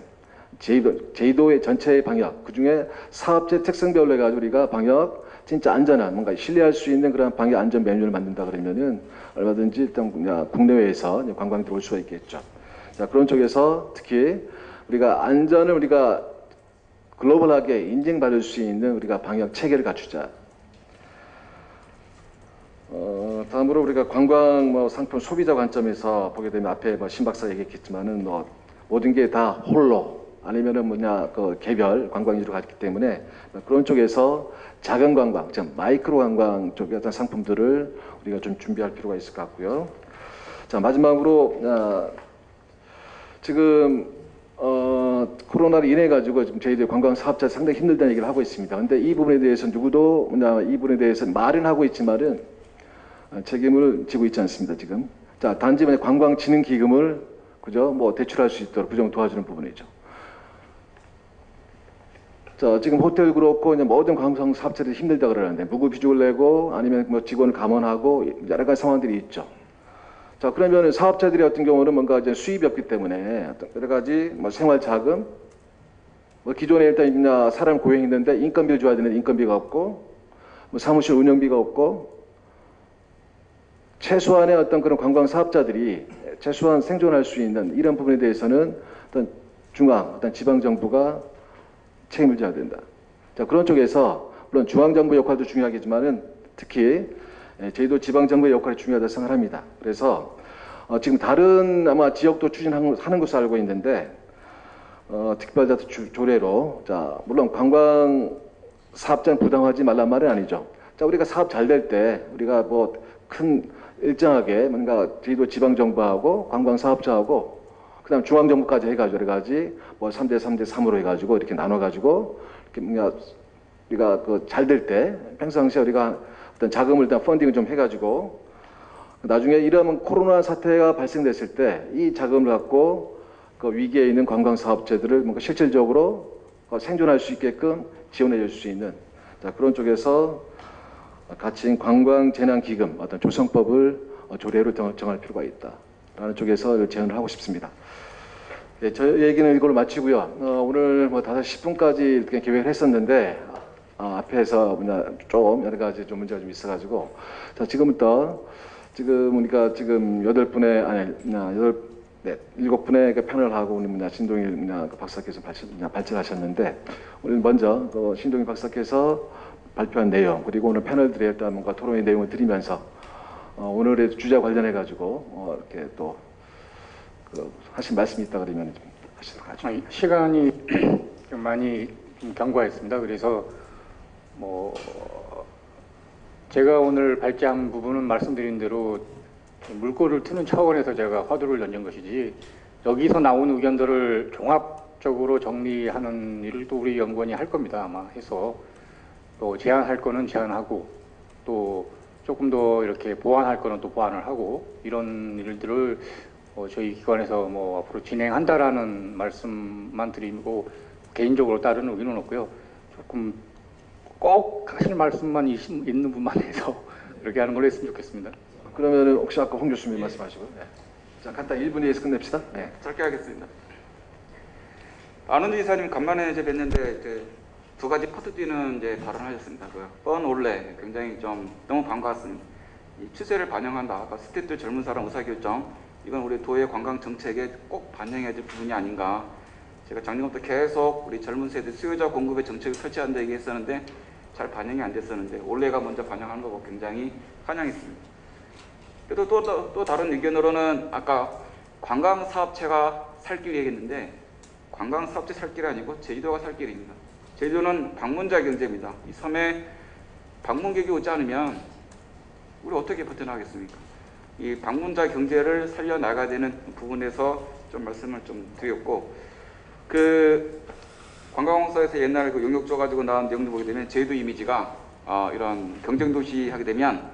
제주도의 전체의 방역. 그 중에 사업체 특성별로 해가지고 우리가 방역 진짜 안전한 뭔가 신뢰할 수 있는 그런 방역 안전 매뉴얼을 만든다 그러면은 얼마든지 일단 국내외에서 관광들이 올 수가 있겠죠. 자, 그런 쪽에서 특히 우리가 안전을 우리가 글로벌하게 인정받을 수 있는 우리가 방역 체계를 갖추자. 다음으로 우리가 관광 상품 소비자 관점에서 보게 되면 앞에 신 박사 얘기했겠지만은 모든 게 다 홀로 아니면은 그 개별 관광 위주로 갔기 때문에 그런 쪽에서 작은 관광, 즉 마이크로 관광 쪽의 어떤 상품들을 우리가 좀 준비할 필요가 있을 것 같고요. 자, 마지막으로 지금 코로나로 인해 가지고 지금 저희들 관광 사업자 상당히 힘들다는 얘기를 하고 있습니다. 근데 이 부분에 대해서 누구도 이 부분에 대해서 말은 하고 있지만은 책임을 지고 있지 않습니다, 지금. 자, 단지 관광진흥기금을, 그죠? 대출할 수 있도록 그 정도 도와주는 부분이죠. 자, 지금 호텔 그렇고, 모든 관광 사업체들이 힘들다 그러는데, 무급휴직을 내고, 아니면 직원을 감원하고, 여러 가지 상황들이 있죠. 자, 그러면 사업자들이 어떤 경우는 뭔가 이제 수입이 없기 때문에, 여러 가지 생활자금, 기존에 일단 사람 고용했는데, 인건비를 줘야 되는데, 인건비가 없고, 사무실 운영비가 없고, 최소한의 어떤 그런 관광 사업자들이 최소한 생존할 수 있는 이런 부분에 대해서는 어떤 어떤 지방 정부가 책임을 져야 된다. 자, 그런 쪽에서 물론 중앙 정부 역할도 중요하겠지만은 특히 제주도 지방 정부의 역할이 중요하다고 생각합니다. 그래서 지금 다른 아마 지역도 추진하는 것으로 알고 있는데 특별자도 조례로 자, 물론 관광 사업자는 부담하지 말란 말은 아니죠. 자, 우리가 사업 잘 될 때 우리가 큰 일정하게 뭔가 제주도 지방정부하고 관광사업자하고 그다음 중앙정부까지 해가지고 여러 가지 3대 3대 3으로 해가지고 이렇게 나눠가지고 이렇게 뭔가 우리가 잘 될 때 평상시에 우리가 어떤 자금을 일단 펀딩을 좀 해가지고 나중에 이러면 코로나 사태가 발생됐을 때 이 자금을 갖고 그 위기에 있는 관광사업체들을 뭔가 실질적으로 생존할 수 있게끔 지원해 줄 수 있는 자, 그런 쪽에서 같이 관광재난기금 어떤 조성법을 조례로 정할 필요가 있다라는 쪽에서 제안을 하고 싶습니다. 네, 저 얘기는 이걸로 마치고요. 오늘 5시 10분까지 이렇게 계획을 했었는데 앞에서 좀 여러 가지 좀 문제가 좀 있어가지고 자 지금부터 지금 우리가 지금 8분의 아니 7분의 그 패널을 하고 우리 신동일 박사께서 발제하셨는데 우리 먼저 그 신동일 박사께서 발표한 내용 그리고 오늘 패널들의 일단 뭔가 토론의 내용을 드리면서 오늘의 주제 관련해 가지고 이렇게 또 그 하신 말씀이 있다 그러면 좀 하시도록 하죠.
시간이 좀 많이 좀 경과했습니다. 그래서 뭐 제가 오늘 발제한 부분은 말씀드린 대로 물꼬를 트는 차원에서 제가 화두를 던진 것이지 여기서 나온 의견들을 종합적으로 정리하는 일을 또 우리 연구원이 할 겁니다. 아마 해서 또 제안할 거는 제안하고 또 조금 더 이렇게 보완할 거는 또 보완을 하고 이런 일들을 저희 기관에서 뭐 앞으로 진행한다라는 말씀만 드리고 개인적으로 다른 의견은 없고요. 조금 꼭 하실 말씀만 있는 분만 해서 그렇게 하는 걸로 했으면 좋겠습니다.
그러면 혹시 아까 홍 교수님 말씀하시고요. 네. 자 간단 1분 이내에서 끝냅시다. 네.
짧게 하겠습니다. 안원주 이사님 간만에 이제 뵀는데 이제 두 가지 퍼트 뛰는 이제 발언하셨습니다. 뻔 올레 굉장히 좀 너무 반가웠습니다. 이 추세를 반영한다. 아까 스태프들 젊은 사람 의사결정 이건 우리 도의 관광 정책에 꼭 반영해야 될 부분이 아닌가. 제가 작년부터 계속 우리 젊은 세대 수요자 공급의 정책을 펼쳐야 한다 얘기했었는데 잘 반영이 안 됐었는데 올해가 먼저 반영하는 거고 굉장히 환영했습니다. 그래도 또 다른 의견으로는 아까 관광사업체가 살 길 얘기했는데 관광사업체 살 길이 아니고 제주도가 살 길입니다. 제주도는 방문자 경제입니다. 이 섬에 방문객이 오지 않으면 우리 어떻게 버텨나가겠습니까? 이 방문자 경제를 살려나가야 되는 부분에서 좀 말씀을 좀 드렸고 그 관광공사에서 옛날에 그 용역 줘가지고 나온 내용도 보게 되면 제주도 이미지가 이런 경쟁도시 하게 되면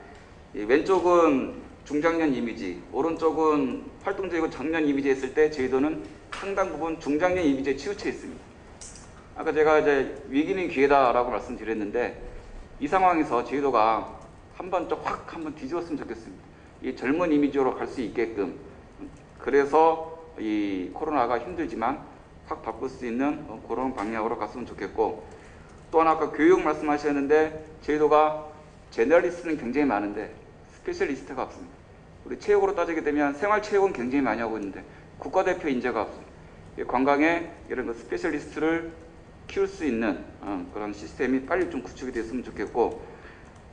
이 왼쪽은 중장년 이미지, 오른쪽은 활동적이고 청년 이미지 했을 때 제주도는 상당 부분 중장년 이미지에 치우쳐 있습니다. 아까 제가 이제 위기는 기회다라고 말씀드렸는데 이 상황에서 제주도가 한번 뒤집었으면 좋겠습니다. 이 젊은 이미지로 갈 수 있게끔 그래서 이 코로나가 힘들지만 확 바꿀 수 있는 그런 방향으로 갔으면 좋겠고 또 하나 아까 교육 말씀하셨는데 제주도가 제너럴리스트는 굉장히 많은데 스페셜리스트가 없습니다. 우리 체육으로 따지게 되면 생활체육은 굉장히 많이 하고 있는데 국가대표 인재가 없습니다. 관광에 이런 그 스페셜리스트를 키울 수 있는 그런 시스템이 빨리 좀 구축이 됐으면 좋겠고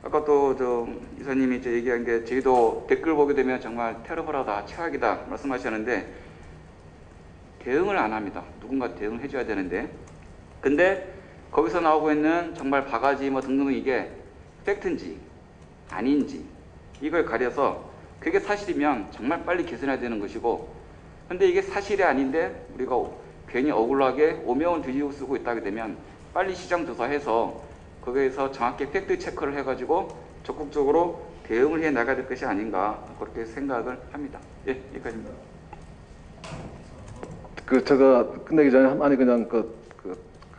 아까 또 이사님이 이제 얘기한 게 제주도 댓글 보게 되면 정말 테러블하다, 최악이다 말씀하셨는데 대응을 안 합니다. 누군가 대응을 해줘야 되는데 근데 거기서 나오고 있는 정말 바가지 뭐 등등 이게 팩트인지 아닌지 이걸 가려서 그게 사실이면 정말 빨리 개선해야 되는 것이고 근데 이게 사실이 아닌데 우리가 괜히 억울하게 오명을 뒤집어 쓰고 있다게 되면 빨리 시장 조사해서 거기에서 정확히 팩트 체크를 해가지고 적극적으로 대응을 해 나가야 될 것이 아닌가 그렇게 생각을 합니다. 예, 여기까지입니다.
제가 끝내기 전에 한마디 그냥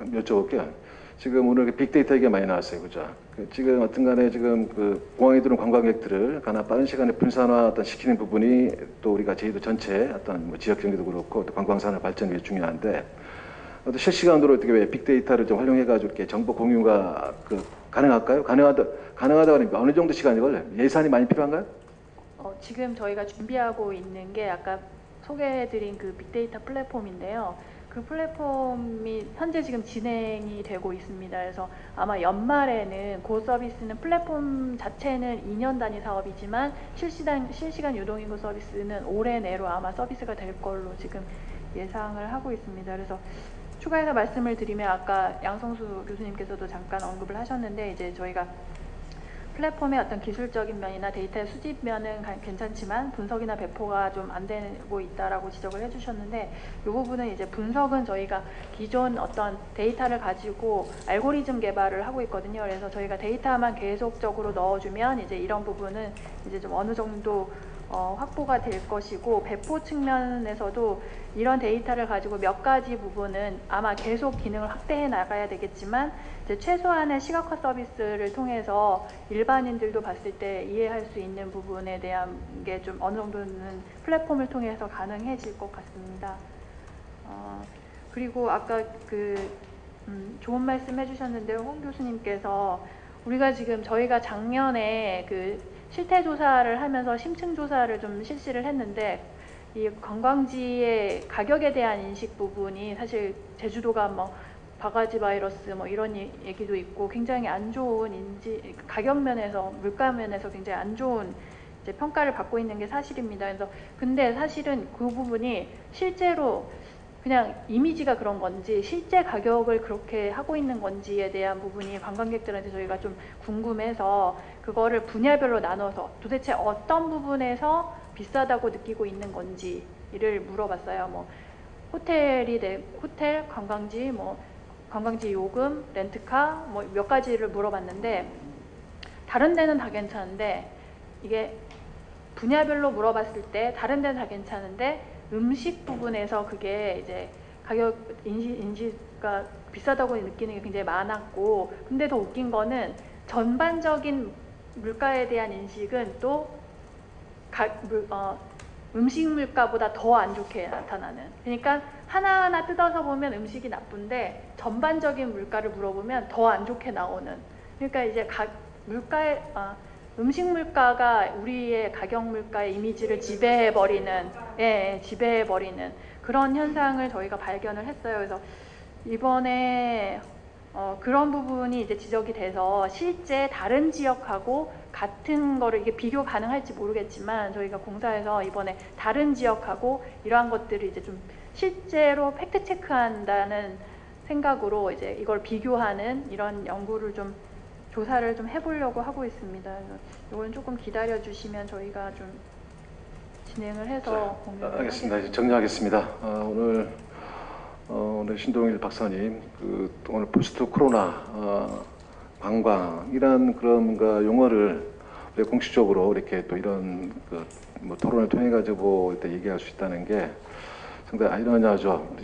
여쭤볼게요. 지금 오늘 빅데이터 얘기가 많이 나왔어요, 그죠? 지금 어떤간에 지금 공항에 들어온 관광객들을 가나 빠른 시간에 분산화 시키는 부분이 또 우리가 제주도 전체 어떤 지역 경제도 그렇고 또 관광산업 발전이 위해 중요한데 실시간으로 어떻게 빅데이터를 좀 활용해가지고 이렇게 정보 공유가 가능할까요? 가능하다면 어느 정도 시간이 걸려요? 예산이 많이 필요한가요?
지금 저희가 준비하고 있는 게 아까 소개해드린 그 빅데이터 플랫폼인데요. 그 플랫폼이 현재 지금 진행이 되고 있습니다. 그래서 아마 연말에는 그 서비스는 플랫폼 자체는 2년 단위 사업이지만 실시간 유동인구 서비스는 올해 내로 아마 서비스가 될 걸로 지금 예상을 하고 있습니다. 그래서 추가해서 말씀을 드리면 아까 양성수 교수님께서도 잠깐 언급을 하셨는데 이제 저희가 플랫폼의 어떤 기술적인 면이나 데이터의 수집 면은 괜찮지만 분석이나 배포가 좀 안 되고 있다라고 지적을 해주셨는데 이 부분은 이제 분석은 저희가 기존 어떤 데이터를 가지고 알고리즘 개발을 하고 있거든요. 그래서 저희가 데이터만 계속적으로 넣어주면 이제 이런 부분은 이제 좀 어느 정도 확보가 될 것이고 배포 측면에서도 이런 데이터를 가지고 몇 가지 부분은 아마 계속 기능을 확대해 나가야 되겠지만 이제 최소한의 시각화 서비스를 통해서 일반인들도 봤을 때 이해할 수 있는 부분에 대한 게 좀 어느 정도는 플랫폼을 통해서 가능해질 것 같습니다. 그리고 아까 좋은 말씀 해주셨는데요. 홍 교수님께서 우리가 지금 저희가 작년에 그 실태 조사를 하면서 심층 조사를 좀 실시를 했는데 이 관광지의 가격에 대한 인식 부분이 사실 제주도가 뭐 바가지 바이러스 뭐 이런 얘기도 있고 굉장히 안 좋은 가격 면에서 물가 면에서 굉장히 안 좋은 이제 평가를 받고 있는 게 사실입니다. 그래서 근데 사실은 그 부분이 실제로 그냥 이미지가 그런 건지 실제 가격을 그렇게 하고 있는 건지에 대한 부분이 관광객들한테 저희가 좀 궁금해서 그거를 분야별로 나눠서 도대체 어떤 부분에서 비싸다고 느끼고 있는 건지를 물어봤어요. 뭐 호텔, 관광지, 뭐 관광지 요금, 렌트카 뭐 몇 가지를 물어봤는데 다른 데는 다 괜찮은데 이게 분야별로 물어봤을 때 다른 데는 다 괜찮은데 음식 부분에서 그게 이제 가격 인지가 비싸다고 느끼는 게 굉장히 많았고 근데 더 웃긴 거는 전반적인 물가에 대한 인식은 또 음식 물가보다 더 안 좋게 나타나는 그러니까 하나하나 뜯어서 보면 음식이 나쁜데 전반적인 물가를 물어보면 더 안 좋게 나오는 그러니까 이제 음식 물가가 우리의 가격 물가의 이미지를 지배해버리는 그런 현상을 저희가 발견을 했어요. 그래서 이번에 그런 부분이 이제 지적이 돼서 실제 다른 지역하고 같은 거를 이게 비교 가능할지 모르겠지만 저희가 공사에서 이번에 다른 지역하고 이러한 것들을 이제 좀 실제로 팩트 체크한다는 생각으로 이제 이걸 비교하는 이런 연구를 좀 조사를 좀 해보려고 하고 있습니다. 그래서 이건 조금 기다려 주시면 저희가 좀 진행을 해서 공유를
알겠습니다. 이제 정리하겠습니다. 오늘 신동일 박사님 오늘 포스트 코로나 관광이란 그런 뭔가 용어를 우리가 공식적으로 이렇게 또 이런 뭐 토론을 통해 가지고 얘기할 수 있다는 게 상당히 아이러니하죠.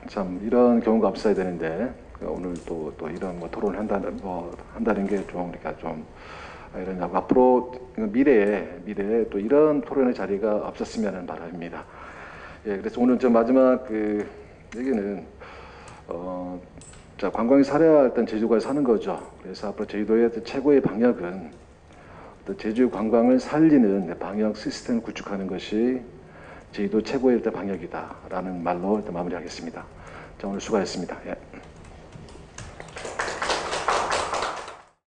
참 이런 경우가 없어야 되는데 오늘 또 이런 뭐 토론을 한다는 게 좀 우리가 좀 아이러니하고 앞으로 미래에 또 이런 토론의 자리가 없었으면 하는 바람입니다. 예, 그래서 오늘 저 마지막 얘기는 자 관광이 살아야 일단 제주도에 사는 거죠. 그래서 앞으로 제주도의 최고의 방역은 제주 관광을 살리는 방역 시스템을 구축하는 것이 제주도 최고의 방역이다라는 말로 일단 마무리하겠습니다. 자, 오늘 수고하셨습니다. 예.